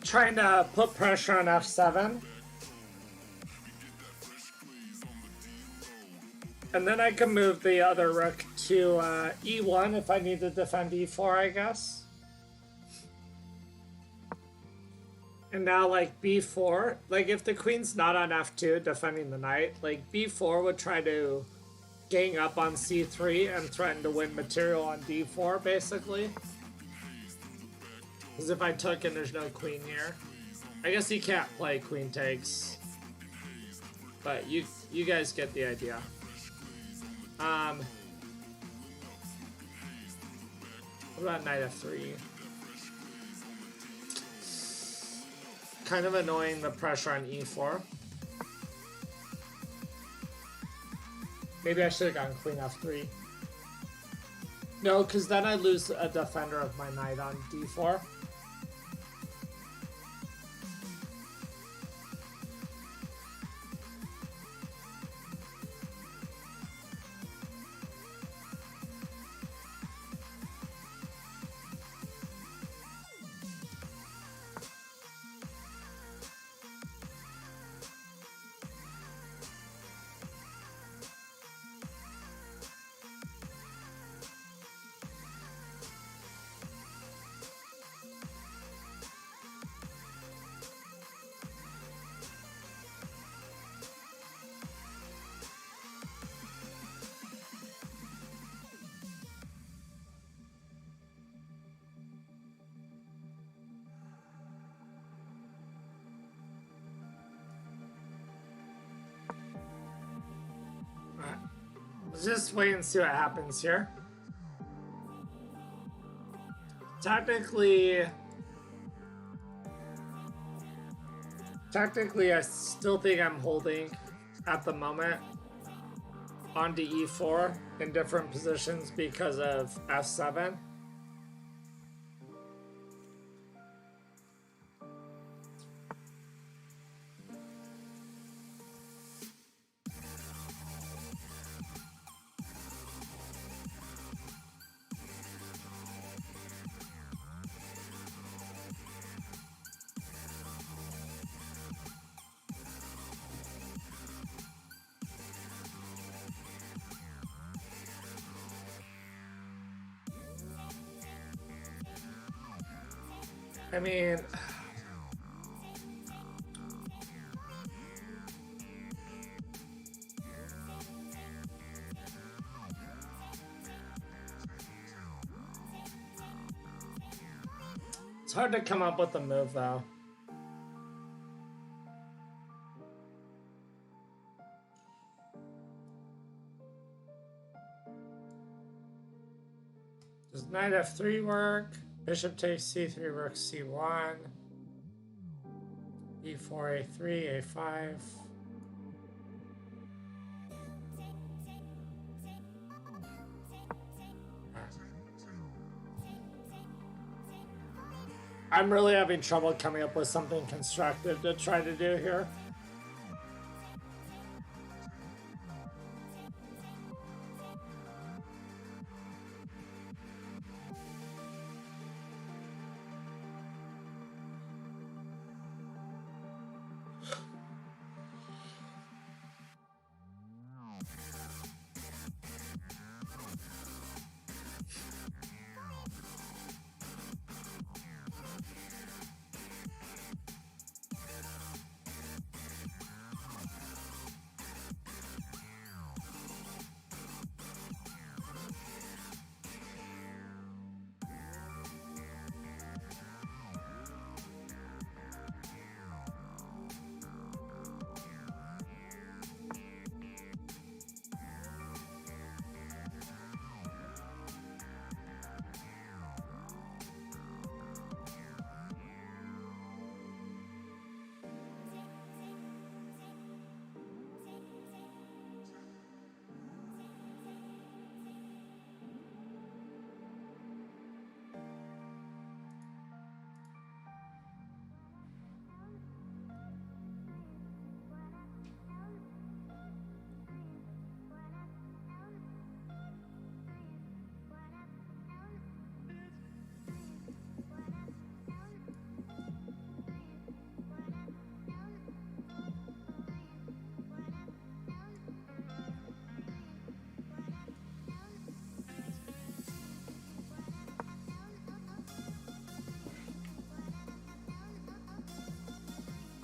trying to put pressure on f7. And then I can move the other rook to e1 if I need to defend e4, I guess. And now, like, b4, like, if the queen's not on f2 defending the knight, like, b4 would try to gang up on c3 and threaten to win material on d4, basically. Because if I took and there's no queen here, I guess he can't play queen takes. But you guys get the idea. What about knight f3? Kind of annoying, the pressure on e4. Maybe I should have gone queen f3. No, because then I lose a defender of my knight on d4. Let's just wait and see what happens here. Technically, I still think I'm holding at the moment onto e4 in different positions because of f7. I mean, it's hard to come up with a move though. Does knight f3 work? Bishop takes c3, rook c1, e4, a3, a5. I'm really having trouble coming up with something constructive to try to do here.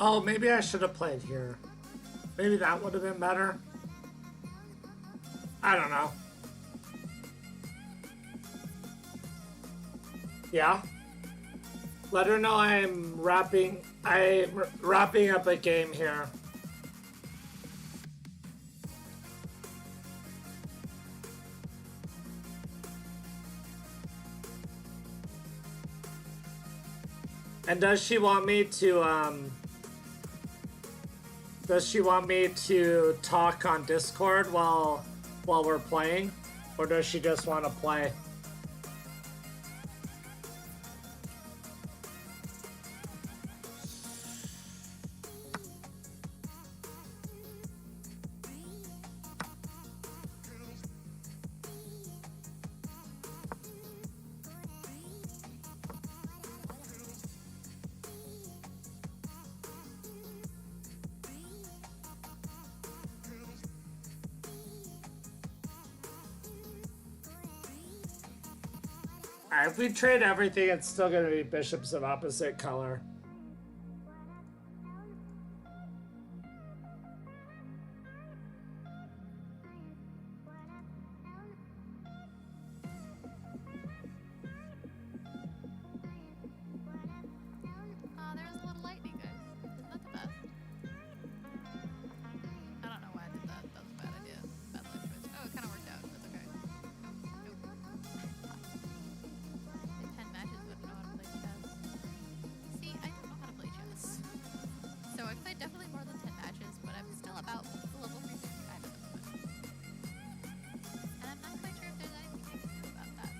Oh, maybe I should have played here. Maybe that would have been better. I don't know. Yeah. Let her know I'm wrapping up a game here. And does she want me to talk on Discord while we're playing, or does she just want to play? If we trade everything, it's still going to be bishops of opposite color. Oh, there was a little lightning, guys. Isn't that the best? I don't know why I did that. That was a bad idea. Bad life choice. Oh, it kind of worked out. That's okay. Nope. 10 matches, wouldn't know how to play chess. See, I don't know how to play chess. So I've played definitely more than 10 matches, but I'm still about level 365 at the moment. And I'm not quite sure if there's anything I can do about that.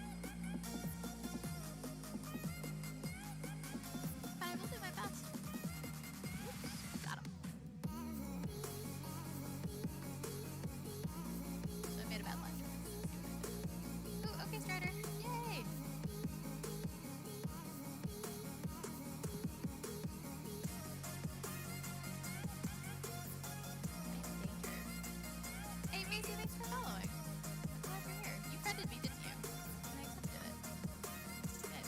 But I will do my best. Oops, got him. So I made a bad line choice. Ooh, okay, Strider. Yay! Hey, Maisie, thanks for following. I'm glad you're here. You friended me, didn't you? And I accepted it. Good.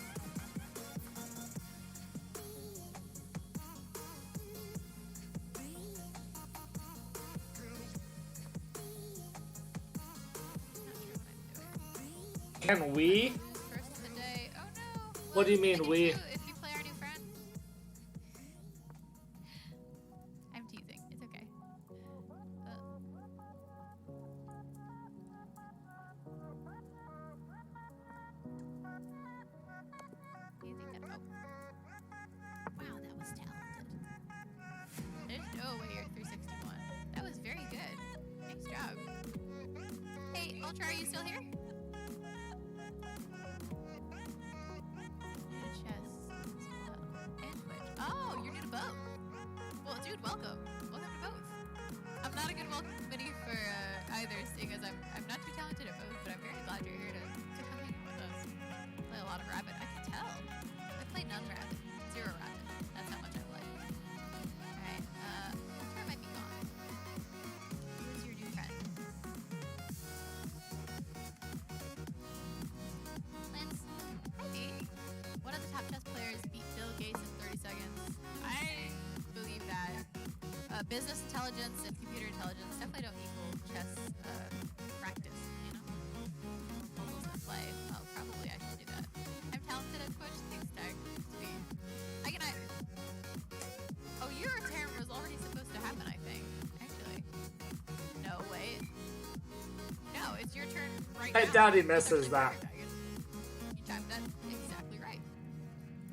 Not sure what I'm doing. Can we? First of the day. Oh no! What do you Look, mean I can we? too if you play our new friend. I'm teasing. It's okay. Easy get oh. Wow, that was talented. There's no way you're 361. That was very good. Nice job. Hey, Ultra, are you still here? New to chess as well. And Twitch. Oh, you're new to both. Well, dude, welcome. Welcome to both. I'm not a good welcome committee for either, seeing as I'm not too talented at both, but I'm very glad you're here to come hang with us. Play a lot of Rabbit. I can tell. I played none Rabbit. 0 Rabbit. That's how much I play. Alright, Ultra might be gone. Who's your new friend? Lance. Hi, D. One of the top chess players beat Bill Gates in 30 seconds. I believe that business intelligence and computer intelligence definitely don't equal chess practice, you know? Almost to play. Well, probably I should do that. I'm talented at Twitch. Thanks, Doug. Sweet. I can either. Oh, your term was already supposed to happen, I think. Actually. No, wait. No, it's your turn right now. I doubt he misses that. You timed that exactly right.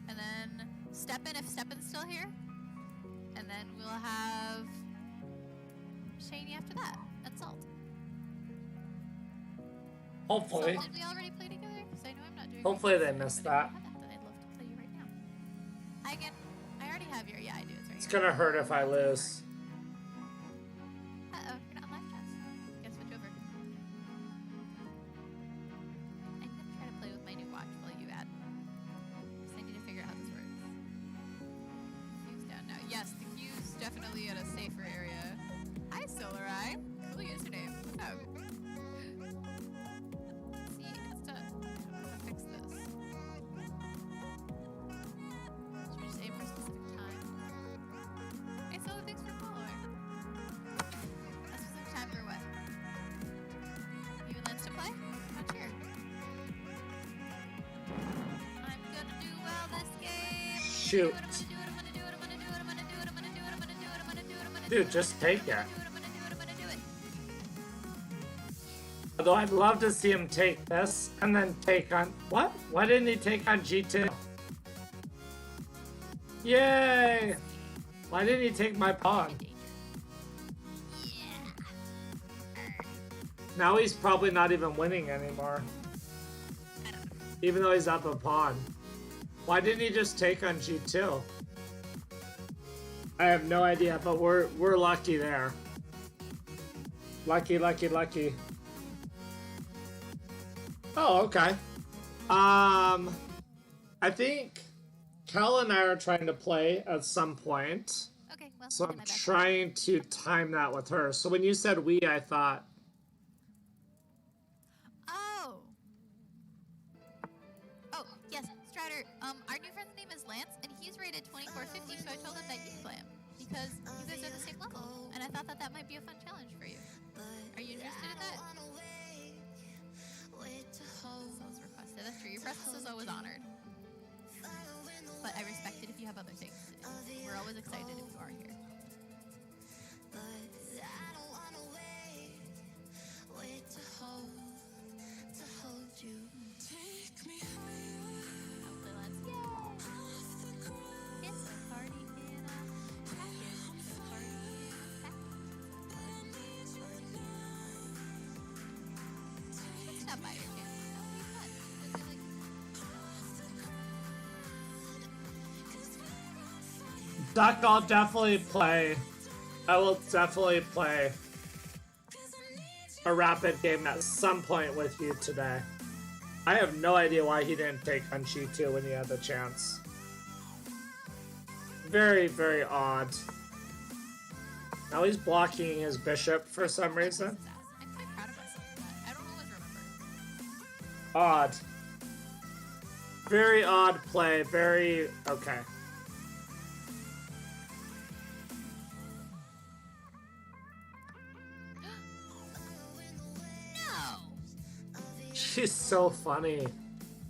And then Steppen, if Steppen's still here. And then we'll have Shaney after that. And Salt. Hopefully. Salt, did we already play together? Because I know I'm not doing Hopefully they missed that. I'd love to play you right now. I already have your, yeah, I do. It's right It's here. gonna hurt if I lose. Uh-oh, you're not on live chess. Gotta switch over. I'm gonna try to play with my new watch while you add. Because I need to figure out how this works. Queue's down now. Yes, the queue's definitely at a safer area. Hi, Solarai. Cool username. What's up? See, it's done. I'm gonna fix this. Should we just aim for a specific time? shoot. Dude, just take it. Although I'd love to see him take this and then take on... What? Why didn't he take on G2? Yay! Why didn't he take my pawn? Now he's probably not even winning anymore. Even though he's up a pawn. Why didn't he just take on G2? I have no idea, but we're lucky there. Lucky, lucky, lucky. Oh, okay. I think Cal and I are trying to play at some point. Okay, well, So I'm trying to time that with her. So when you said we, I thought... Oh, yes, Strider. Our new friend's name is Lance, and he's rated 2450, so I told him that you'd play him. Because you guys are the same level, and I thought that that might be a fun challenge for you. Are you interested in that? Souls requested. That's true. Your presence is always honored. But I respect it if you have other things to do. We're always excited if you are here. It's a party in a package. It's a party in a package. Let's stop by your channel. That would be fun. Is it like... Duck, I'll definitely play. I will definitely play a rapid game at some point with you today. I have no idea why he didn't take on G2 when he had the chance. Very, very odd. Now he's blocking his bishop for some reason. I'm quite proud of myself for that. I don't always remember. Odd. Very odd play. Very... Okay. She's so funny.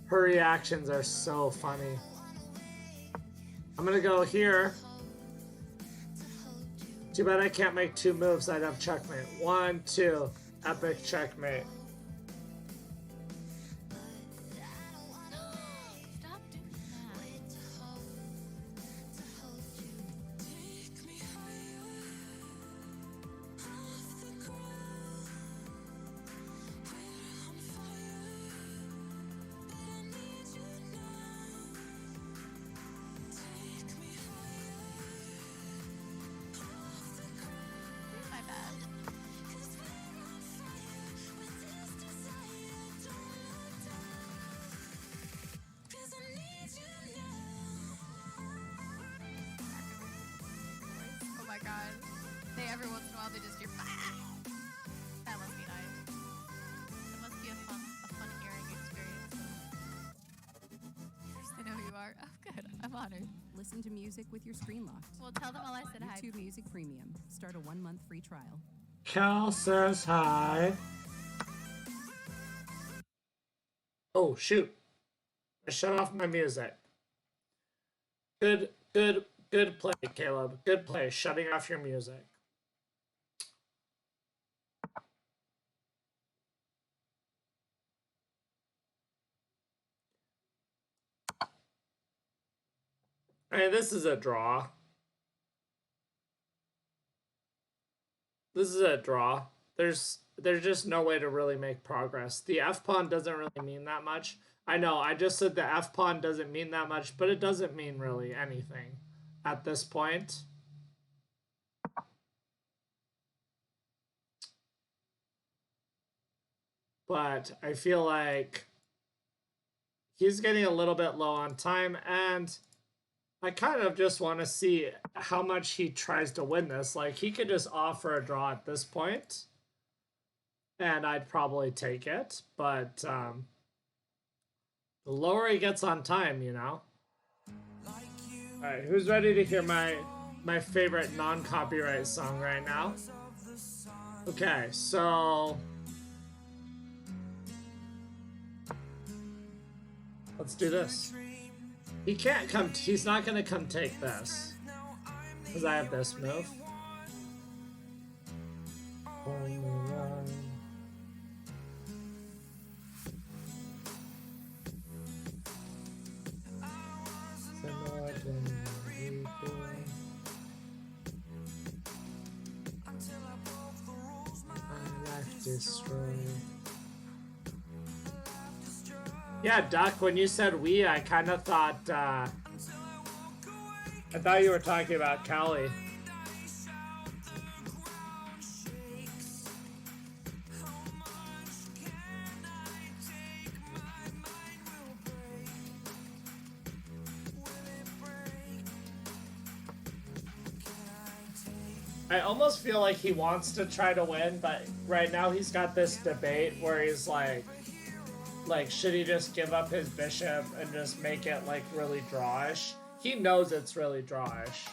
Her reactions are so funny. I'm gonna go here. Too bad I can't make two moves. I'd have checkmate. 1, 2. Epic checkmate. My bad. Oh my god. They every once in a while they just hear that must be nice. That must be a fun hearing experience. First they know who you are. Oh good. I'm honored. Listen to music with your screen locked. Well tell them all I said hi. YouTube Music Premium. Start a 1-month free trial. Cal says hi. Oh, shoot. I shut off my music. Good play, Caleb. Good play, shutting off your music. Hey, this is a draw. This is a draw. There's just no way to really make progress. The F-pawn doesn't really mean that much. I know, I just said the F-pawn doesn't mean that much, but it doesn't mean really anything at this point. But I feel like he's getting a little bit low on time, and I kind of just want to see how much he tries to win this. Like, he could just offer a draw at this point, and I'd probably take it. But the lower he gets on time, you know? Alright, who's ready to hear my favorite non-copyright song right now? Okay, so... let's do this. He can't come. He's not gonna come take this. Because I have this move. Yeah, Duck, when you said we, I kind of thought, I thought you were talking about Callie. I almost feel like he wants to try to win, but right now he's got this debate where he's like, should he just give up his bishop and just make it, like, really drawish? He knows it's really drawish.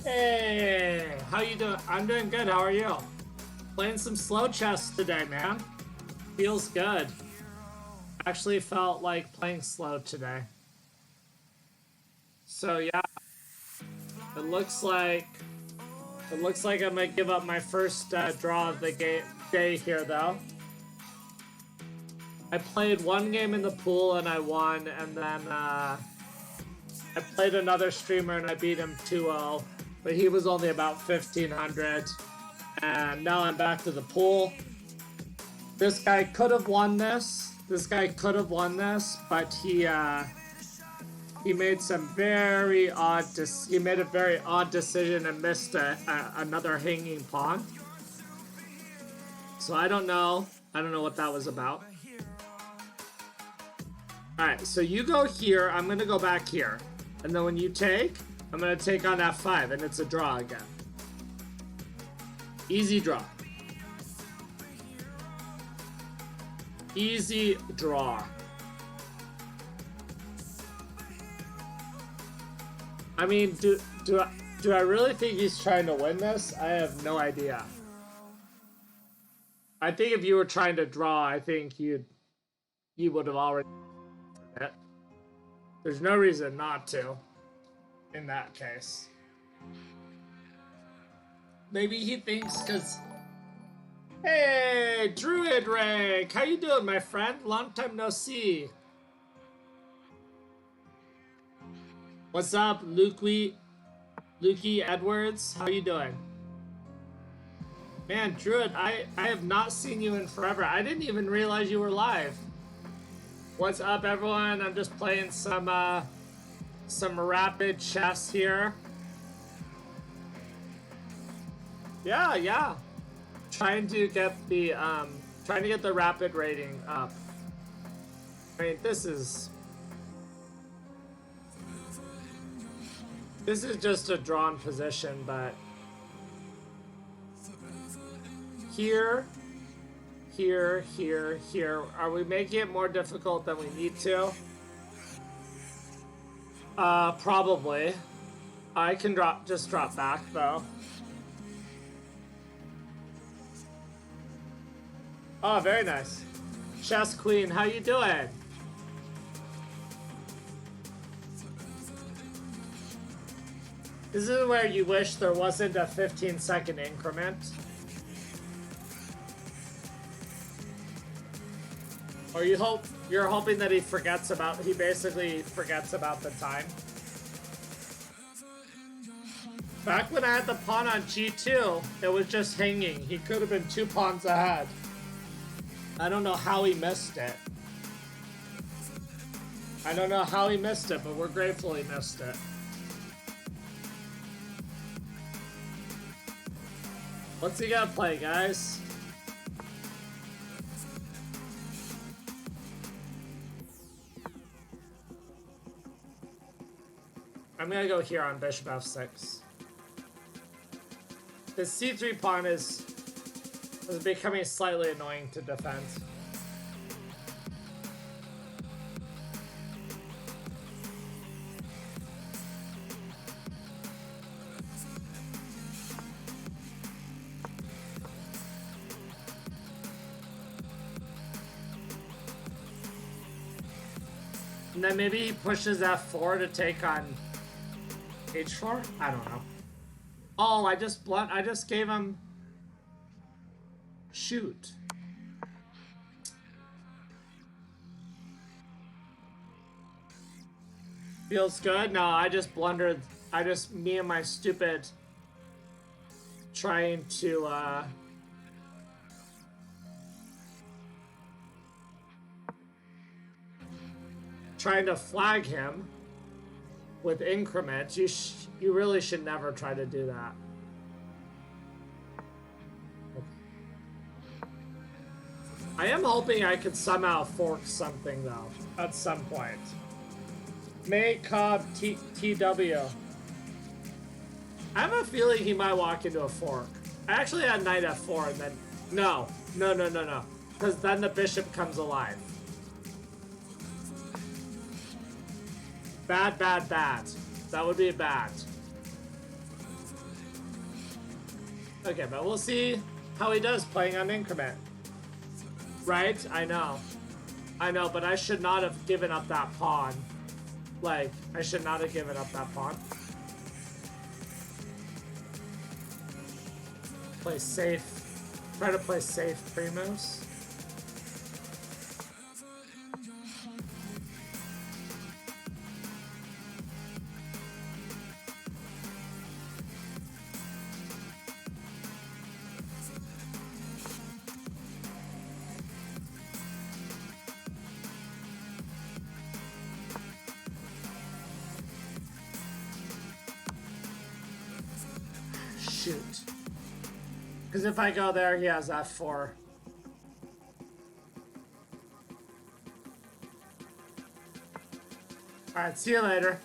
Hey, how you doing? I'm doing good. How are you? Playing some slow chess today, man. Feels good. Actually felt like playing slow today. So yeah, it looks like I'm gonna give up my first draw of the day here, though. I played one game in the pool and I won, and then I played another streamer and I beat him 2-0, but he was only about 1500. And now I'm back to the pool. This guy could have won this. But he made some very odd. He made a very odd decision and missed another hanging pawn. So I don't know. I don't know what that was about. All right. So you go here. I'm gonna go back here, and then when you take, I'm gonna take on F5, and it's a draw again. Easy draw. Easy draw. I mean, do I really think he's trying to win this? I have no idea. I think if you were trying to draw, I think you would have already done it. There's no reason not to in that case. Maybe he thinks because... Hey, Druid Rank! How you doing, my friend? Long time no see. What's up, Lukey Edwards? How you doing? Man, Druid, I have not seen you in forever. I didn't even realize you were live. What's up, everyone? I'm just playing some rapid chess here. Yeah. Trying to get the rapid rating up. I mean, this is just a drawn position, but here. Are we making it more difficult than we need to? Probably. I can just drop back though. Oh, very nice. Chess Queen, how you doing? This is where you wish there wasn't a 15-second increment. Or you're hoping that he basically forgets about the time. Back when I had the pawn on G2, it was just hanging. He could have been 2 pawns ahead. I don't know how he missed it. But we're grateful he missed it. What's he gonna play, guys? I'm gonna go here on bishop f6. This c3 pawn is becoming slightly annoying to defend. then maybe he pushes F4 to take on H4? I don't know. Oh, I just gave him... Shoot. Feels good? No, I just blundered. Me and my stupid trying to, trying to flag him with increments. You really should never try to do that. I am hoping I could somehow fork something though at some point. May Cobb TW. I have a feeling he might walk into a fork. I actually had knight f4 and then no. Because then the bishop comes alive. Bad. That would be bad. Okay, but we'll see how he does playing on increment. Right? I know, but I should not have given up that pawn. Like, I should not have given up that pawn. Play safe. Try to play safe pre-moves. Shoot. Because if I go there, he has F4. Alright, see you later.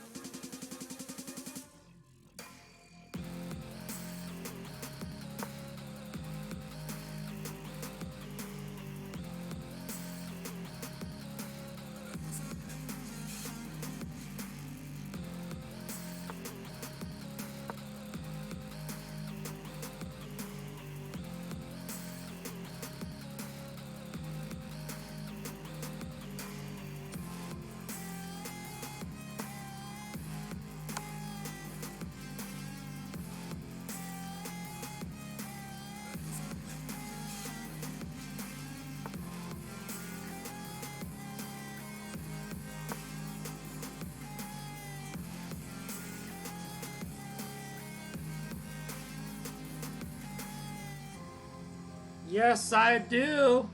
Yes, I do.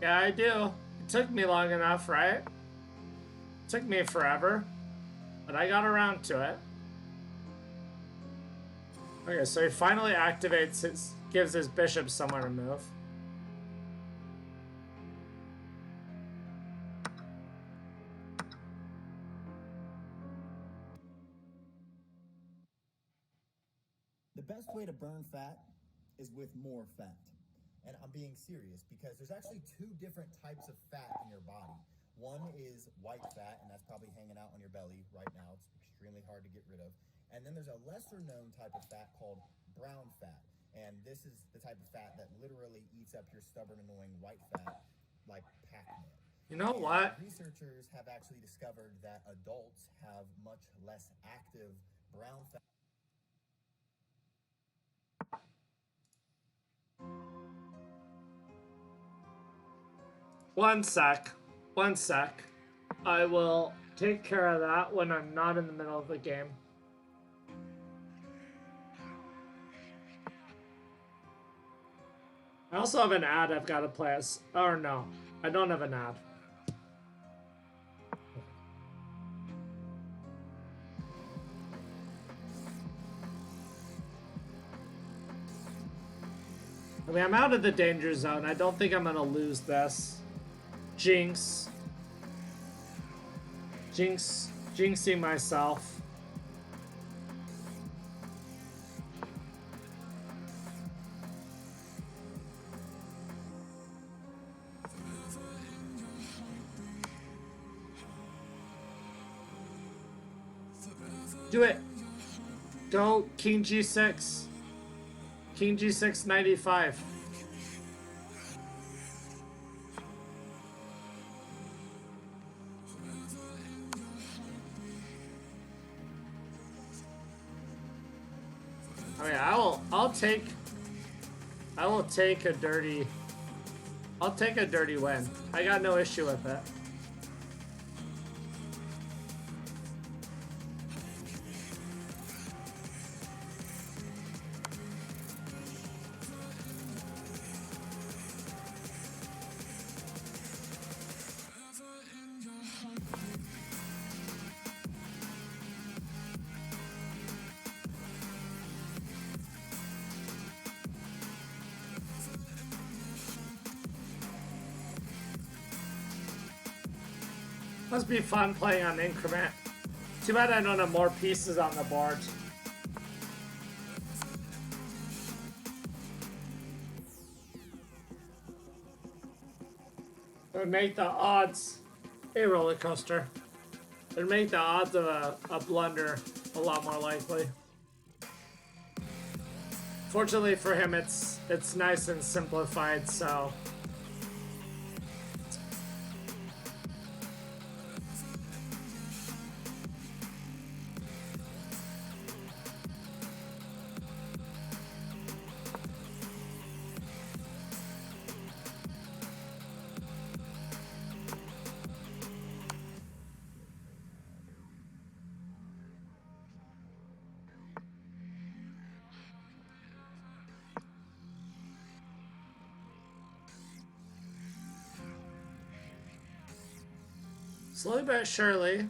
Yeah, I do. It took me long enough, right? It took me forever, but I got around to it. Okay, so he finally activates his, gives his bishop somewhere to move. The best way to burn fat is with more fat. And I'm being serious because there's actually two different types of fat in your body. One is white fat, and that's probably hanging out on your belly right now. It's extremely hard to get rid of. And then there's a lesser known type of fat called brown fat. And this is the type of fat that literally eats up your stubborn, annoying white fat like Pac-Man. You know what? Researchers have actually discovered that adults have much less active brown fat. One sec. I will take care of that when I'm not in the middle of the game. I also have an ad I've got to play as. Or no, I don't have an ad. I mean, I'm out of the danger zone. I don't think I'm gonna lose this. Jinxing myself. Do it. Go King G6. King G6 95. I mean, I will take a dirty win. I got no issue with it. Must be fun playing on increment. Too bad I don't have more pieces on the board. It would make the odds a roller coaster. It would make the odds of a blunder a lot more likely. Fortunately for him, it's nice and simplified, so. Slowly but surely,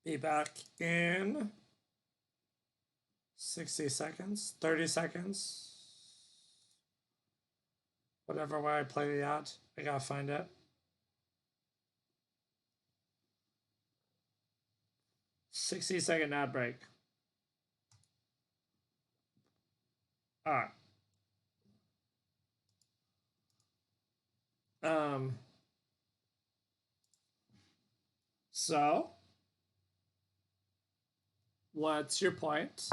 Be back in 60 seconds, 30 seconds. Whatever way I play the ad. I gotta find it. 60-second ad break. All right. So, what's your point?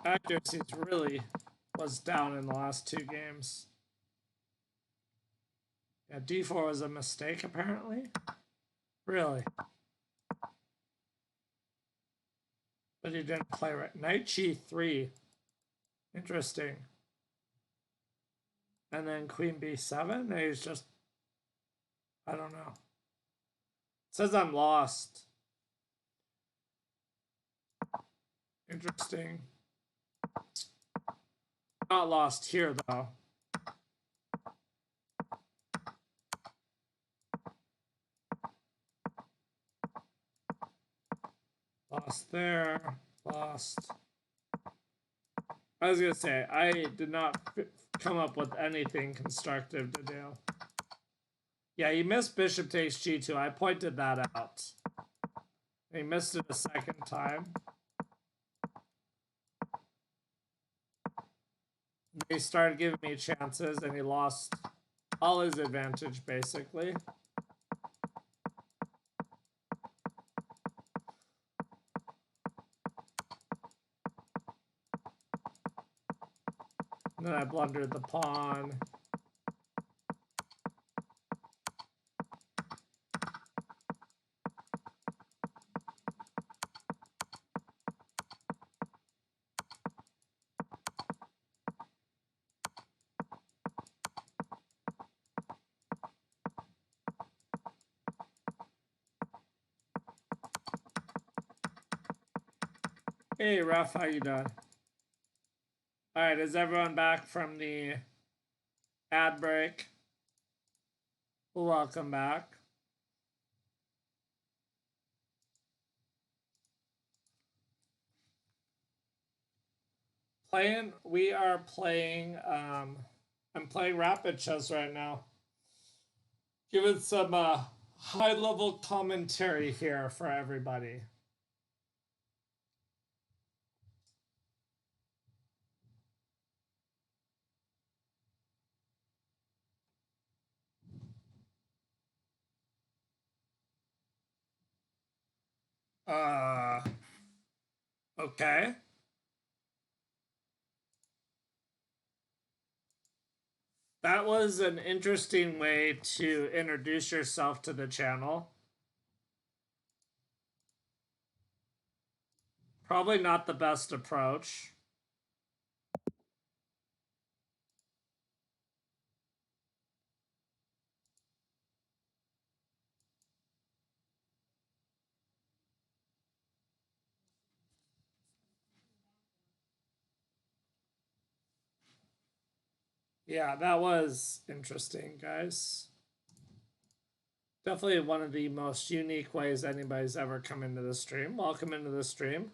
Accuracy really was down in the last 2 games. Yeah, D4 was a mistake, apparently. Really? But he didn't play right. Knight G3. Interesting. And then Queen B7? And he's just... I don't know. It says I'm lost. Interesting. Not lost here, though. Lost there. Lost. I was going to say, I did not come up with anything constructive to do. Yeah, he missed bishop takes G2. I pointed that out. He missed it a second time. He started giving me chances, and he lost all his advantage, basically. And then I blundered the pawn. Hey, Ref, how you doing? All right, is everyone back from the ad break? Welcome back. We are playing, I'm playing Rapid Chess right now. Giving some high-level commentary here for everybody. Okay. That was an interesting way to introduce yourself to the channel. Probably not the best approach. Yeah, that was interesting, guys. Definitely one of the most unique ways anybody's ever come into the stream. Welcome into the stream.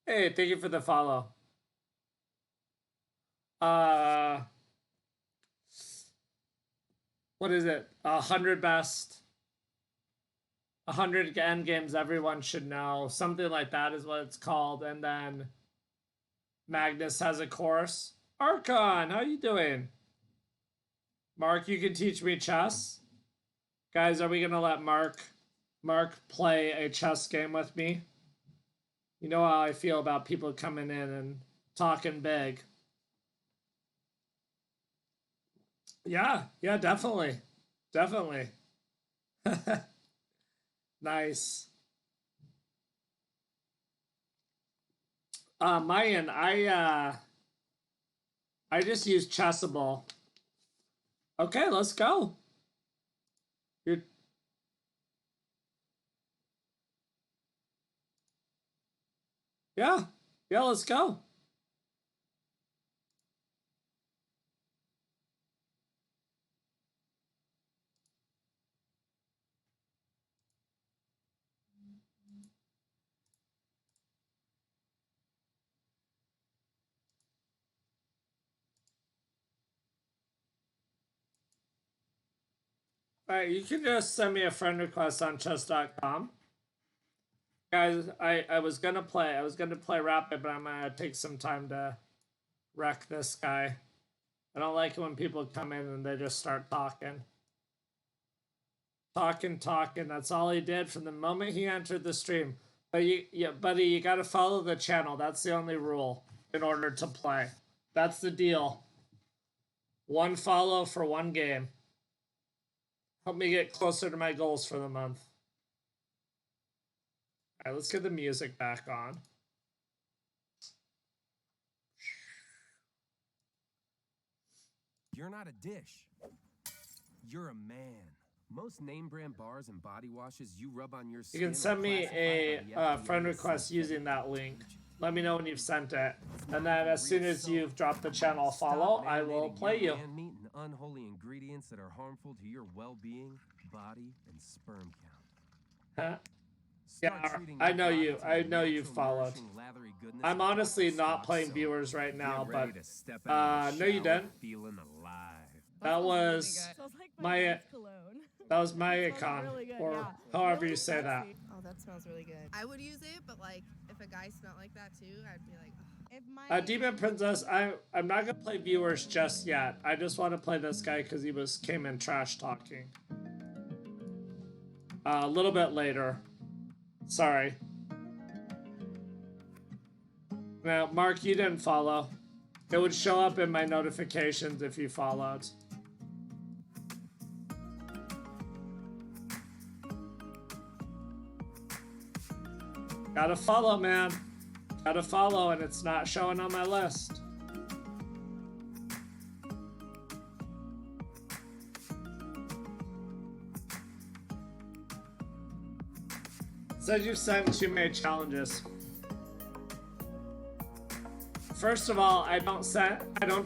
Hey, thank you for the follow. What is it? 100 best. 100 end games everyone should know. Something like that is what it's called. And then Magnus has a course. Archon, how you doing? Mark, you can teach me chess? Guys, are we going to let Mark play a chess game with me? You know how I feel about people coming in and talking big. Yeah, definitely. Definitely. Nice. Mayan, I just used Chessable. Okay, let's go. You're... Yeah, let's go. All right, you can just send me a friend request on chess.com. Guys, I was gonna play Rapid, but I'm gonna take some time to wreck this guy. I don't like it when people come in and they just start talking. Talking. That's all he did from the moment he entered the stream. But buddy, you gotta follow the channel. That's the only rule in order to play. That's the deal. One follow for one game. Help me get closer to my goals for the month. All right, let's get the music back on. You're not a dish. You're a man. Most name brand bars and body washes you rub on your skin. You can send me a friend request using that link. Let me know when you've sent it. And then as soon as you've dropped the channel follow, I will play you. Man-meat and unholy ingredients that are harmful to your well-being, body, and sperm count. Huh? Yeah, I know you. I know you've followed. I'm honestly not playing viewers right now, but no, you didn't. That was my icon, or however you say that. Oh, that smells really good. I would use it, but like if a guy smelled like that too, I'd be like, oh. Demon Princess, I'm not gonna play viewers just yet. I just want to play this guy because he came in trash talking. A little bit later. Sorry. Now, Mark, you didn't follow. It would show up in my notifications if you followed. Gotta follow, man. Gotta follow, and it's not showing on my list. Said you sent too many challenges. First of all, I don't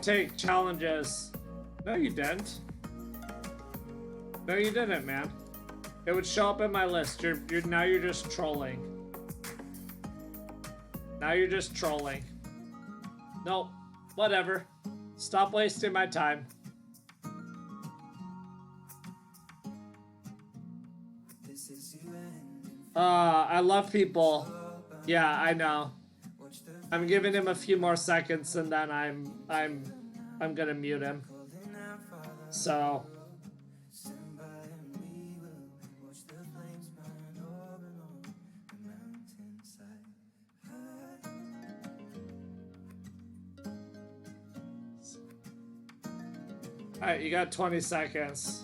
take challenges. No, you didn't. No, you didn't, man. It would show up in my list. Now you're just trolling. Now you're just trolling. Nope. Whatever. Stop wasting my time. I love people. Yeah, I know. I'm giving him a few more seconds and then I'm gonna mute him. So alright, you got 20 seconds.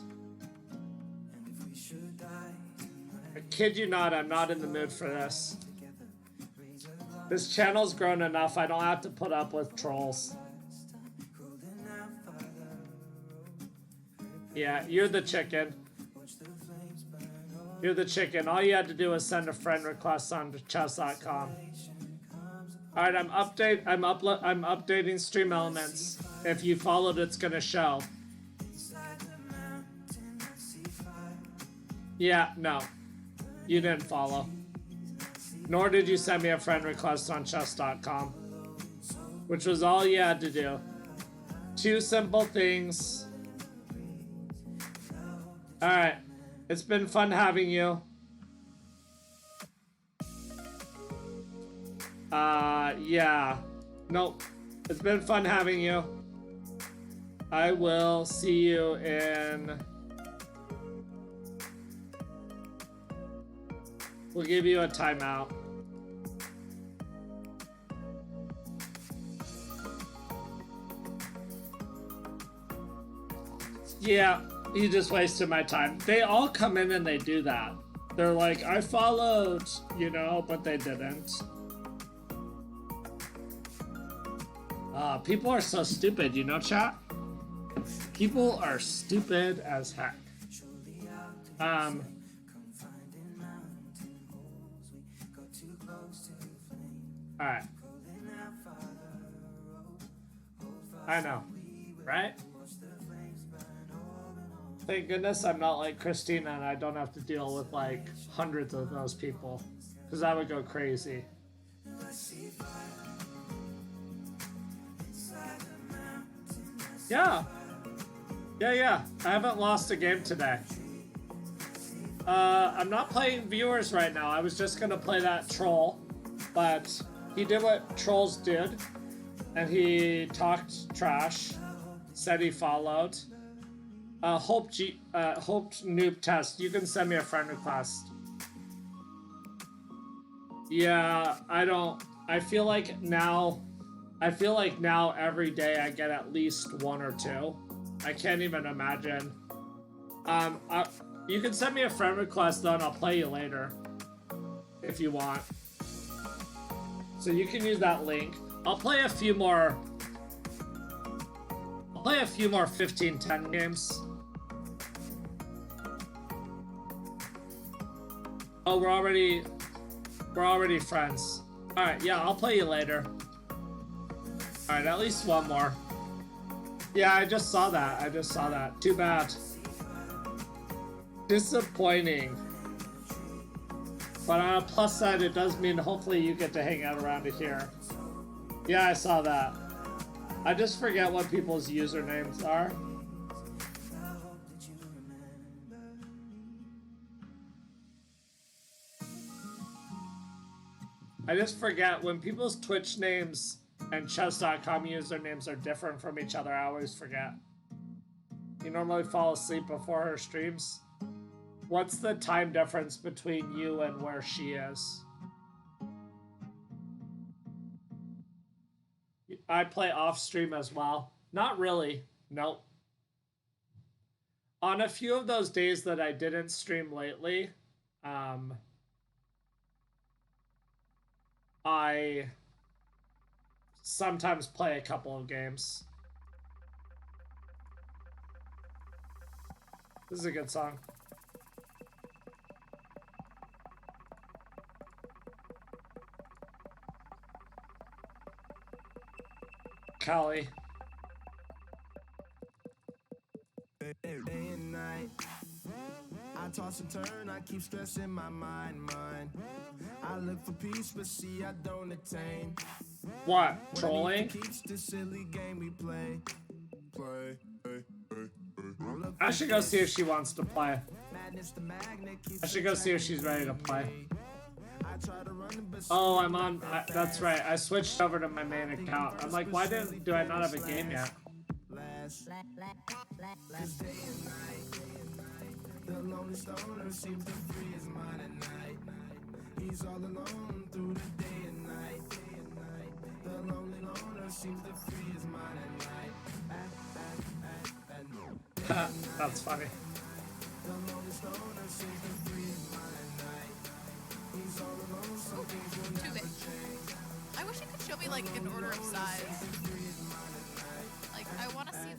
I kid you not, I'm not in the mood for this. This channel's grown enough, I don't have to put up with trolls. Yeah, you're the chicken. You're the chicken. All you had to do was send a friend request on chess.com. Alright, I'm updating Stream Elements. If you followed, it's gonna show. Yeah, no. You didn't follow. Nor did you send me a friend request on chess.com. Which was all you had to do. Two simple things. Alright. It's been fun having you. Yeah. Nope. It's been fun having you. I will see you in... We'll give you a timeout. Yeah, you just wasted my time. They all come in and they do that. They're like, I followed, you know, but they didn't. People are so stupid, you know, chat? People are stupid as heck. Alright. I know, right? Thank goodness I'm not like Christina and I don't have to deal with like hundreds of those people. Because I would go crazy. Yeah. Yeah. I haven't lost a game today. I'm not playing viewers right now. I was just gonna play that troll, but he did what trolls did, and he talked trash, said he followed. Hope noob test. You can send me a friend request. Yeah, I feel like now every day I get at least one or two. I can't even imagine. You can send me a friend request though, and I'll play you later if you want. So you can use that link. I'll play a few more 15-10 games. Oh, we're already friends. Alright, yeah, I'll play you later. Alright, at least one more. Yeah, I just saw that. Too bad. Disappointing. But on a plus side, it does mean hopefully you get to hang out around here. Yeah, I saw that. I just forget what people's usernames are. I just forget when people's Twitch names and chess.com usernames are different from each other. I always forget. You normally fall asleep before her streams? What's the time difference between you and where she is? I play off stream as well. Not really. Nope. On a few of those days that I didn't stream lately, I sometimes play a couple of games. This is a good song. Callie. Day and night, I toss and turn, I keep stressing my mind. I look for peace, but see I don't attain. What? Trolling? Keeps the silly game we play. I should go see if she wants to play. I should go see if she's ready to play. Oh, I'm on. That's right. I switched over to my main account. I'm like, why do I not have a game yet? The lonely stoner seems to free his mind at night. He's all alone through the day and night. The lonely loner seems to free his mind at night. That's funny. The lonely stoner seems to free his mind at night. He's all alone, some things will never change. I wish you could show me like an order of size. Like I want to see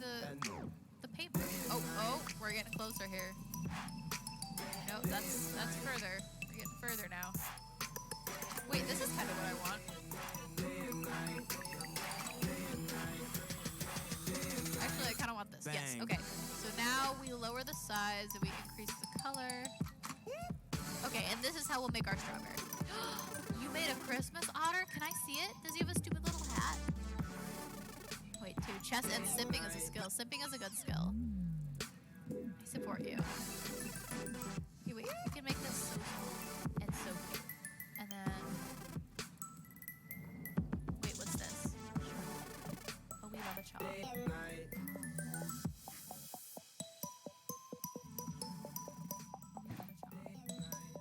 the paper. Oh, we're getting closer here. Nope, that's further. We're getting further now. Wait, this is kind of what I want. Actually, I kind of want this. Bang. Yes. Okay. So now we lower the size and we increase the color. Okay, and this is how we'll make our strawberry. You made a Christmas otter? Can I see it? Does he have a stupid little hat? Wait, chess and simping is a skill. Simping is a good skill. I support you. Okay, wait, we can make this so small and so cute. And then... Wait, what's this? Oh, we love a chop.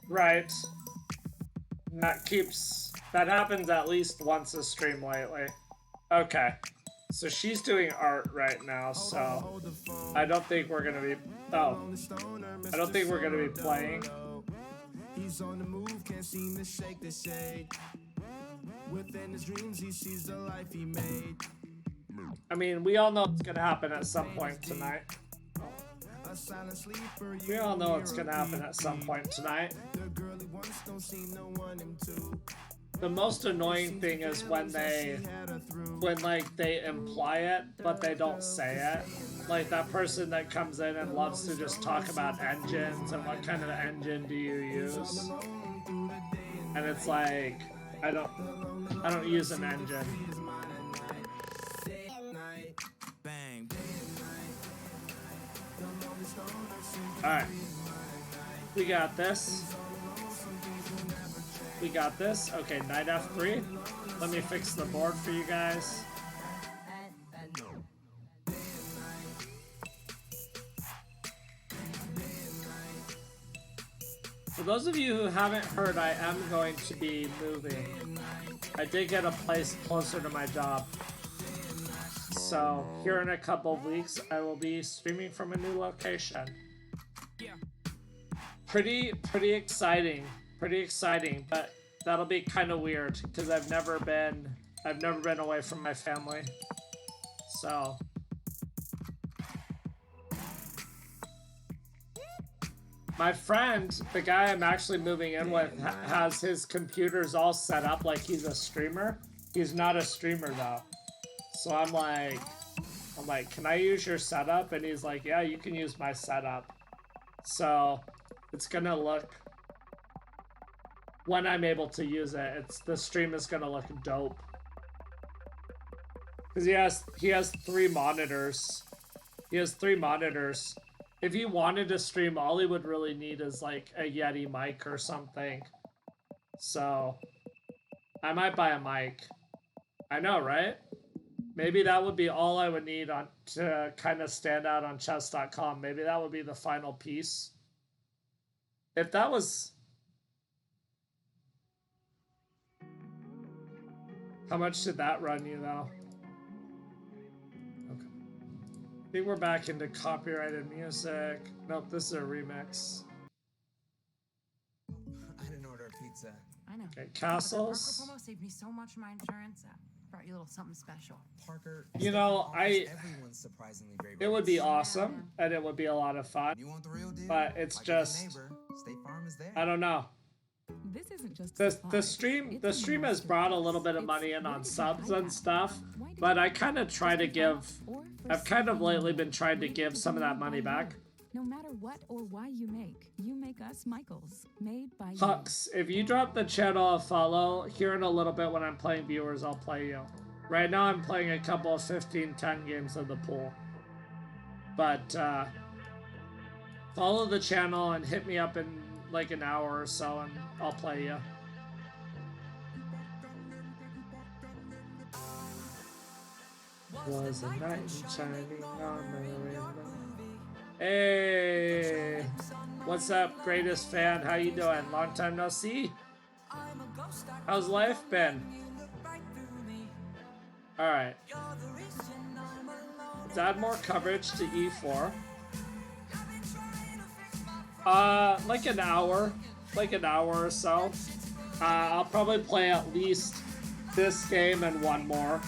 Right. That happens at least once a stream lately. Okay. So she's doing art right now, so I don't think we're gonna be playing. He's on the move, can't seem to shake the shade. Within his dreams, he sees the life he made. I mean, we all know it's gonna happen at some point tonight. We all know it's gonna happen at some point tonight. The most annoying thing is when like they imply it, but they don't say it. Like that person that comes in and loves to just talk about engines and what kind of engine do you use. And it's like, I don't use an engine. Alright. We got this. We got this. Okay, knight f3. Let me fix the board for you guys. For those of you who haven't heard, I am going to be moving. I did get a place closer to my job. So, here in a couple of weeks, I will be streaming from a new location. Pretty exciting. Pretty exciting, but that'll be kind of weird because I've never been away from my family. So, my friend, the guy I'm actually moving in with, has his computers all set up like he's a streamer. He's not a streamer though. So I'm like, can I use your setup? And he's like, yeah, you can use my setup. So it's gonna look, when I'm able to use it, the stream is gonna look dope. Cause he has 3 monitors. He has 3 monitors. If he wanted to stream, all he would really need is like a Yeti mic or something. So I might buy a mic. I know, right? Maybe that would be all I would need to kind of stand out on chess.com. Maybe that would be the final piece. If that was... How much did that run you, though? Okay. I think we're back into copyrighted music. Nope, this is a remix. I didn't order a pizza. I know. Okay, castles. Parker promo saved me so much on my insurance. Brought you a little something special. Parker, you know, everyone's surprisingly great. It would be awesome, and it would be a lot of fun. You want the real deal? But it's like just, neighbor, State Farm is there. I don't know. This isn't just The stream has brought a little bit of money in on subs and stuff, but I kind of try to give. I've kind of lately been trying to give some of that money back. No matter what or why you make us Michaels, made by Hux, if you drop the channel a follow, here in a little bit when I'm playing viewers, I'll play you. Right now I'm playing a couple of 15-10 games of the pool. But follow the channel and hit me up in like an hour or so and I'll play you. Was a knight shining on the rainbow. Hey, what's up, greatest fan? How you doing? Long time no see. How's life been? All right. Let's add more coverage to E4. Like an hour or so. I'll probably play at least this game and one more.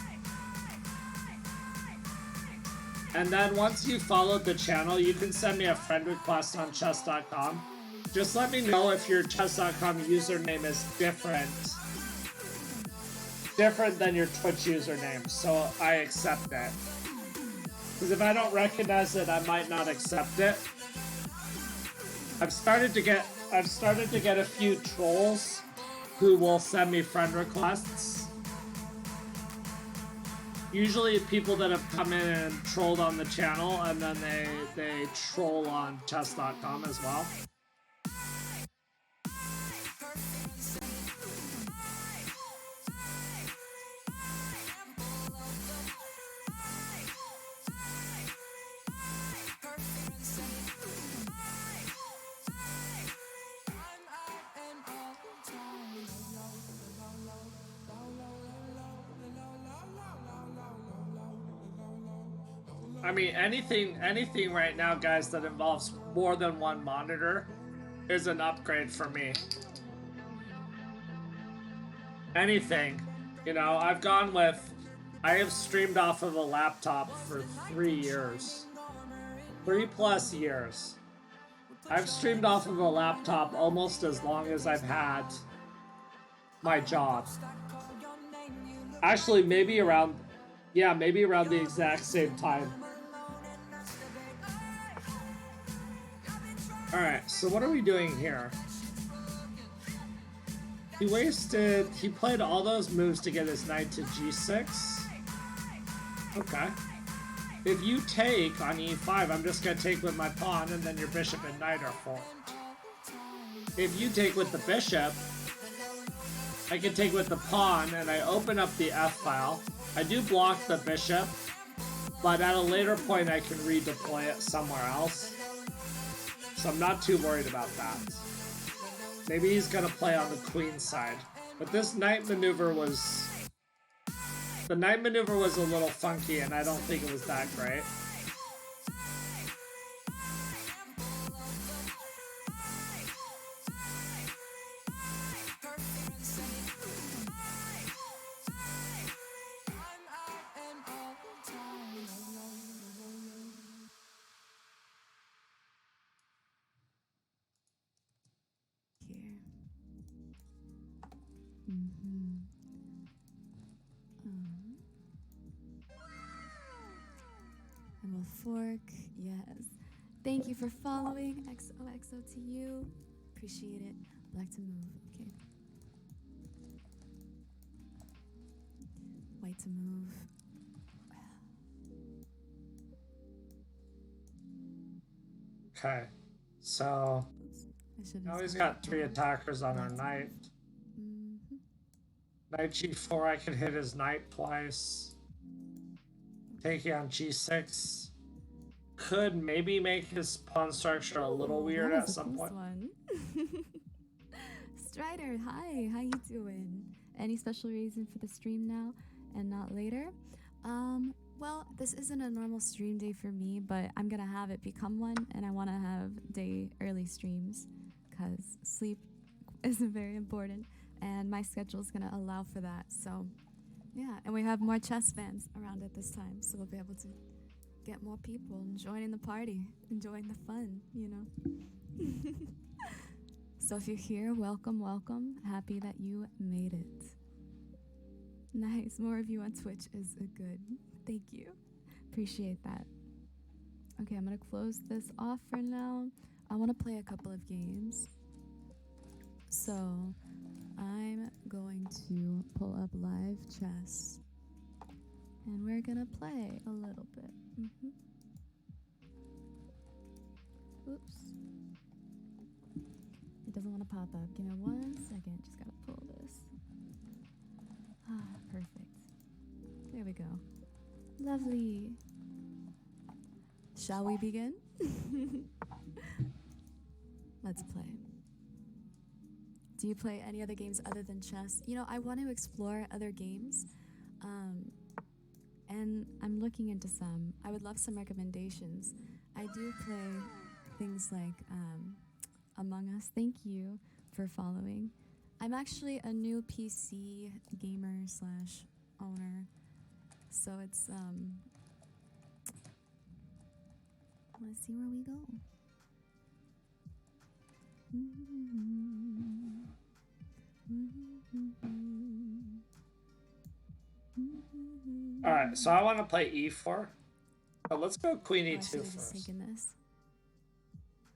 And then once you followed the channel, you can send me a friend request on chess.com. Just let me know if your chess.com username is different than your Twitch username, so I accept it. Because if I don't recognize it, I might not accept it. I've started to get a few trolls who will send me friend requests. Usually people that have come in and trolled on the channel, and then they troll on chess.com as well. I mean, anything right now, guys, that involves more than one monitor is an upgrade for me. Anything. You know, I've gone with I have streamed off of a laptop for 3 years. 3+ years. I've streamed off of a laptop almost as long as I've had my job. Actually, maybe around the exact same time. Alright, so what are we doing here? He played all those moves to get his knight to g6. Okay. If you take on e5, I'm just gonna take with my pawn, and then your bishop and knight are formed. If you take with the bishop, I can take with the pawn, and I open up the f file. I do block the bishop, but at a later point I can redeploy it somewhere else. So I'm not too worried about that. Maybe he's gonna play on the queen side. But this knight maneuver was... The knight maneuver was a little funky, and I don't think it was that great. And we'll fork, yes. Thank you for following. XOXO to you. Appreciate it. Black to move, okay. White to move. Okay, so now he's got 3 attackers on our knight. Knight g4, I can hit his knight twice. Taking on g6 could maybe make his pawn structure a little weird at some point. Strider, hi, how you doing? Any special reason for the stream now and not later? Well, this isn't a normal stream day for me, but I'm gonna have it become one, and I want to have day early streams because sleep is very important, and my schedule is gonna allow for that. So, yeah, and we have more chess fans around at this time, so we'll be able to get more people joining the party, enjoying the fun, you know. So if you're here, welcome, welcome. Happy that you made it. Nice, more of you on Twitch is good. Thank you. Appreciate that. Okay, I'm gonna close this off for now. I wanna play a couple of games. So I'm going to pull up live chess and we're gonna play a little bit. Oops. It doesn't want to pop up. Give me 1 second. Just gotta pull this. Ah, perfect. There we go. Lovely. Shall we begin? Let's play. Do you play any other games other than chess? You know, I want to explore other games. And I'm looking into some. I would love some recommendations. I do play things like Among Us. Thank you for following. I'm actually a new PC gamer / owner. So it's let's see where we go. Alright, so I want to play e4. But let's go queen e2 first. Taking this.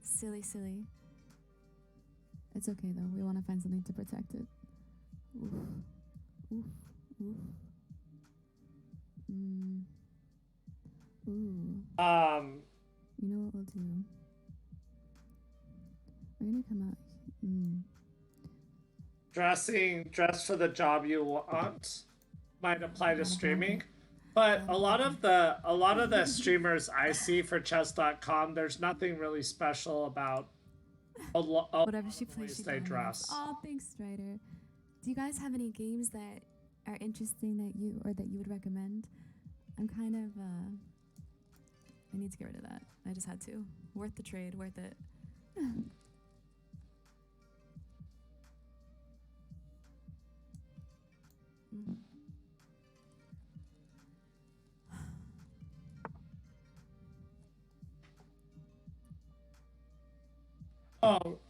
Silly. It's okay though. We want to find something to protect it. Oof. Ooh. You know what we'll do? We're gonna come out. Dress for the job you want might apply to streaming, but a lot of the streamers I see for chess.com, there's nothing really special about whatever she plays. They dress. Oh, thanks, Strider. Do you guys have any games that are interesting that you would recommend? I'm kind of I need to get rid of that. I just had to. Worth the trade, worth it.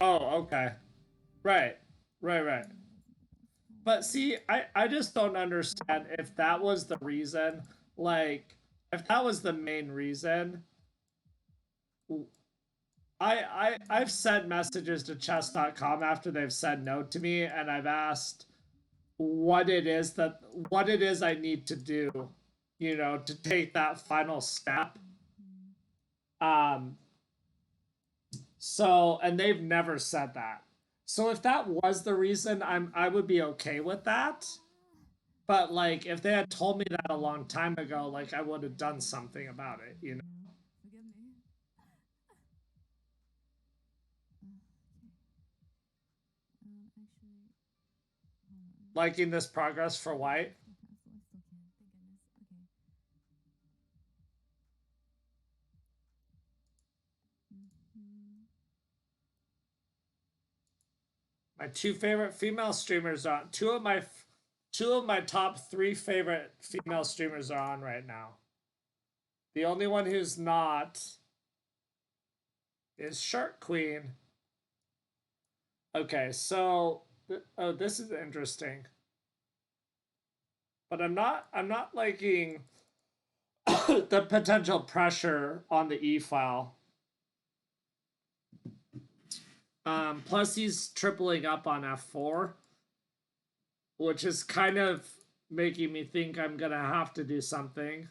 Okay. Right. But see, I just don't understand if that was the reason. Like, if that was the main reason, I've sent messages to chess.com after they've said no to me, and I've asked what it is I need to do, to take that final step. So, and they've never said that. So if that was the reason, I would be okay with that. But like, if they had told me that a long time ago, like I would have done something about it, Forgive me. Actually, hold on. Liking this progress for white. I still can. Thank goodness. Okay. My two favorite female streamers are on. Two of my top 3 favorite female streamers are on right now. The only one who's not is Shark Queen. Okay, so this is interesting. But I'm not liking the potential pressure on the E file. Plus he's tripling up on F4, which is kind of making me think I'm gonna have to do something.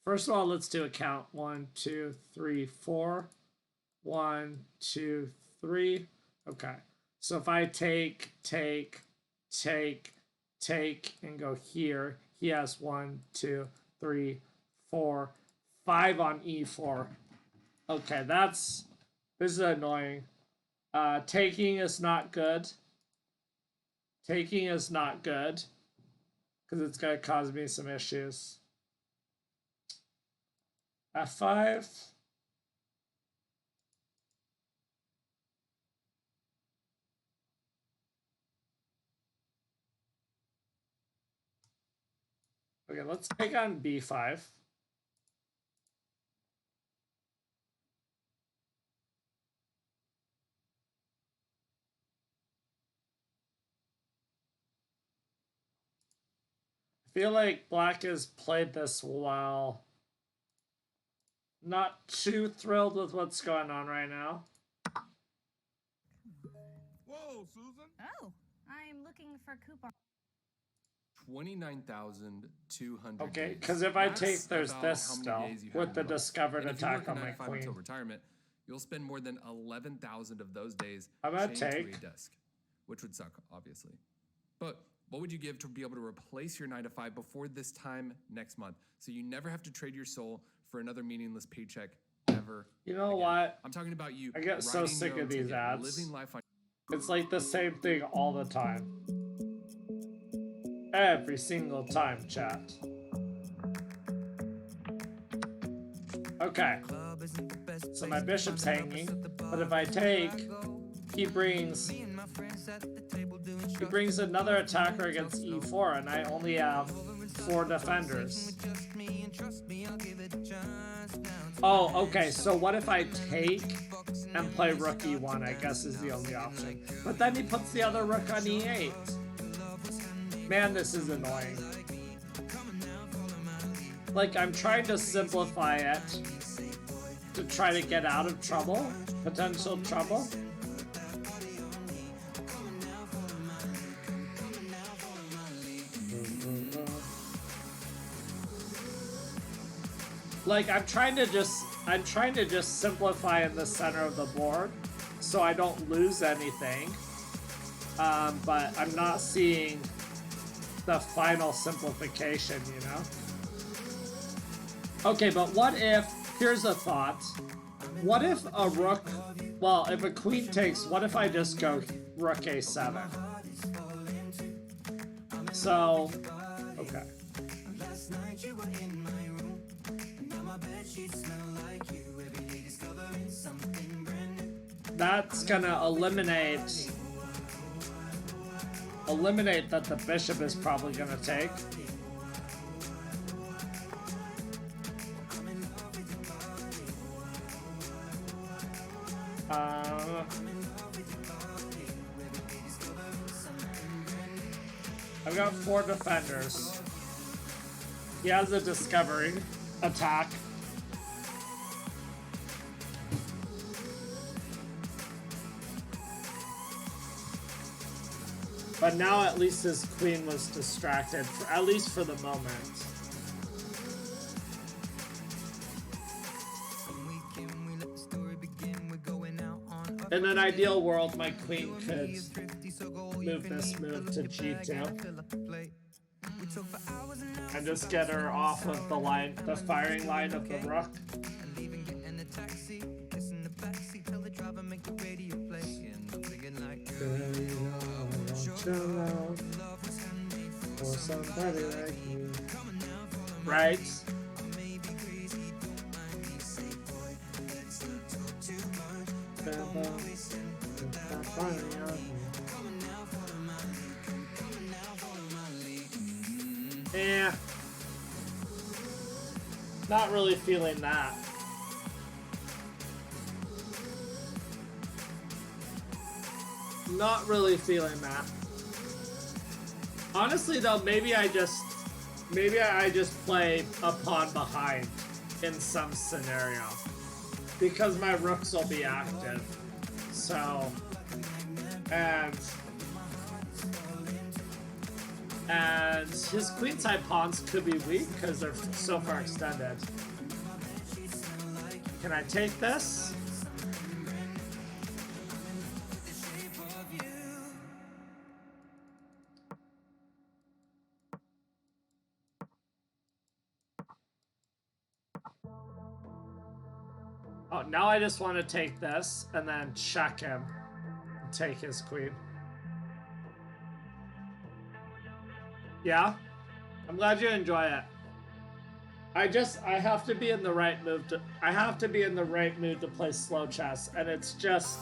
First of all, let's do a count. 1, 2, 3, 4. 1, 2, 3. Okay. So if I take, and go here, he has 1, 2, 3, 4, 5 on E4. Okay, this is annoying. Taking is not good. Taking is not good because it's going to cause me some issues. F5. Okay, let's take on B5. I feel like black has played this well. Not too thrilled with what's going on right now. Whoa, Susan. Oh, I'm looking for coupon. 29,200. Okay, because if I take, there's this still with the discovered attack on my queen. Until retirement, you'll spend more than 11,000 of those days I'm gonna chained to take a desk, which would suck, obviously. But what would you give to be able to replace your 9 to 5 before this time next month, so you never have to trade your soul for another meaningless paycheck ever? You know what? I'm talking about you. I get so writing sick your own of these ticket, ads. living life on. It's like the same thing all the time. Every single time, chat. Okay. So my bishop's hanging, but if I take, he brings another attacker against E4, and I only have 4 defenders. Oh, okay, so what if I take and play rook E1, I guess is the only option. But then he puts the other rook on E8. Man, this is annoying. Like, I'm trying to simplify it to try to get out of trouble, potential trouble. Like, I'm trying to just simplify in the center of the board so I don't lose anything. But I'm not seeing the final simplification, you know? Okay, but what if, here's a thought. What if a rook, well, if a queen takes, what if I just go rook A7? So, okay. That's gonna eliminate that the bishop is probably gonna take. I've got 4 defenders. He has a discovery attack. But now at least his queen was distracted, at least for the moment. In an ideal world, my queen could move this move to g2 and just get her off of the firing line of the rook. For somebody like you. Right? Yeah. Not really feeling that. Not really feeling that. Honestly though, maybe I just play a pawn behind in some scenario. Because my rooks will be active. So and his queenside pawns could be weak because they're so far extended. Can I take this? Oh, now I just want to take this and then check him and take his queen. Yeah? I'm glad you enjoy it. I have to be in the right mood to play slow chess, and it's just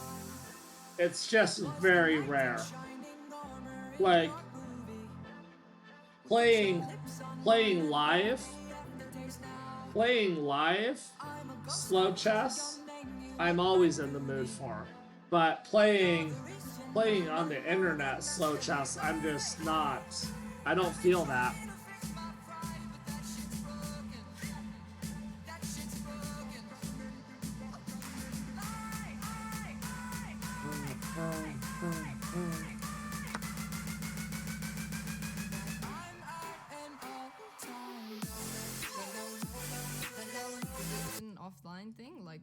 very rare. Like playing live slow chess, I'm always in the mood for. But playing on the internet slow chess, I'm just not. I don't feel that. An offline thing, like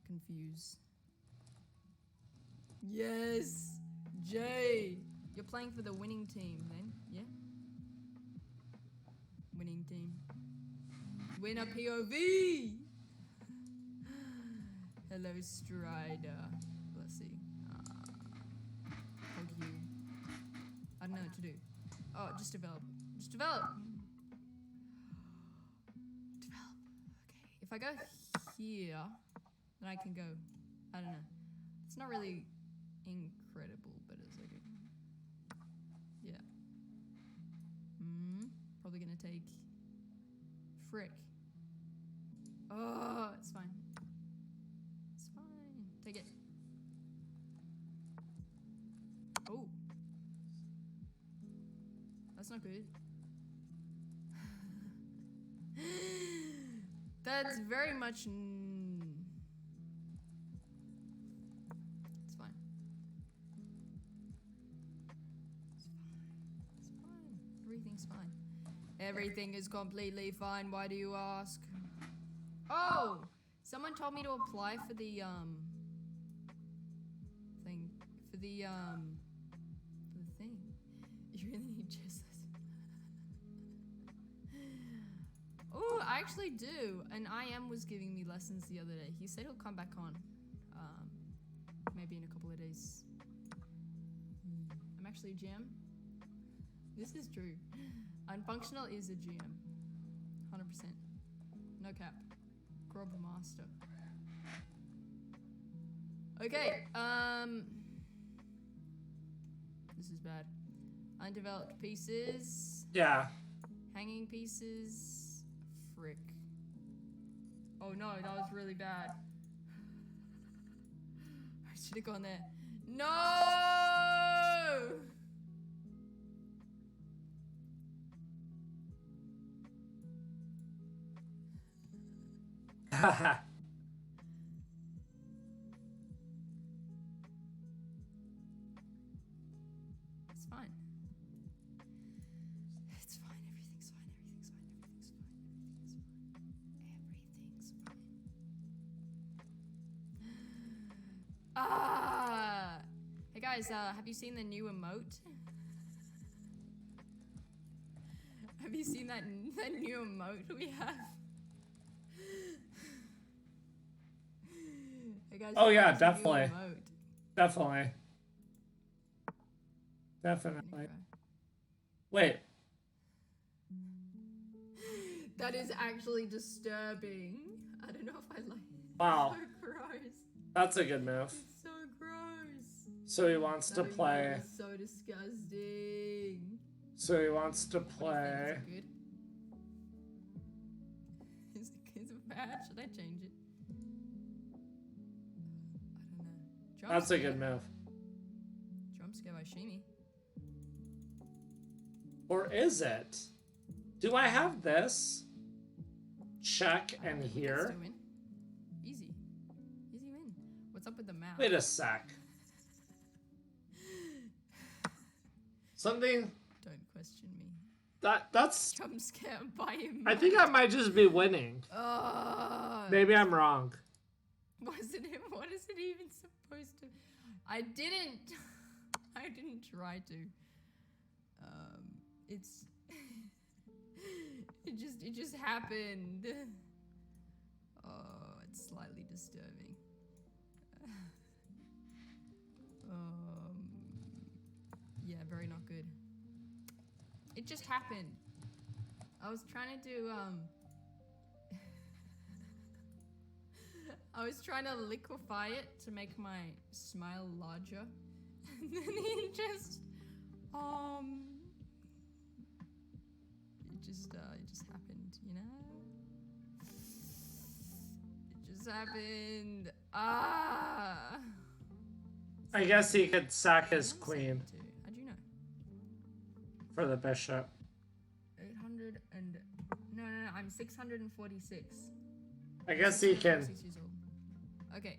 confused. Yes, Jay, you're playing for the winning team, then, yeah? Winning team. Winner POV. Hello, Strider. Let's see. Hug you. I don't know what to do. Oh, just develop. Just develop. Develop. Okay. If I go here, then I can go. I don't know. It's not really incredible, but it's okay. Yeah. Probably gonna take frick. Oh, it's fine. It's fine. Take it. Oh. That's not good. That's very much. It's fine. It's fine. Everything's fine. Everything is completely fine. Why do you ask? Oh! Someone told me to apply for the, thing. For the thing. You really need chess lessons. Oh, I actually do. And IM was giving me lessons the other day. He said he'll come back on. Maybe in a couple of days. I'm actually a GM. This is true. Unfunctional is a GM. 100%. No cap. Grob master. Okay, this is bad. Undeveloped pieces. Yeah. Hanging pieces. Frick. Oh no, that was really bad. I should have gone there. No! It's fine. It's fine. Everything's fine. Everything's fine. Everything's fine. Ah! Hey guys, have you seen the new emote? Have you seen that new emote we have? Hey guys, Oh yeah, what's the new definitely. emote? Definitely. Definitely. Wait. That is actually disturbing. I don't know if I like it. Wow. It's so gross. That's a good move. It's so gross. So he wants to That play. emote is so disgusting. So he wants to play. Is it good? Is it bad? Should I change it? I don't know. Jump That's a scare. good move. Jump scare by Shimi. Or is it? Do I have this? Check and Let's here. do win. Easy. Easy win. What's up with the map? Wait a sec. Something Don't question me. that's Jump scare by him. I think I might just be winning. Maybe I'm wrong. What is it even supposed to? I didn't try to. It's it just happened. Oh, it's slightly disturbing. Yeah, very not good. It just happened. I was trying to do I was trying to liquefy it to make my smile larger. And then it just it just happened, you know? It just happened. Ah. I guess he could sack his queen How'd you know? for the bishop. 800 and no, I'm 646. I guess he can. 6 years old. Okay.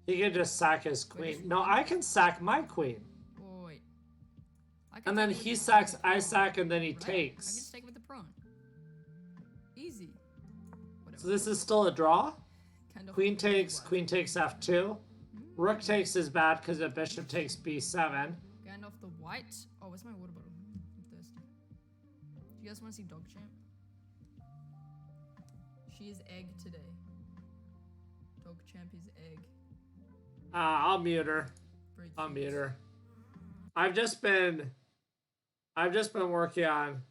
He can just sack his queen. No, I can sack my queen. Oh, wait. And then he sacks, I sack, and then he I can takes. just take it with the prawn. Easy. So this is still a draw? Kind of Queen takes f2. Rook takes is bad because the bishop takes b7. Going off the white. Oh, where's my water bottle? I'm thirsty. Do you guys want to see Dog Champ? She is egg today. Dog Champ is egg. I'll mute her. I'll mute her. I've just been working on.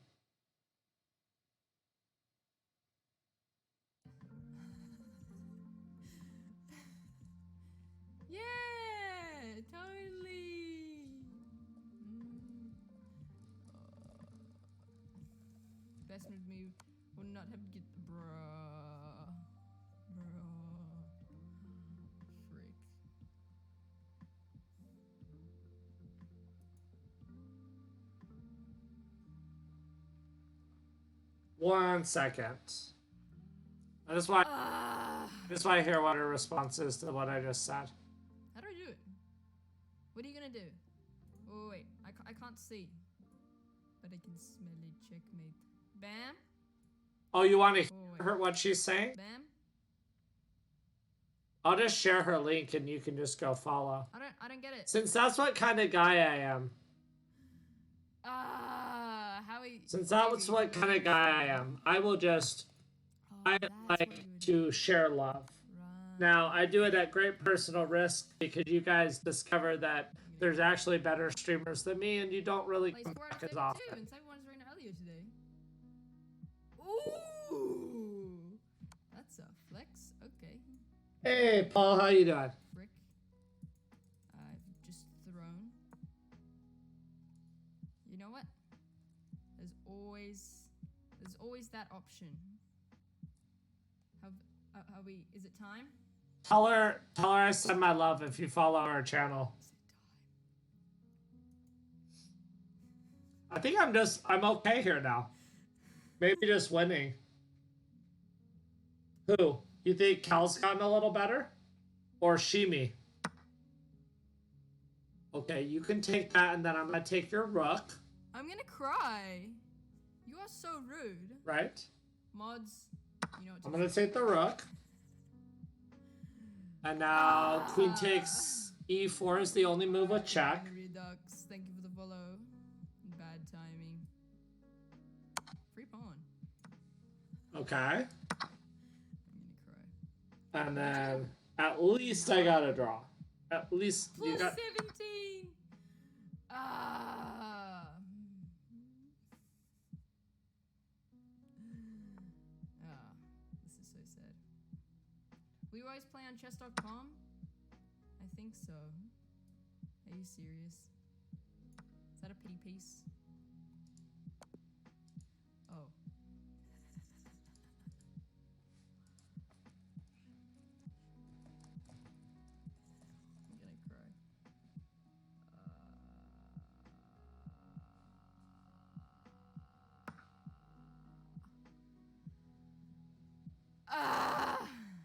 Yeah, totally. Best with me would not have get the bruh. Frick. 1 second. I just want to hear what her response is to what I just said. How do I do it? What are you gonna do? Oh wait, I can't see, but I can smell it. Checkmate. Bam. Oh, you want to hear what she's saying? Bam. I'll just share her link and you can just go follow. I don't get it. Since that's what kind of guy I am. Howie. Since that's what kind of guy I am, I will just. I like to share love. Now, I do it at great personal risk because you guys discover that there's actually better streamers than me and you don't really come back as often. And everyone's ran earlier today. Ooh. That's a flex. Okay. Hey, Paul, how you doing? Frick. I've just thrown. You know what? There's always that option. Have we? Is it time? Tell her I send my love if you follow our channel. I think I'm okay here now. Maybe just winning. Who? You think Cal's gotten a little better? Or Shimi? Okay, you can take that, and then I'm gonna take your rook. I'm gonna cry. You are so rude. Right? Mods, you know what I'm gonna take the rook. And now queen takes e4 is the only move with check. Redux, thank you for the follow. Bad timing. Free pawn. Okay. I'm gonna cry. And then at least I got a draw. At least you Plus got 17. Ah. This is so sad. We always play on chess.com? I think so. Are you serious? Is that a pity piece? Oh. I'm gonna cry.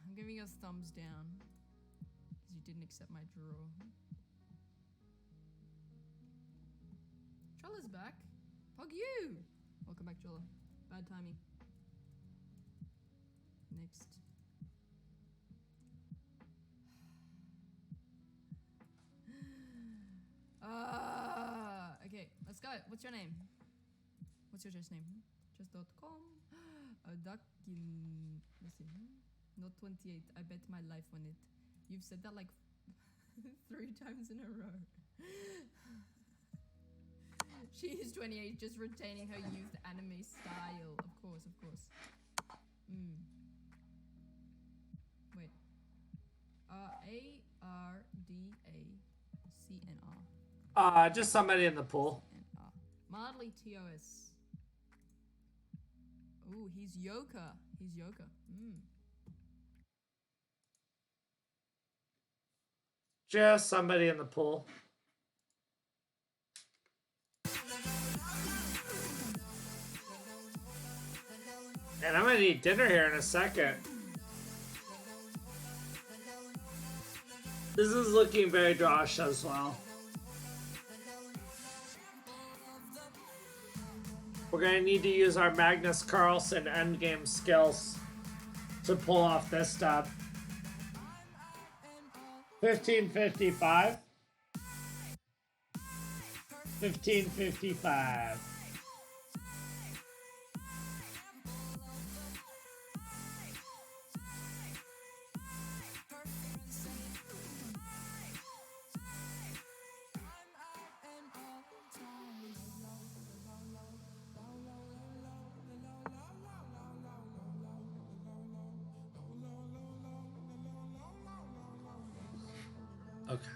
I'm giving you a thumbs down because you didn't accept my draw. Chola's back. Pog you! Welcome back, Chola. Bad timing. Next. Okay, let's go. What's your name? What's your chess name? Chess.com. Duckin. Let's see. Not 28. I bet my life on it. You've said that like 3 times in a row. She is 28, just retaining her youth anime style. Of course, of course. Wait. A-R-D-A-C-N-R. just somebody in the pool. Mildly TOS. Ooh, he's Yoka. He's Yoka. Just somebody in the pool. And I'm gonna eat dinner here in a second. This is looking very Josh as well. We're gonna need to use our Magnus Carlsen endgame skills to pull off this stuff. 1555. 1555. Okay.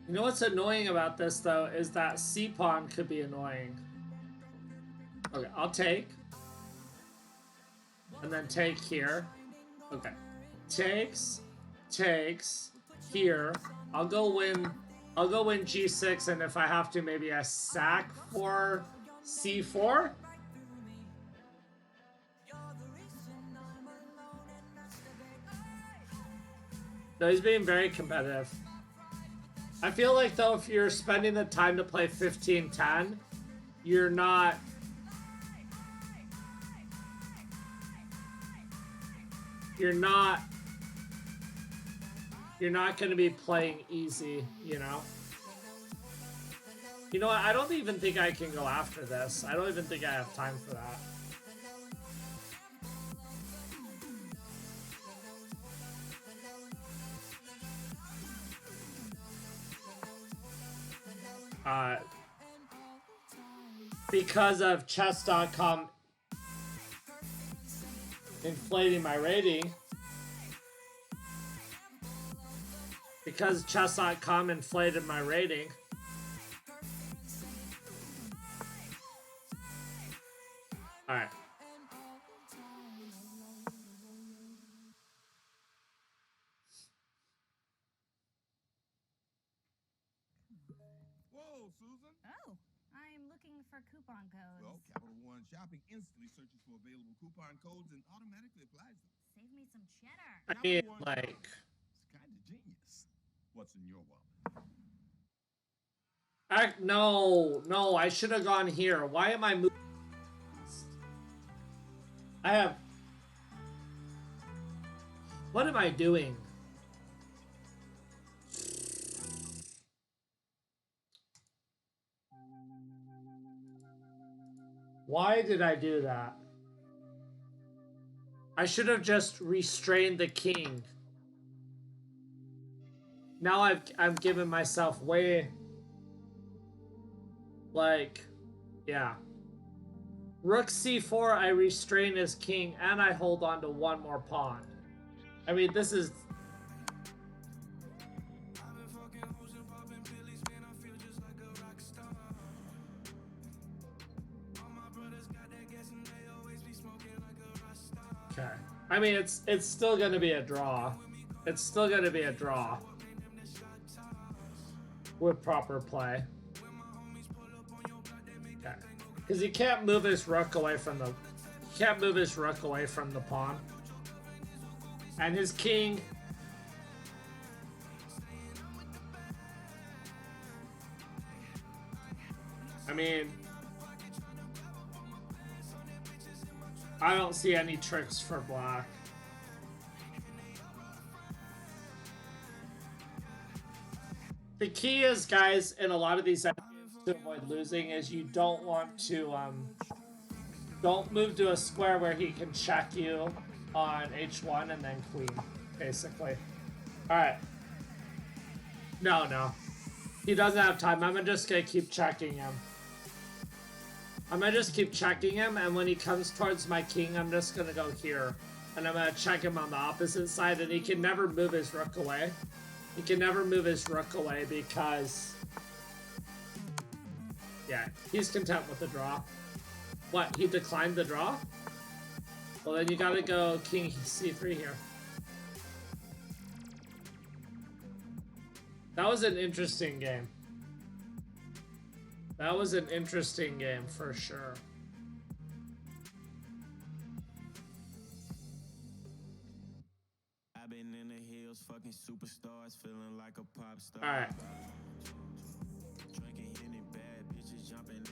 You know what's annoying about this though is that C pawn could be annoying. Okay, I'll take. And then take here. Okay. Takes here. I'll go win G6, and if I have to, maybe a sack for C4. No, he's being very competitive. I feel like, though, if you're spending the time to play 15-10, you're not... You're not going to be playing easy, you know? You know what? I don't even think I can go after this. I don't even think I have time for that. Because of chess.com inflating my rating. Because chess.com inflated my rating. Alright. Whoa, Susan. Oh, I'm looking for coupon codes. Well, Capital One Shopping instantly searches for available coupon codes and automatically applies them. Save me some cheddar. I mean, like, It's kind of genius. What's in your wallet? no, I should have gone here. Why am I moving? I have. What am I doing? Why did I do that? I should have just restrained the king. Now I'm giving myself way, like, yeah. Rook c4, I restrain as king, and I hold on to one more pawn. I mean, this is... Okay. I mean, it's still gonna be a draw. It's still gonna be a draw. With proper play. Okay. Because he can't move his rook away from the... He can't move his rook away from the pawn. And his king... I mean... I don't see any tricks for black. The key is, guys, in a lot of these ideas to avoid losing is you don't want to, don't move to a square where he can check you on h1 and then queen, basically. Alright. No. He doesn't have time. I'm just gonna keep checking him. I'm gonna just keep checking him, and when he comes towards my king, I'm just gonna go here. And I'm gonna check him on the opposite side, and he can never move his rook away. He can never move his rook away because... Yeah, he's content with the draw. What, he declined the draw? Well, then you gotta go king c3 here. That was an interesting game. That was an interesting game, for sure. I've been in the hills, fucking superstars, feeling like a pop star. All right. Drinking Henny, bad bitches jumping.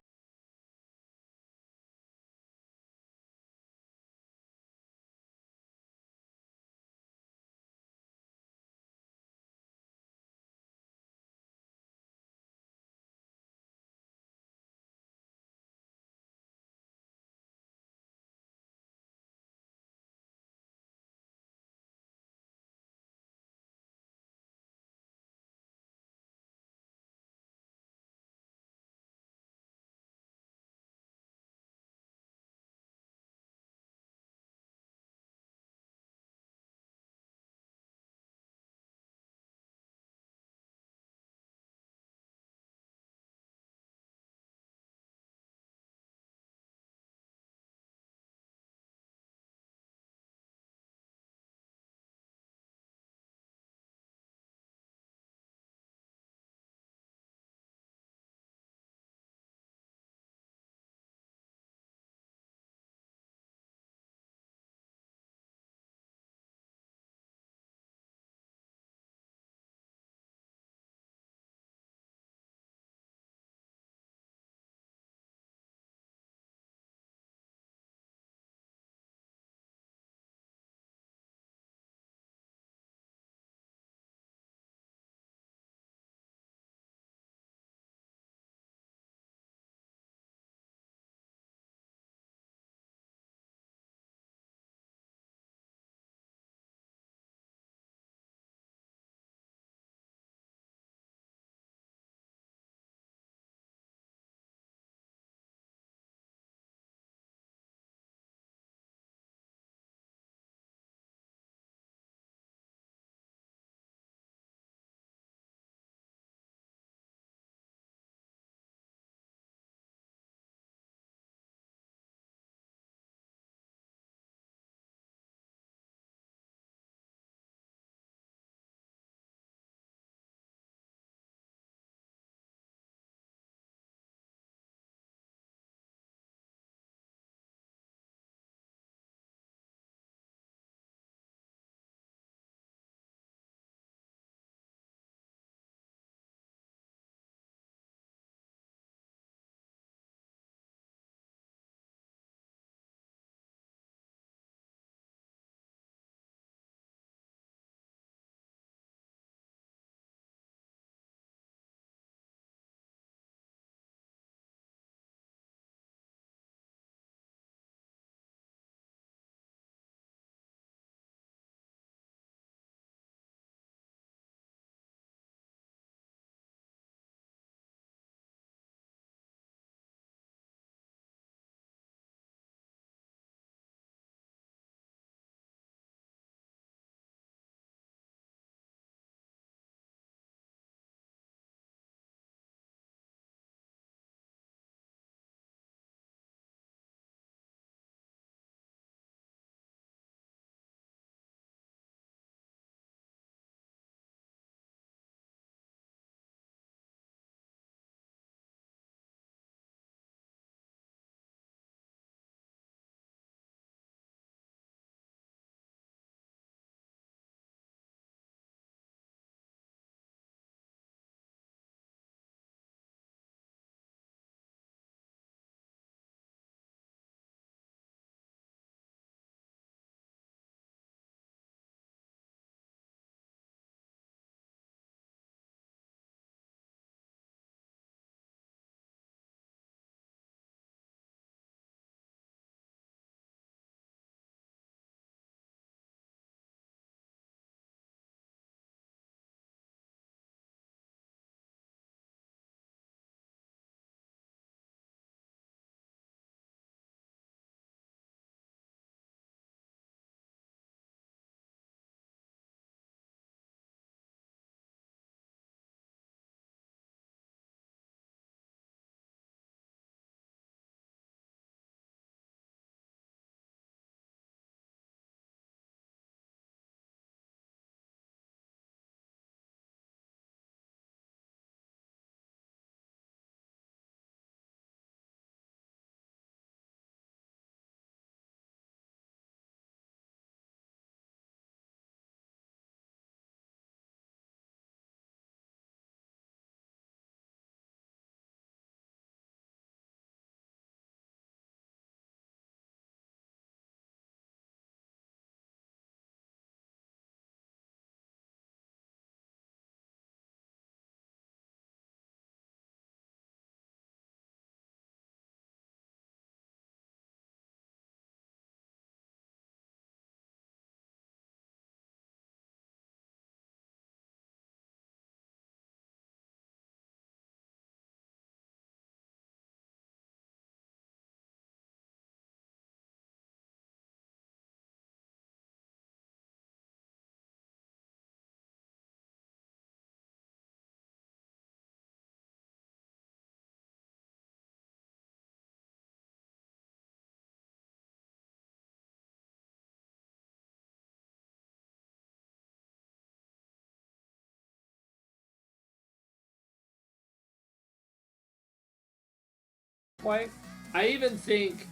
point. I even think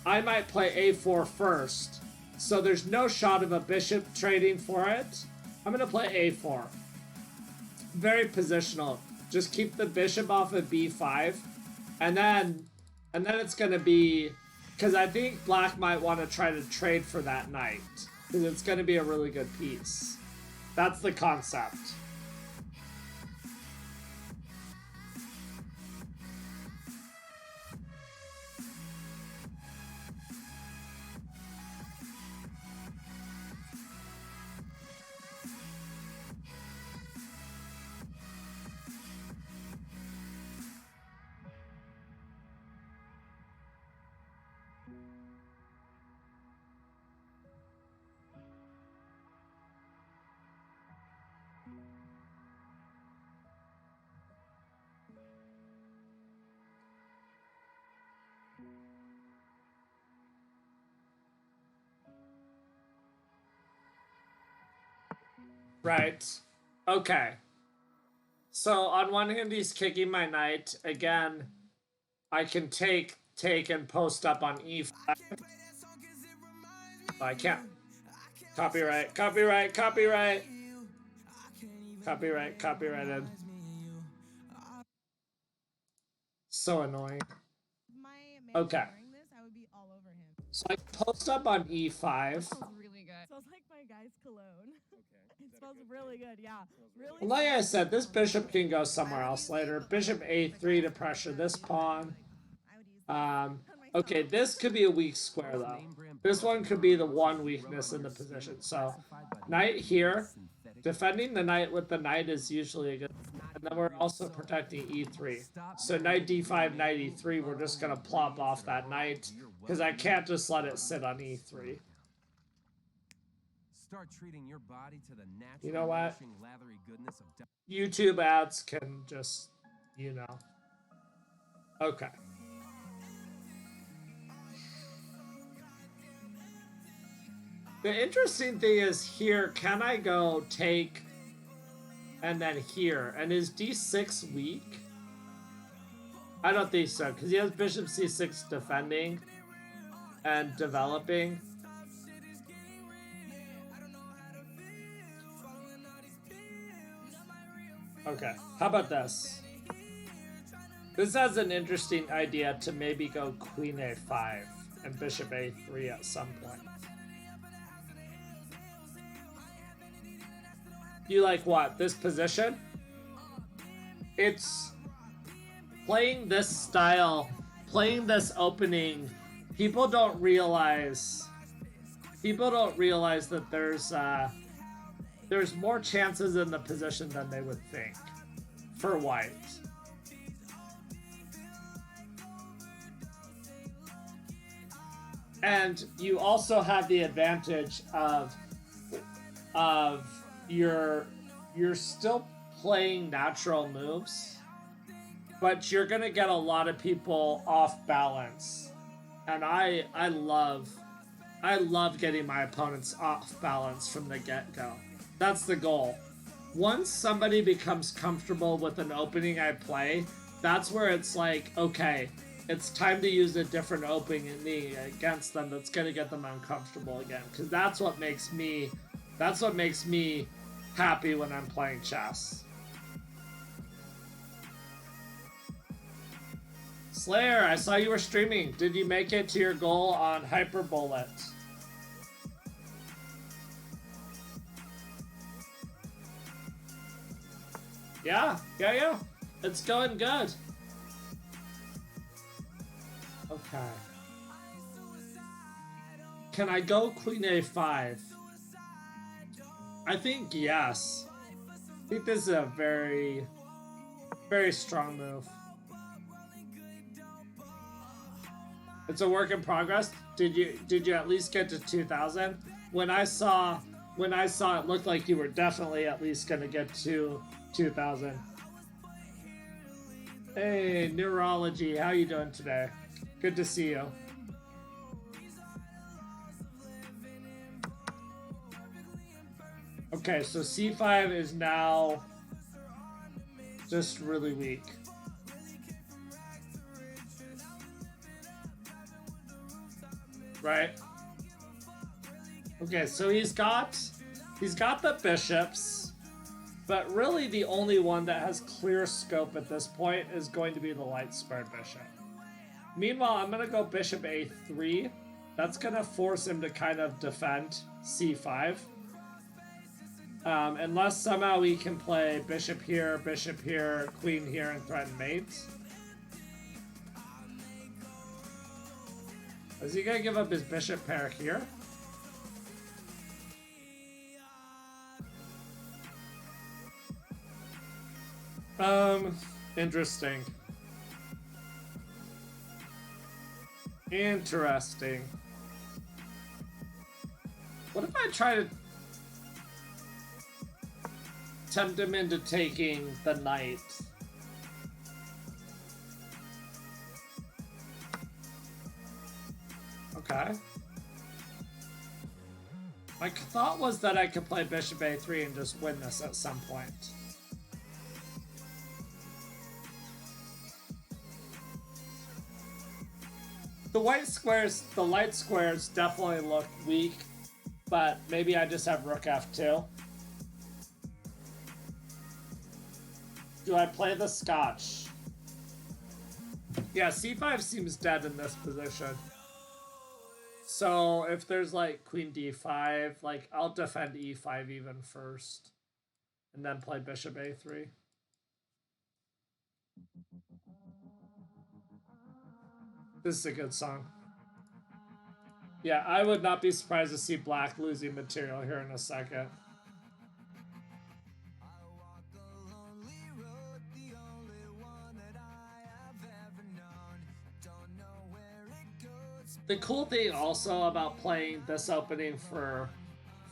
I might play a4 first, so there's no shot of a bishop trading for it. I'm gonna play a4. Very positional. Just keep the bishop off of b5, and then it's gonna be, because I think black might want to try to trade for that knight, because it's gonna be a really good piece. That's the concept. Right. Okay. So on one hand, he's kicking my knight. Again, I can take and post up on e5. I can't. Copyright, copyright, copyright. Copyright, copyrighted. So annoying. Okay. So I post up on e5. Smells really good. Smells like my guy's cologne. It smells really good, yeah. Really. Like I said, this bishop can go somewhere else later. Bishop a3 to pressure this pawn. Okay, this could be a weak square though. This one could be the one weakness in the position. So, knight here. Defending the knight with the knight is usually a good. And then we're also protecting e3. So knight d5, knight e3, we're just going to plop off that knight, because I can't just let it sit on e3. Start treating your body to the natural, you know what? lathery goodness of YouTube ads can just, you know. Okay. The interesting thing is here, can I go take and then here? And is d6 weak? I don't think so, because he has bishop c6 defending and developing. Okay, how about this? This has an interesting idea to maybe go queen a5 and bishop a3 at some point. You like what? This position? It's playing this style, playing this opening. People don't realize that there's more chances in the position than they would think for white. And you also have the advantage of you're still playing natural moves, but you're gonna get a lot of people off balance. And I love getting my opponents off balance from the get-go. That's the goal. Once somebody becomes comfortable with an opening I play, that's where it's like, okay, it's time to use a different opening against them that's gonna get them uncomfortable again. Because that's what makes me happy when I'm playing chess. Slayer, I saw you were streaming. Did you make it to your goal on Hyperbullet? Yeah. It's going good. Okay. Can I go queen a5? I think yes. I think this is a very, very strong move. It's a work in progress. Did you at least get to 2,000? When I saw it looked like you were definitely at least gonna get to 2,000. Hey, Neurology, how you doing today? Good to see you. Okay, so c5 is now just really weak. right? Okay, so he's got the bishops, but really the only one that has clear scope at this point is going to be the light squared bishop. Meanwhile, I'm gonna go bishop a3. That's gonna force him to kind of defend c5. Unless somehow he can play bishop here, queen here, and threaten mates. Is he gonna give up his bishop pair here? Interesting. Interesting. What if I try to tempt him into taking the knight? Okay. My thought was that I could play bishop a3 and just win this at some point. The light squares definitely look weak, but maybe I just have rook f2. Do I play the Scotch? Yeah, c5 seems dead in this position. So if there's like queen d5, like I'll defend e5 even first, and then play bishop a3. This is a good song. Yeah, I would not be surprised to see black losing material here in a second. The cool thing also about playing this opening for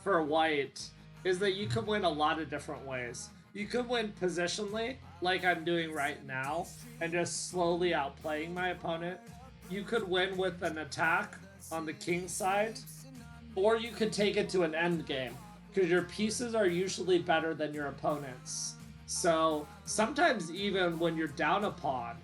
white is that you can win a lot of different ways. You could win positionally, like I'm doing right now, and just slowly outplaying my opponent. You could win with an attack on the king side, or you could take it to an end game, because your pieces are usually better than your opponent's. So sometimes even when you're down a pawn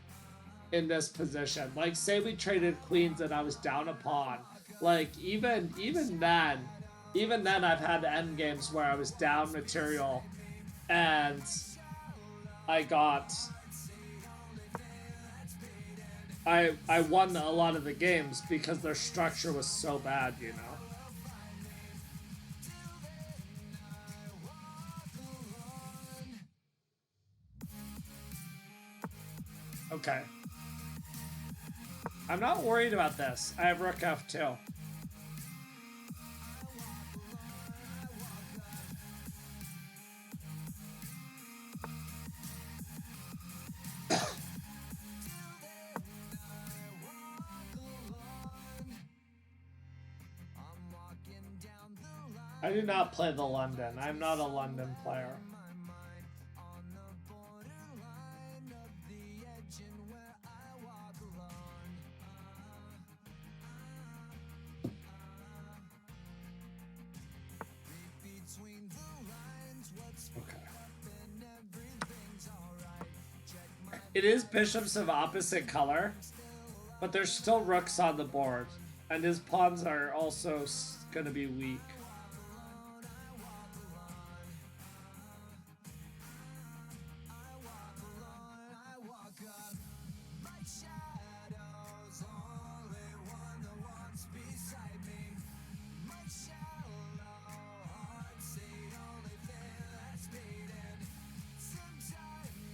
in this position, like say we traded queens and I was down a pawn, like even then I've had end games where I was down material and I won a lot of the games because their structure was so bad, you know. Okay. I'm not worried about this. I have rook f2. I do not play the London. I'm not a London player. It is bishops of opposite color, but there's still rooks on the board, and his pawns are also going to be weak.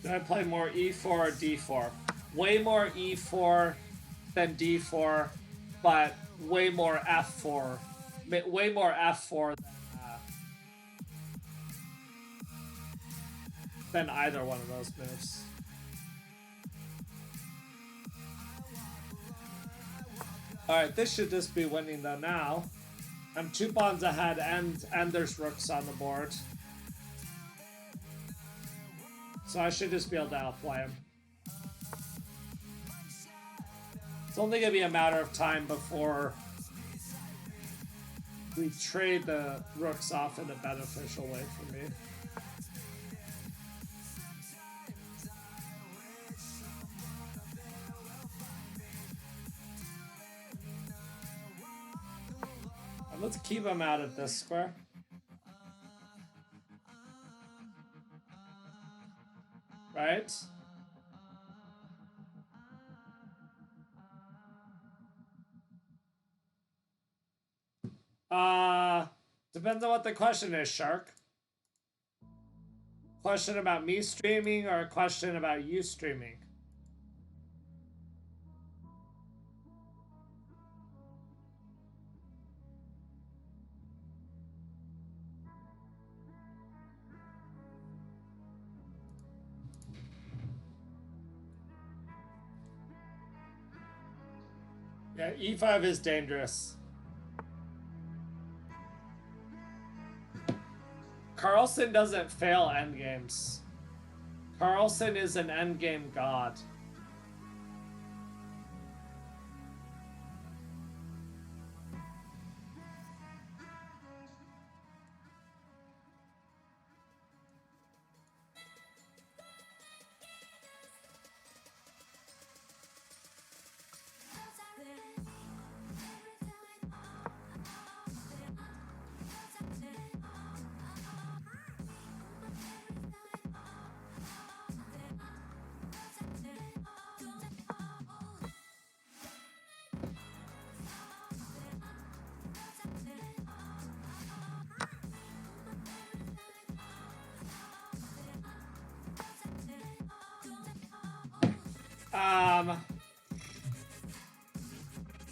Did I play more e4 or d4? Way more e4 than d4, but way more f4. Way more f4 than either one of those moves. Alright, this should just be winning though now. I'm 2 pawns ahead and there's rooks on the board. So I should just be able to outplay him. It's only going to be a matter of time before we trade the rooks off in a beneficial way for me. Let's keep him out of this square. Right? Depends on what the question is, Shark. Question about me streaming or a question about you streaming? Yeah, E5 is dangerous. Carlson doesn't fail endgames. Carlson is an endgame god.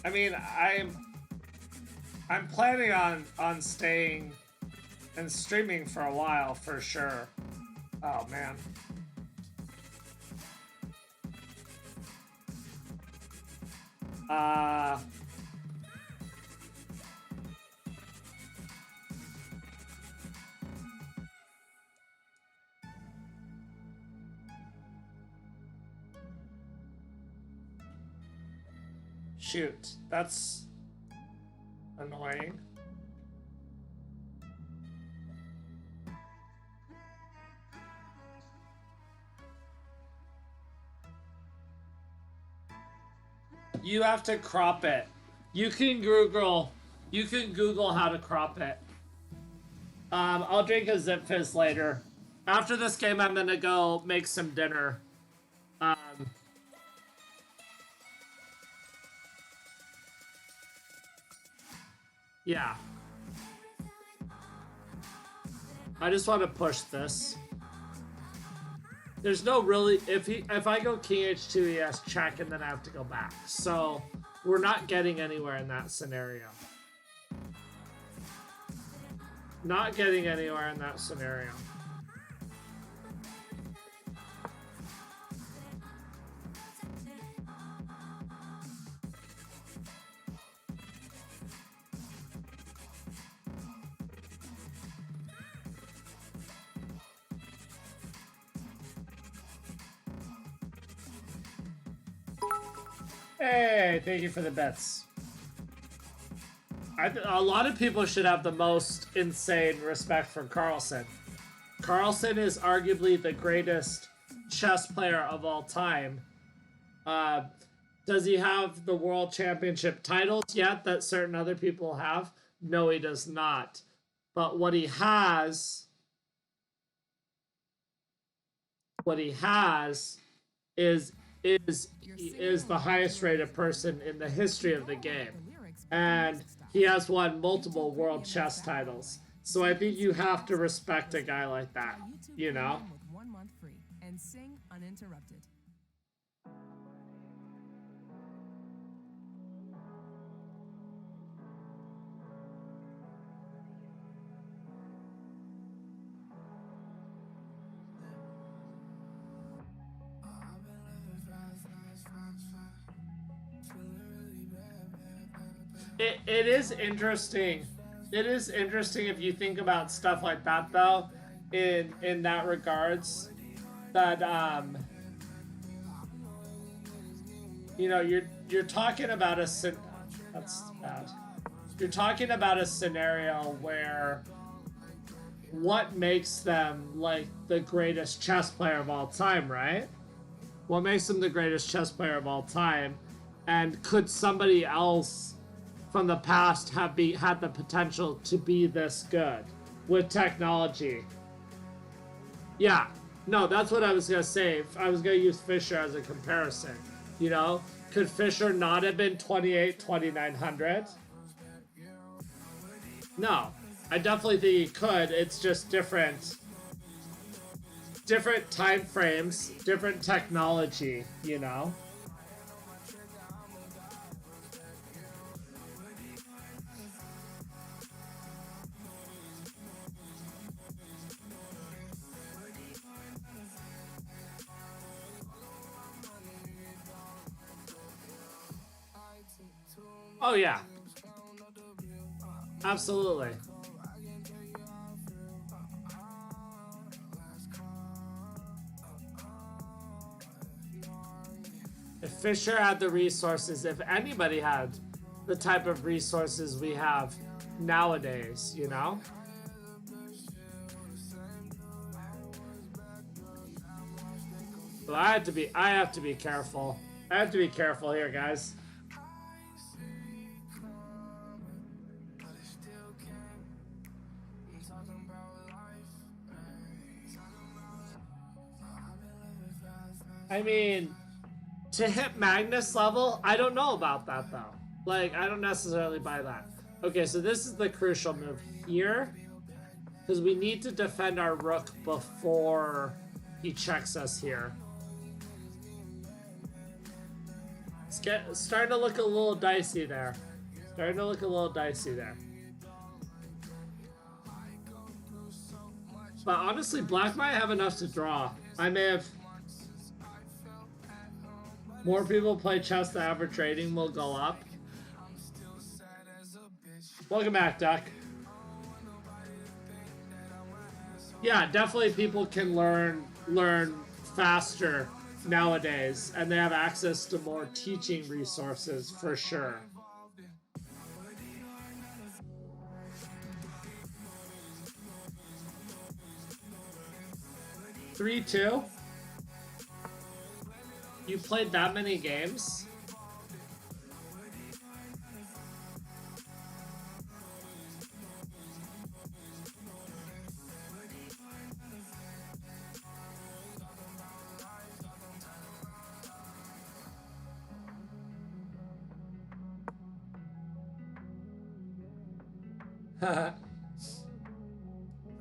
I mean, I'm planning on staying and streaming for a while for sure. Oh man. Shoot, that's annoying. You have to crop it. You can Google how to crop it. I'll drink a Zip Fizz later. After this game, I'm gonna go make some dinner. Yeah. I just want to push this. There's no really if I go King H2 he has check and then I have to go back. So we're not getting anywhere in that scenario. Not getting anywhere in that scenario. Hey, thank you for the bets. A lot of people should have the most insane respect for Carlson. Carlson is arguably the greatest chess player of all time. Does he have the world championship titles yet that certain other people have? No, he does not. But what he has is the highest rated person in the history of the game. And he has won multiple world chess titles. So I think you have to respect a guy like that, you know? With 1 month free and sing uninterrupted. It is interesting. It is interesting if you think about stuff like that, though, in that regards, that you know, you're talking about that's bad. You're talking about a scenario where what makes them like the greatest chess player of all time, right? What makes them the greatest chess player of all time? And could somebody else from the past have had the potential to be this good with technology. Yeah, no, that's what I was gonna say. I was gonna use Fisher as a comparison. You know, could Fisher not have been 2,900? No, I definitely think he could. It's just different time frames, different technology, you know? Oh yeah. Absolutely. If Fisher had the resources, if anybody had the type of resources we have nowadays, you know? But I have to be careful. I have to be careful here, guys. I mean, to hit Magnus level, I don't know about that though. Like, I don't necessarily buy that. Okay, so this is the crucial move here. Because we need to defend our rook before he checks us here. It's starting to look a little dicey there. But honestly, black might have enough to draw. I may have... More people play chess, the average rating will go up. Welcome back, Duck. Yeah, definitely people can learn faster nowadays, and they have access to more teaching resources for sure. (3-2) You played that many games?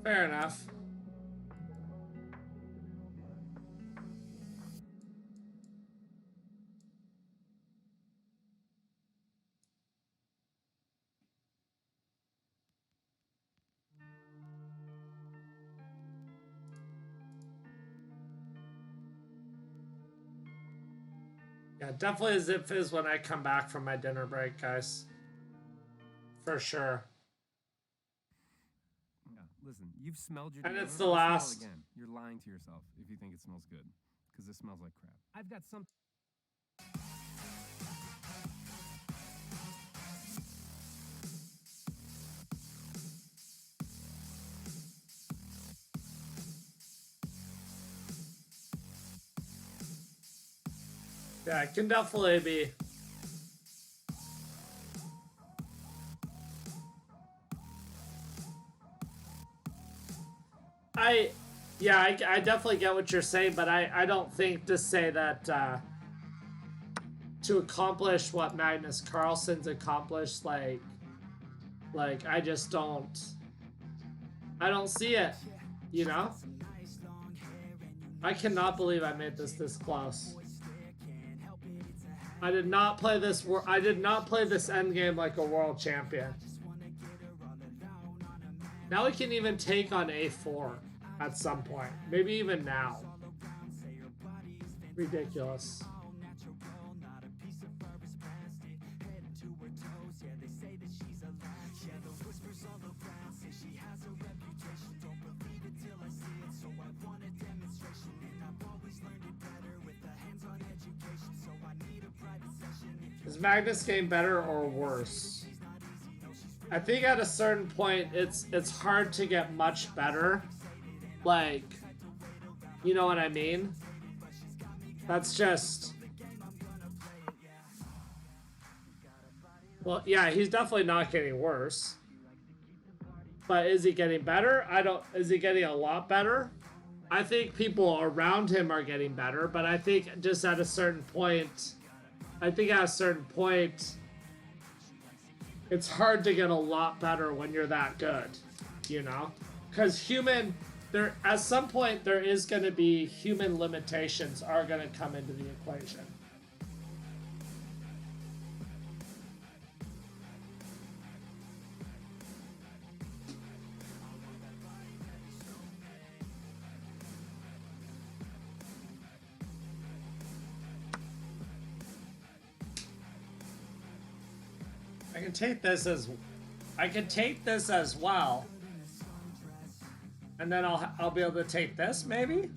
Fair enough. Yeah, definitely a zip fizz when I come back from my dinner break, guys. For sure. Yeah, listen, you've smelled your And dinner. it's the Smell last. again. You're lying to yourself if you think it smells good, because it smells like crap. I've got some. Yeah, it can definitely be. I definitely get what you're saying, but I don't think to say that to accomplish what Magnus Carlsen's accomplished, like I just don't. I don't see it, you know? I cannot believe I made this close. I did not play this endgame like a world champion. Now we can even take on A4 at some point. Maybe even now. Ridiculous. Is Magnus game better or worse? I think at a certain point it's hard to get much better. Like, you know what I mean? That's just Well, yeah, he's definitely not getting worse. But is he getting better? Is he getting a lot better? I think people around him are getting better, but I think just at a certain point, it's hard to get a lot better when you're that good, you know? Because at some point, there is going to be human limitations are going to come into the equation. I can take this as well. And then I'll be able to take this maybe?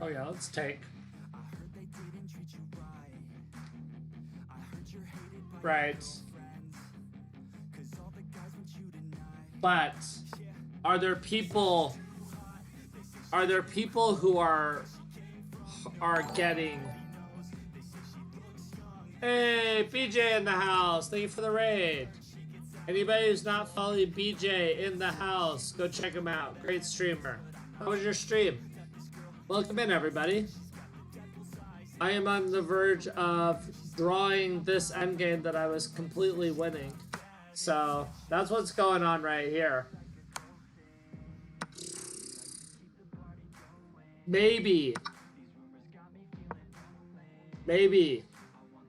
Oh yeah, let's take. Right. But are there people who are getting... Hey, BJ in the house. Thank you for the raid. Anybody who's not following BJ in the house, go check him out. Great streamer. How was your stream? Welcome in, everybody. I am on the verge of drawing this endgame that I was completely winning. So, that's what's going on right here. Maybe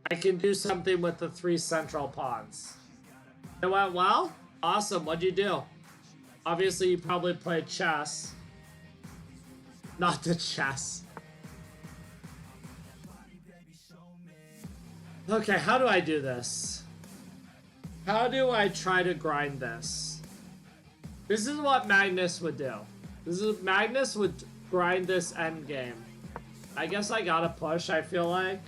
I can do something with the 3 central pawns. It went well? Awesome, what'd you do? Obviously, you probably played chess. Not the chess. Okay, how do I do this? How do I try to grind this? This is what Magnus would do. Magnus would grind this endgame. I guess I gotta push, I feel like.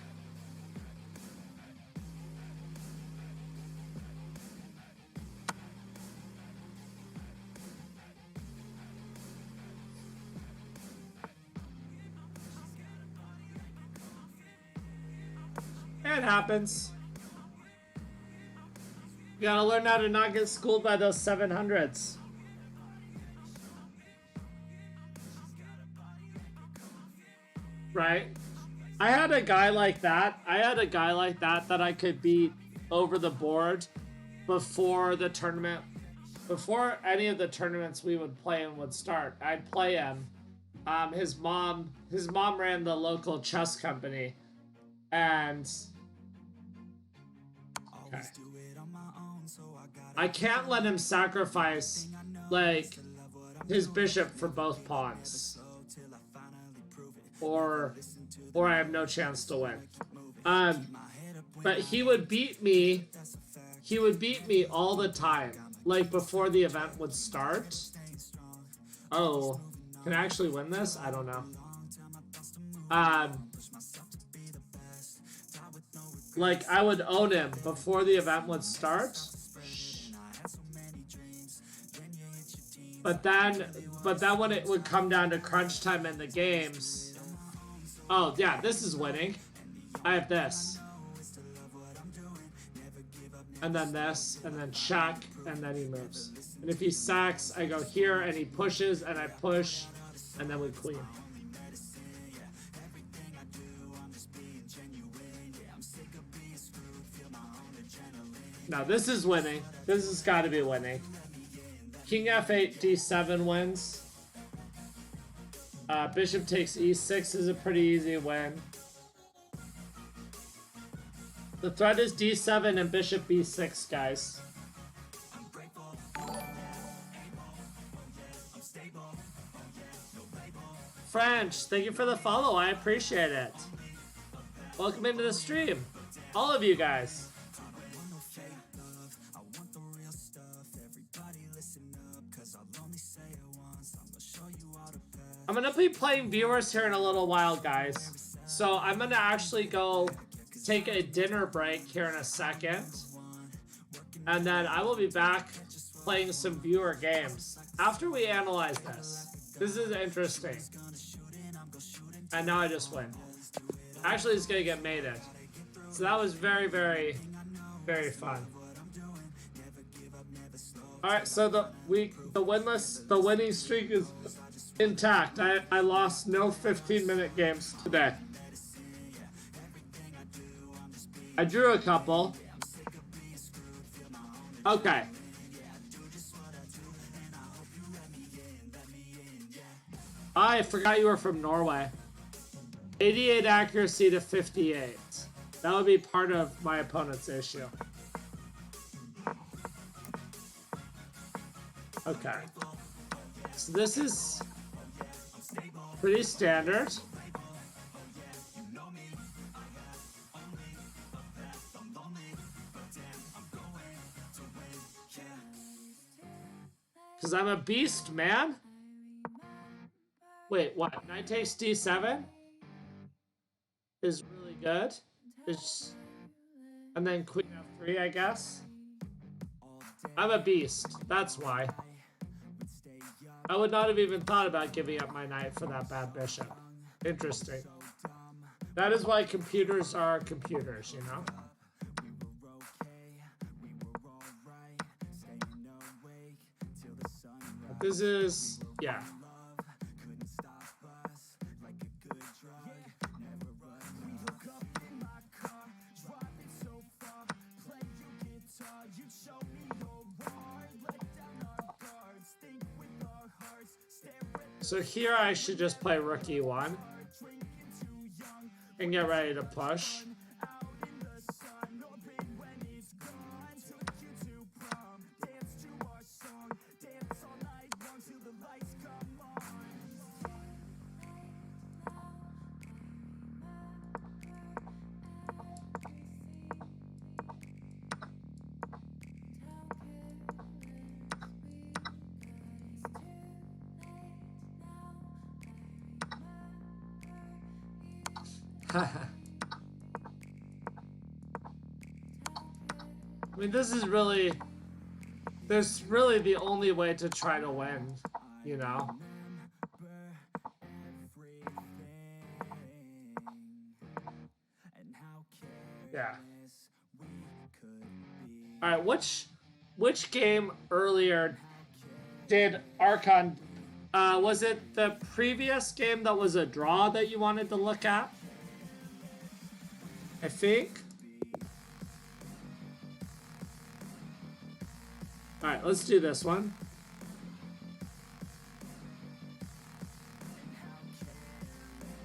It happens. You gotta learn how to not get schooled by those 700s. Right? I had a guy like that. That I could beat over the board before the tournament. Before any of the tournaments we would play in would start. I'd play him. His mom ran the local chess company. And okay. I can't let him sacrifice like his bishop for both pawns. Or I have no chance to win. But he would beat me. He would beat me all the time. Like before the event would start. Oh, can I actually win this? I don't know. Like I would own him before the event would start. But then when it would come down to crunch time in the games. Oh, yeah, this is winning. I have this. And then this, and then check, and then he moves. And if he sacks, I go here, and he pushes, and I push, and then we queen. Now, this is winning. This has got to be winning. King f8, d7 wins. Bishop takes e6 is a pretty easy win. The threat is d7 and bishop b6, guys. French, thank you for the follow. I appreciate it. Welcome into the stream. All of you guys. I'm gonna be playing viewers here in a little while, guys. So I'm gonna actually go take a dinner break here in a second. And then I will be back playing some viewer games after we analyze this. This is interesting. And now I just win. Actually, it's gonna get mated. So that was very, very, very fun. All right, so the winning streak is intact. I lost no 15-minute games today. I drew a couple. Okay. I forgot you were from Norway. 88 accuracy to 58. That would be part of my opponent's issue. Okay. So this is pretty standard. Because I'm a beast, man. Wait, what? Knight takes d7 is really good. And then queen f3, I guess. I'm a beast. That's why. I would not have even thought about giving up my knight for that bad bishop. Interesting. That is why computers are computers, you know? This is, yeah. So here I should just play rook e1 and get ready to push. I mean, this is really the only way to try to win, you know? Yeah. All right, which game earlier did Archon, was it the previous game that was a draw that you wanted to look at? I think. All right, let's do this one.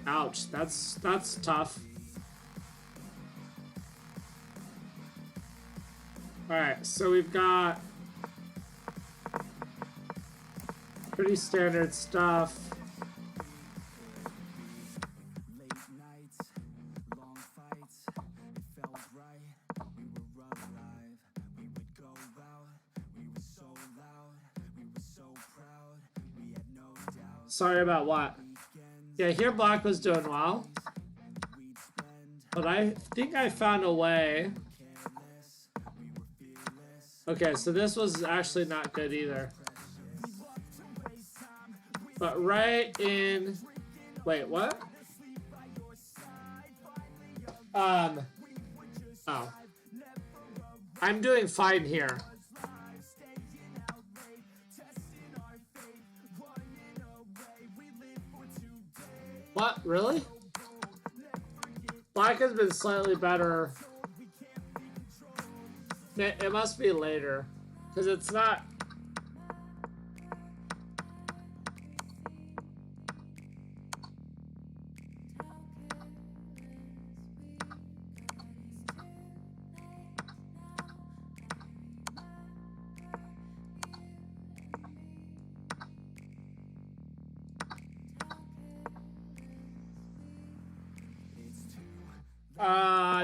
Ouch, that's tough. All right, so we've got pretty standard stuff. Sorry about what? Yeah, here Black was doing well. But I think I found a way. Okay, so this was actually not good either. But right in... Wait, what? Oh. I'm doing fine here. What? Really? Black has been slightly better. It must be later. Because it's not...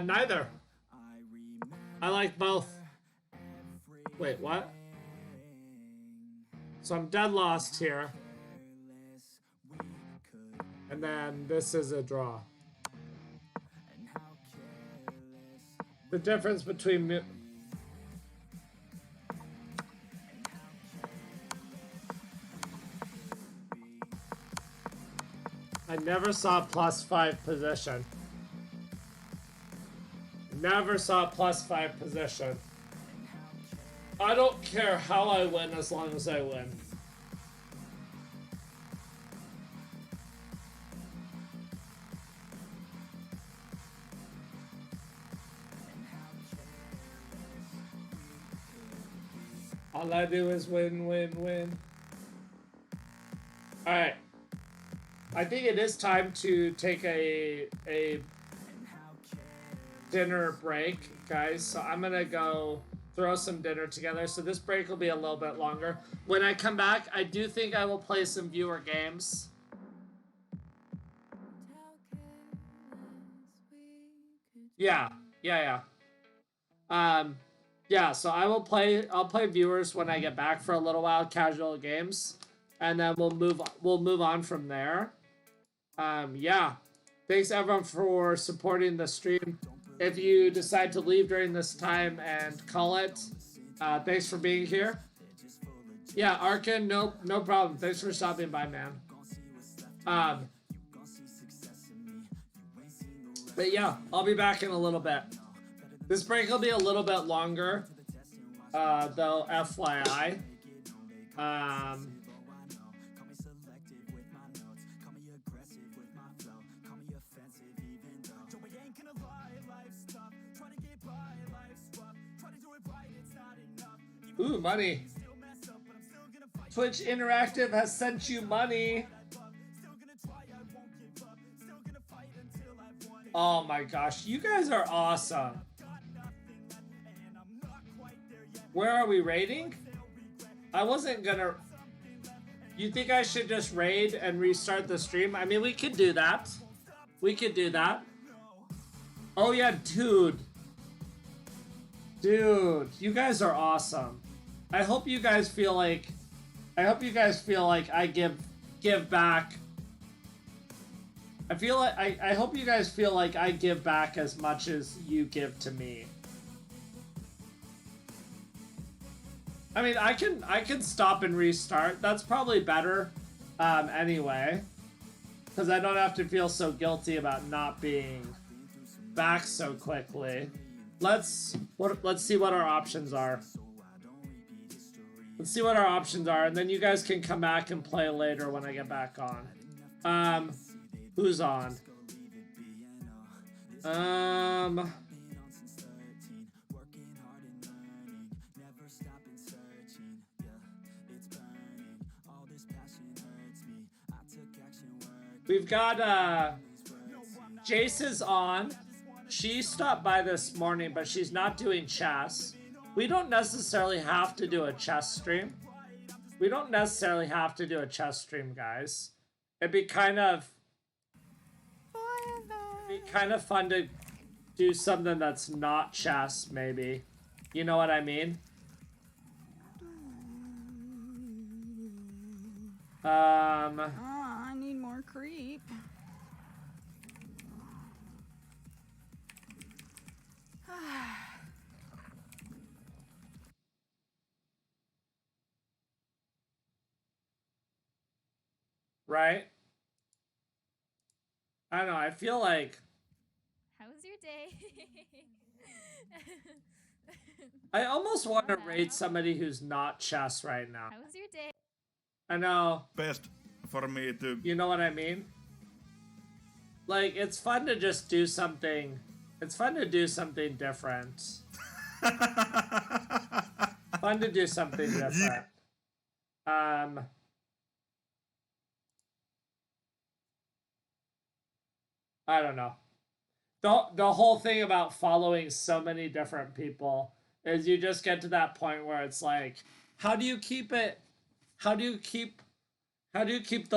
Neither. I like both. Wait, what? So I'm dead lost here. And then this is a draw. The difference between... I never saw +5 position. Never saw +5 position. I don't care how I win as long as I win. All I do is win, win, win. Alright. I think it is time to take a dinner break, guys. So I'm gonna go throw some dinner together. So this break will be a little bit longer. When I come back, I do think I will play some viewer games. Yeah. Yeah, so I'll play viewers when I get back for a little while, casual games. And then we'll move on from there. Yeah. Thanks everyone for supporting the stream. If you decide to leave during this time and call it, thanks for being here. Yeah, Arkin, no problem. Thanks for stopping by, man. But yeah, I'll be back in a little bit. This break will be a little bit longer, though, FYI. Ooh, money. Twitch Interactive has sent you money. Oh my gosh, you guys are awesome. Where are we raiding? I wasn't gonna... You think I should just raid and restart the stream? I mean, we could do that. We could do that. Oh yeah, dude. Dude, you guys are awesome. I hope you guys feel like... I give back. I hope you guys feel like I give back as much as you give to me. I mean, I can stop and restart. That's probably better, anyway, because I don't have to feel so guilty about not being back so quickly. Let's see what our options are. Let's see what our options are, and then you guys can come back and play later when I get back on. Who's on? We've got, Jace is on. She stopped by this morning, but she's not doing chess. We don't necessarily have to do a chess stream. Guys. It'd be kind of fun to do something that's not chess, maybe. You know what I mean? I need more creep. Right? I don't know, I feel like... How was your day? I almost want to rate somebody who's not chess right now. How was your day? I know. Best for me to... You know what I mean? Like, it's fun to just do something... It's fun to do something different. Fun to do something different. I don't know. The whole thing about following so many different people is you just get to that point where it's like, how do you keep the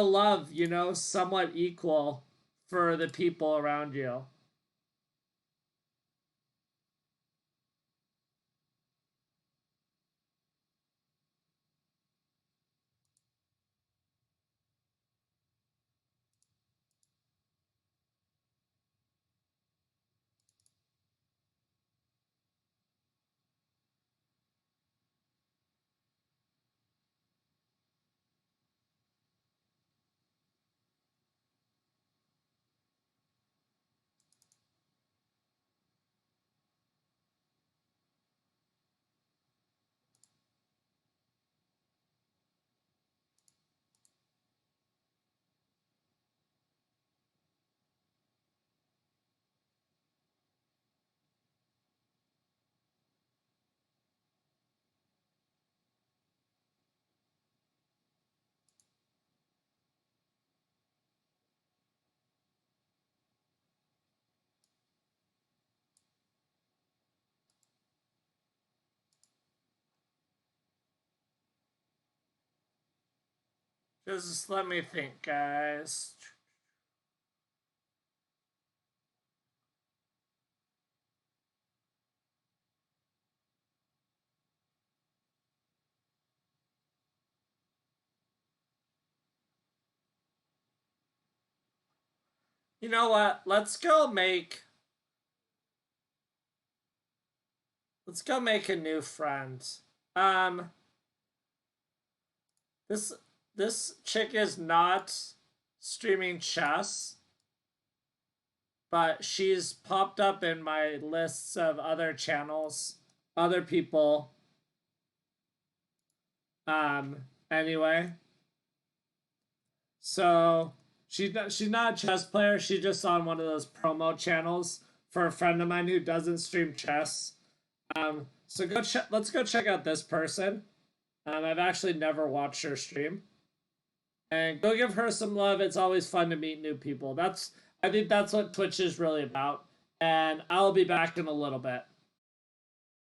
love, you know, somewhat equal for the people around you? Just let me think, guys. You know what? Let's go make a new friend. Um this chick is not streaming chess, but she's popped up in my lists of other channels, other people. Anyway. So she's not a chess player. She's just on one of those promo channels for a friend of mine who doesn't stream chess. So let's go check out this person. I've actually never watched her stream. And go give her some love. It's always fun to meet new people. I think that's what Twitch is really about. And I'll be back in a little bit.